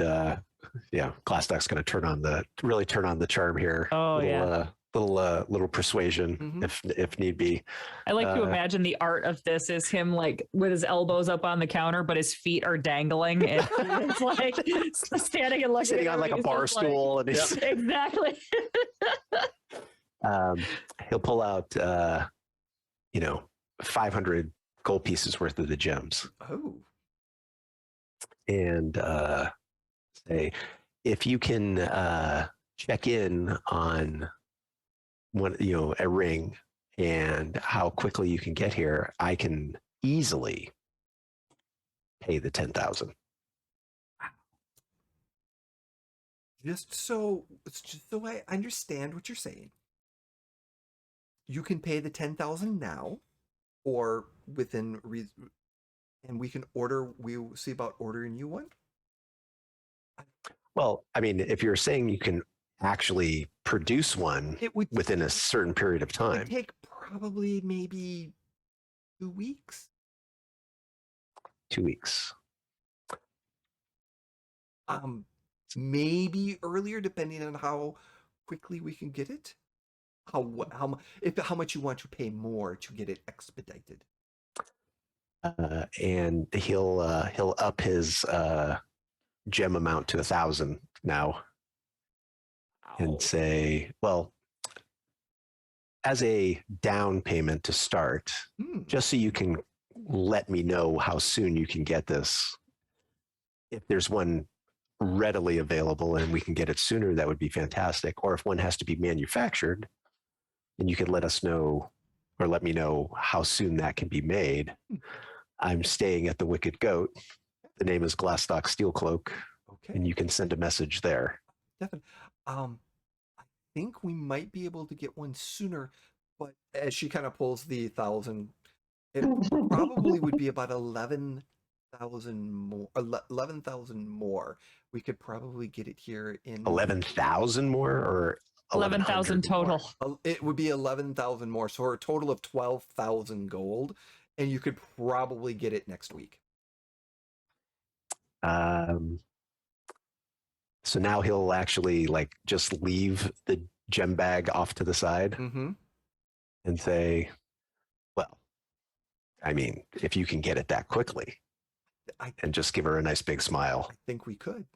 Glastoc's going to really turn on the charm here. Oh, Little persuasion, if need be. I like to imagine the art of this is him like with his elbows up on the counter, but his feet are dangling, and it's like standing and looking, sitting on like a bar stool, and he's exactly. He'll pull out 500 gold pieces worth of the gems. Oh. And say, if you can check in on a ring and how quickly you can get here, I can easily pay the 10,000. Just so I understand what you're saying. You can pay the 10,000 now, or within reason, and we can order. We'll see about ordering you one. Well, I mean, if you're saying you can actually produce one It would within a certain period of It time, would take probably maybe 2 weeks. 2 weeks. Maybe earlier, depending on how quickly we can get it. How much you want to pay more to get it expedited. And he'll up his gem amount to 1,000 now, and say, well, as a down payment to start, just so you can let me know how soon you can get this. If there's one readily available and we can get it sooner, that would be fantastic. Or if one has to be manufactured, then you can let us know, or let me know how soon that can be made. I'm staying at the Wicked Goat. The name is Glastoc Steelcloak, and you can send a message there. Definitely. I think we might be able to get one sooner, but as she kind of pulls the 1,000, it probably would be about 11,000 more. 11,000 more. We could probably get it here in 11,000 more, or 11,000 total. It would be 11,000 more, so a total of 12,000 gold, and you could probably get it next week. So now he'll actually just leave the gem bag off to the side and say, well, I mean, if you can get it that quickly, and just give her a nice big smile. I think we could.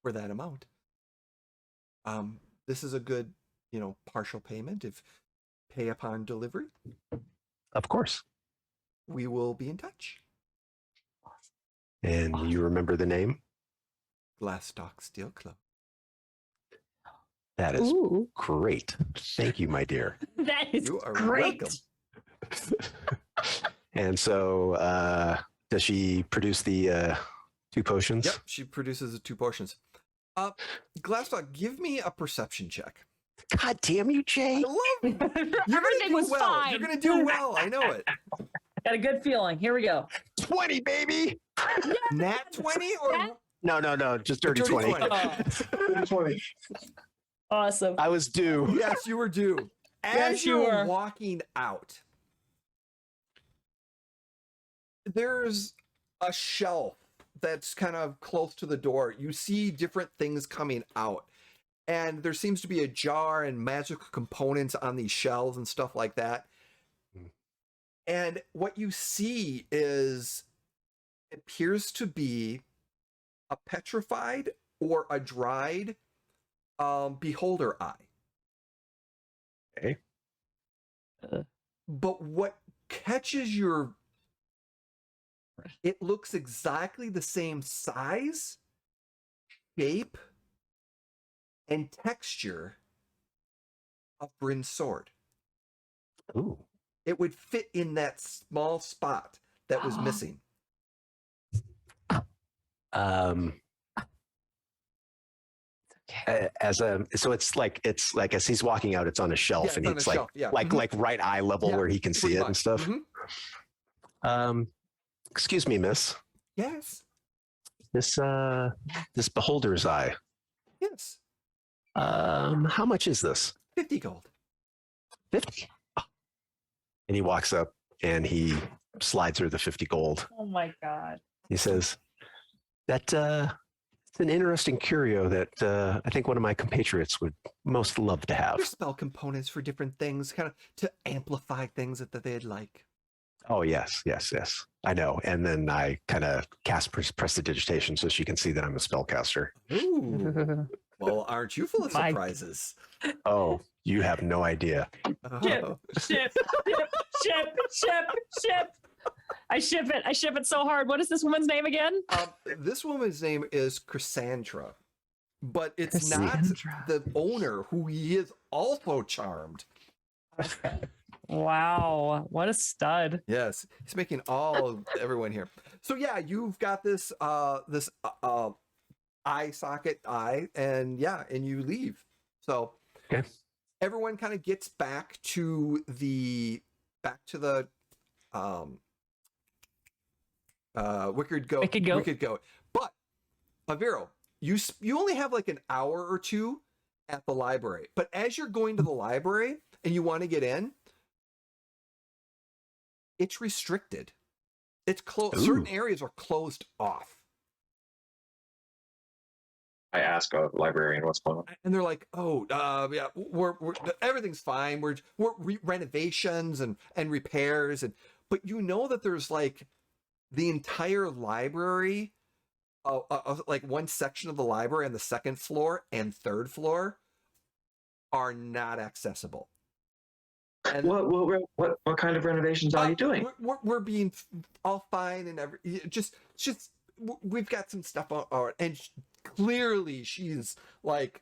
For that amount. This is a good, partial payment. If pay upon delivery. Of course. We will be in touch. And you remember the name? Glastoc Steelcloak. That is great. Thank you, my dear. That is You are great. welcome. And so, does she produce the 2 potions? Yep, she produces the 2 potions. Glastoc, give me a perception check. God damn you, Jay. I love Everything was fine. You're gonna do well. I know it. Got a good feeling. Here we go. 20, baby. Nat 20 or No, just dirty 20. 20. Awesome. I was due. Yes, you were due. As Yes, you you're were. walking out, there's a shelf that's kind of close to the door. You see different things coming out, and there seems to be a jar and magical components on these shelves and stuff like that. And what you see is, it appears to be a petrified or a dried beholder eye. Okay. But what catches your... It looks exactly the same size, shape, and texture of Brynn's sword. Ooh. It would fit in that small spot that was missing. So it's like as he's walking out, it's on a shelf, Yeah, and it's on it's a like shelf, yeah. like right eye level Yeah, where he can see pretty it much. and stuff. Excuse me, miss. Yes. This beholder's eye. Yes. How much is this? 50 gold. 50. And he walks up and he slides her the 50 gold. Oh my God. He says, "That it's an interesting curio that I think one of my compatriots would most love to have." There's spell components for different things, kind of to amplify things that they'd like. Oh, yes. I know. And then I kind of cast prestidigitation so she can see that I'm a spellcaster. Ooh. Well, aren't you full of My- surprises? Oh, you have no idea. Oh. Ship. I ship it so hard. What is this woman's name again? This woman's name is Chrysandra, but it's Cassandra. not the owner, who he is also charmed. Wow, what a stud. Yes, he's making everyone here. So yeah, you've got this eye socket and you leave. So Okay. everyone kind of gets back to the wicked goat. But Aviro, you only have like an hour or two at the library. But as you're going to the library and you want to get in, it's restricted. It's closed. Certain areas are closed off. I ask a librarian what's going on. And they're like, "Oh, yeah, we're everything's fine. We're renovations and repairs, but you know that there's like the entire library, like one section of the library on the second floor and third floor are not accessible." And what kind of renovations are you doing? We're being all fine and just we've got some stuff on, and clearly she's like,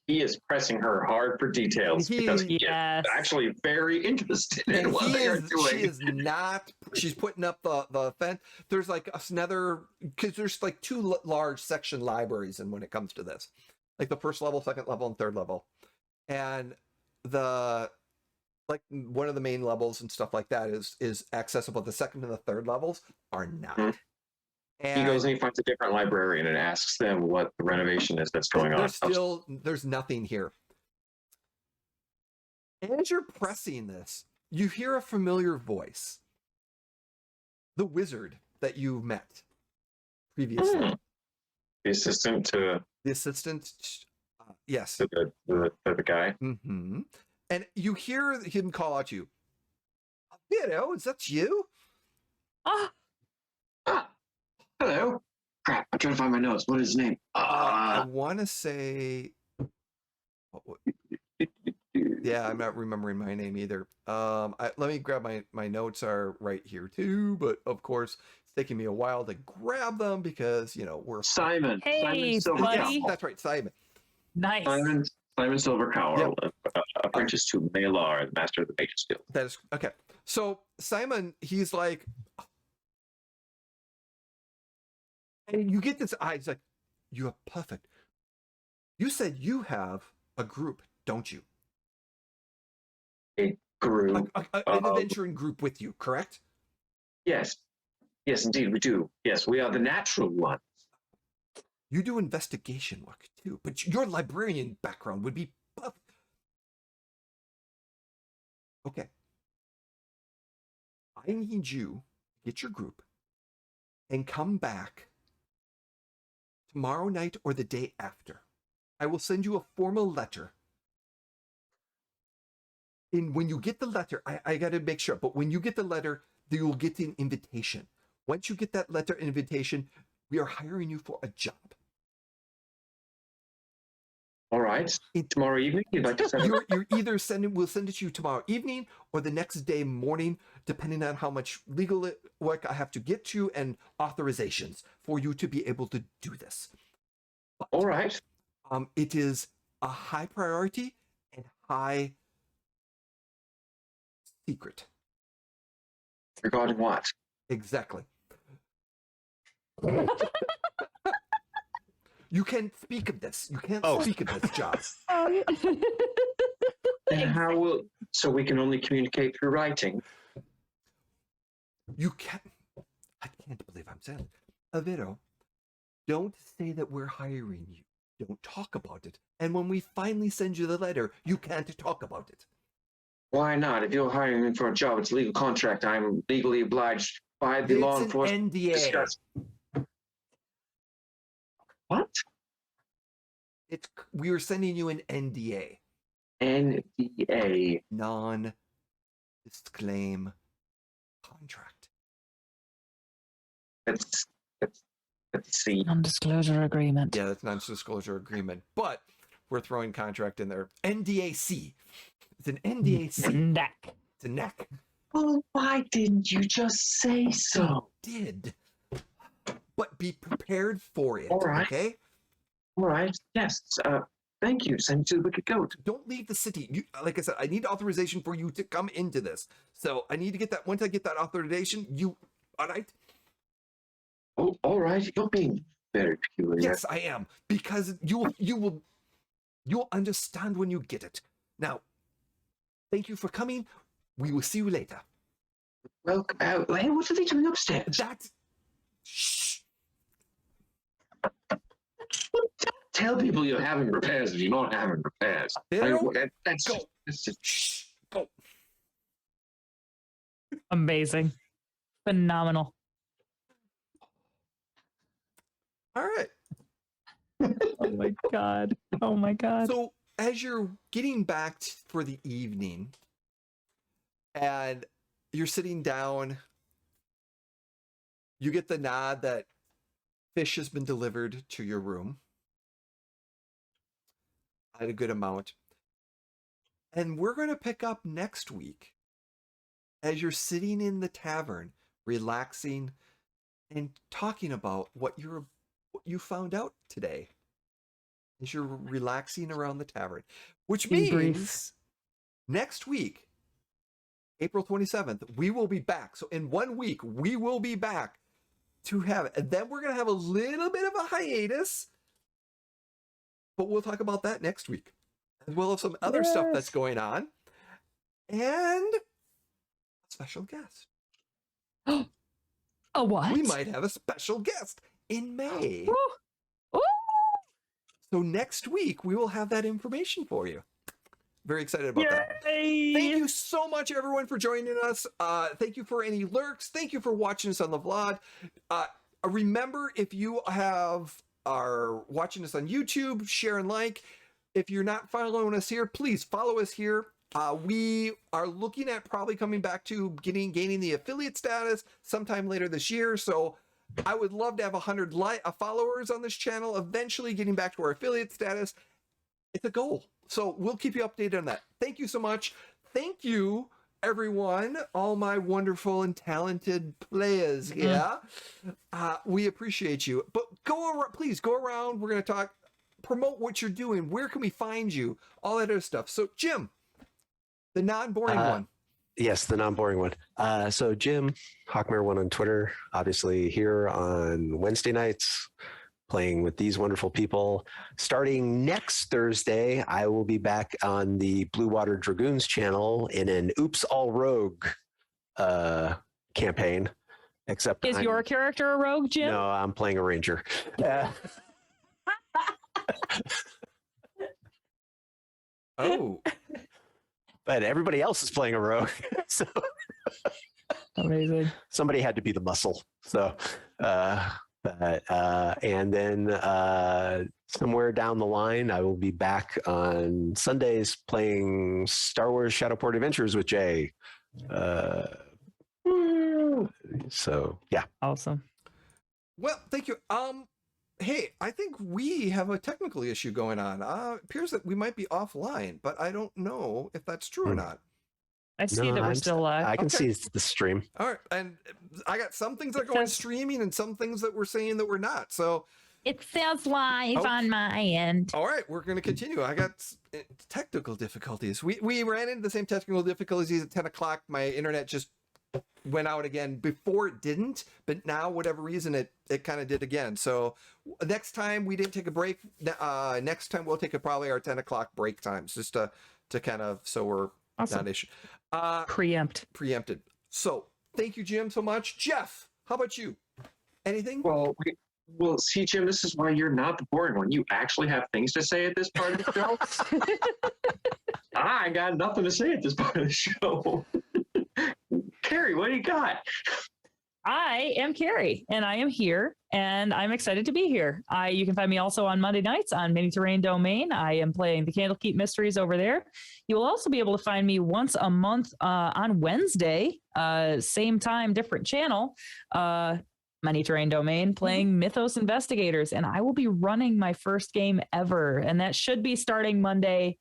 he is pressing her hard for details because he is actually very interested in what they are doing. She is not. She's putting up the fence. There's like another, because there's like two large section libraries, and when it comes to this, like the first level, second level, and third level, and the like one of the main levels and stuff like that is accessible. The second and the third levels are not. Mm-hmm. And he goes and he finds a different librarian and asks them what the renovation is that's going on. There's nothing here. As you're pressing this, you hear a familiar voice. The wizard that you met previously. The assistant to... The assistant, yes. To the guy. Mm-hmm. And you hear him call out to you. Vito, is that you? Hello. Crap, I'm trying to find my notes. What is his name? I want to say... Yeah, I'm not remembering my name either. Let me grab my notes are right here too, but of course it's taking me a while to grab them because we're Simon. Hey, Simon buddy. Yes, that's right, Simon. Nice. Simon Silvercowl, apprentice to Malar, the master of the Mage's Guild. That is okay. So Simon, he's like, and you get this eye. He's like, "You are perfect. You said you have a group, don't you? A group, an adventuring group with you, correct?" Yes, indeed, we do. Yes, we are the natural ones. You do investigation work too, but your librarian background would be perfect. Okay. I need you to get your group and come back tomorrow night or the day after. I will send you a formal letter. And when you get the letter, I got to make sure, but when you get the letter, you'll get an invitation. Once you get that letter invitation, we are hiring you for a job. All right. Tomorrow evening, you'd like to send it? You're either we'll send it to you tomorrow evening or the next day morning, depending on how much legal work I have to get to and authorizations for you to be able to do this. But, all right. It is a high priority and high secret. Regarding what? Exactly. You can speak of this. You can't speak of this job. And so we can only communicate through writing? You can't. I can't believe I'm saying it. Aviro, don't say that we're hiring you. Don't talk about it. And when we finally send you the letter, you can't talk about it. Why not? If you're hiring me for a job, it's a legal contract. I'm legally obliged by the law enforcement. NDA. Discuss. What? We are sending you an NDA. NDA. Non-disclaim contract. Let's see. Non-disclosure agreement. Yeah, that's non-disclosure agreement. But we're throwing contract in there. NDAC. It's an NDAC. Neck. It's a neck. Well, why didn't you just say so? Did. But be prepared for it. All right. Okay? All right. Yes. Thank you. Send me to the Wicked Goat. Don't leave the city. You, like I said, I need authorization for you to come into this. So I need to get that. Once I get that authorization, you, all right? Oh, all right. You're being very peculiar. Yes, I am, because you'll understand when you get it. Now, thank you for coming. We will see you later. Well, hey, what are they doing upstairs? That. Shh. Tell people you're having repairs if you're not having repairs. Phil, That's go. just Shh. Go. Amazing. Phenomenal. All right. Oh my God. Oh my God. So as you're getting back for the evening and you're sitting down, you get the nod that fish has been delivered to your room at a good amount. And we're going to pick up next week as you're sitting in the tavern, relaxing and talking about what you found out today. As you're relaxing around the tavern, which means next week, April 27th, we will be back. So in 1 week, we will be back to have it. And then we're going to have a little bit of a hiatus, but we'll talk about that next week, as well as some other stuff that's going on. And a special guest. A what? We might have a special guest in May. Ooh. Ooh. So next week, we will have that information for you. Very excited about that. Yay. Thank you so much, everyone, for joining us. Thank you for any lurks. Thank you for watching us on the vlog. Remember, if you are watching us on YouTube, share and like. If you're not following us here, please follow us here. We are looking at probably coming back to gaining the affiliate status sometime later this year. So I would love to have 100 followers on this channel, eventually getting back to our affiliate status. It's a goal. So we'll keep you updated on that. Thank you so much. Thank you, everyone, all my wonderful and talented players here. We appreciate you. But please go around. We're going to talk, promote what you're doing. Where can we find you? All that other stuff. So Jim, the non-boring one. Yes, the non-boring one. So Jim, Hawkmare1 on Twitter, obviously here on Wednesday nights, playing with these wonderful people. Starting next Thursday, I will be back on the Blue Water Dragoons channel in an Oops All Rogue campaign. Except Is your character a rogue, Jim? No, I'm playing a ranger. Oh. But everybody else is playing a rogue. So Amazing. somebody had to be the muscle. So and then somewhere down the line, I will be back on Sundays playing Star Wars Shadowport Adventures with Jay. So yeah. Awesome. Well, thank you. Hey, I think we have a technical issue going on. It appears that we might be offline, but I don't know if that's true or not. I see that we're still live. I can see the stream. All right, and I got some things that are going streaming and some things that we're saying that we're not. So it says live on my end. all right, we're going to continue. I got technical difficulties. We ran into the same technical difficulties at 10 o'clock. My internet just went out again. Before it didn't, but now whatever reason it kind of did again. So next time we didn't take a break. Next time we'll take probably our 10 o'clock break times just to kind of, so we're not issue. Preempted. So thank you, Jim, so much. Jeff, how about you? Anything? Well, see, Jim, this is why you're not the boring one. You actually have things to say at this part of the show. I got nothing to say at this part of the show. Carrie, what do you got? I am Carrie, and I am here, and I'm excited to be here. You can find me also on Monday nights on Mini Terrain Domain. I am playing the Candlekeep Mysteries over there. You will also be able to find me once a month on Wednesday, same time, different channel, Mini Terrain Domain, playing Mythos Investigators, and I will be running my first game ever, and that should be starting Wednesday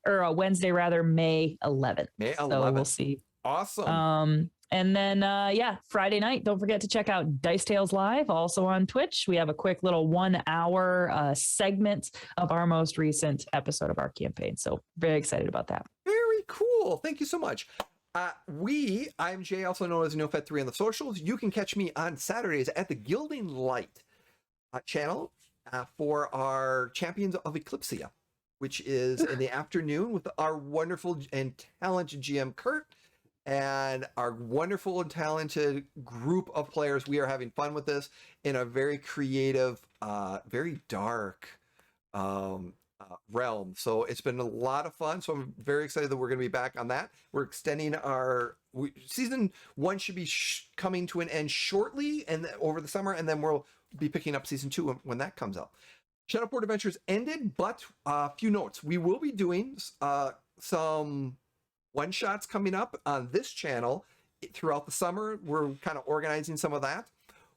rather, May 11th. May 11th. So we'll see. Awesome. And then, yeah, Friday night, don't forget to check out Dice Tales Live, also on Twitch. We have a quick little 1 hour segment of our most recent episode of our campaign. So very excited about that. Very cool. Thank you so much. I'm Jay, also known as NeoFed3 on the socials. You can catch me on Saturdays at the Gilding Light channel for our Champions of Eclipsia, which is in the afternoon with our wonderful and talented GM Kurt and our wonderful and talented group of players. We are having fun with this in a very creative, very dark realm. So it's been a lot of fun. So I'm very excited that we're going to be back on that. We're extending our season 1 should be coming to an end shortly and over the summer, and then we'll be picking up season 2 when that comes out. Shadowport Adventures ended, but a few notes. We will be doing some one-shots coming up on this channel throughout the summer. We're kind of organizing some of that.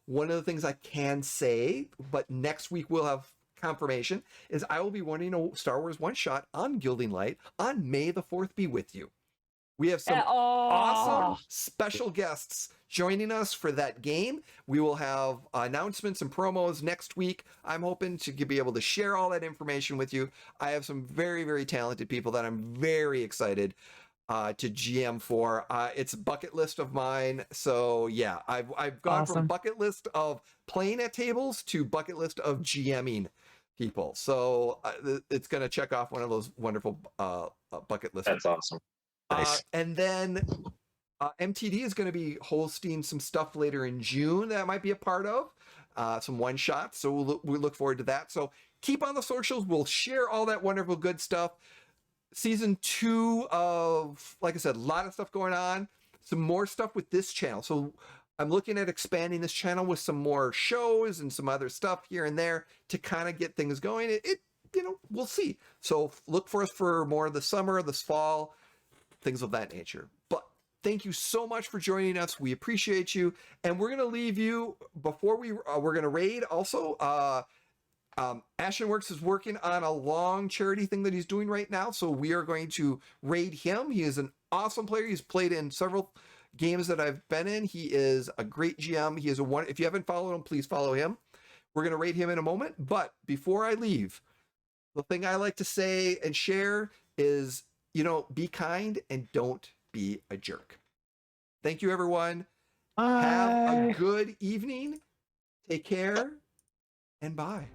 One of the things I can say, but next week we'll have confirmation, is I will be running a Star Wars one-shot on Gilding Light on May the 4th be with you. We have some awesome special guests joining us for that game. We will have announcements and promos next week. I'm hoping to be able to share all that information with you. I have some very, very talented people that I'm very excited to GM for. It's a bucket list of mine. So yeah, I've gone from bucket list of playing at tables to bucket list of GMing people. So it's going to check off one of those wonderful bucket lists. That's awesome. Nice. And then MTD is going to be hosting some stuff later in June that I might be a part of, some one shots. So we look forward to that. So keep on the socials. We'll share all that wonderful good stuff. Season 2 of, like I said, a lot of stuff going on. Some more stuff with this channel. So I'm looking at expanding this channel with some more shows and some other stuff here and there to kind of get things going. It we'll see. So look for us for more this summer, this fall, things of that nature. But thank you so much for joining us. We appreciate you. And we're going to leave you before we're going to raid also. Ashenworks is working on a long charity thing that he's doing right now. So we are going to raid him. He is an awesome player. He's played in several games that I've been in. He is a great GM. He is if you haven't followed him, please follow him. We're going to raid him in a moment. But before I leave, the thing I like to say and share is, be kind and don't be a jerk. Thank you, everyone. Bye. Have a good evening. Take care and bye.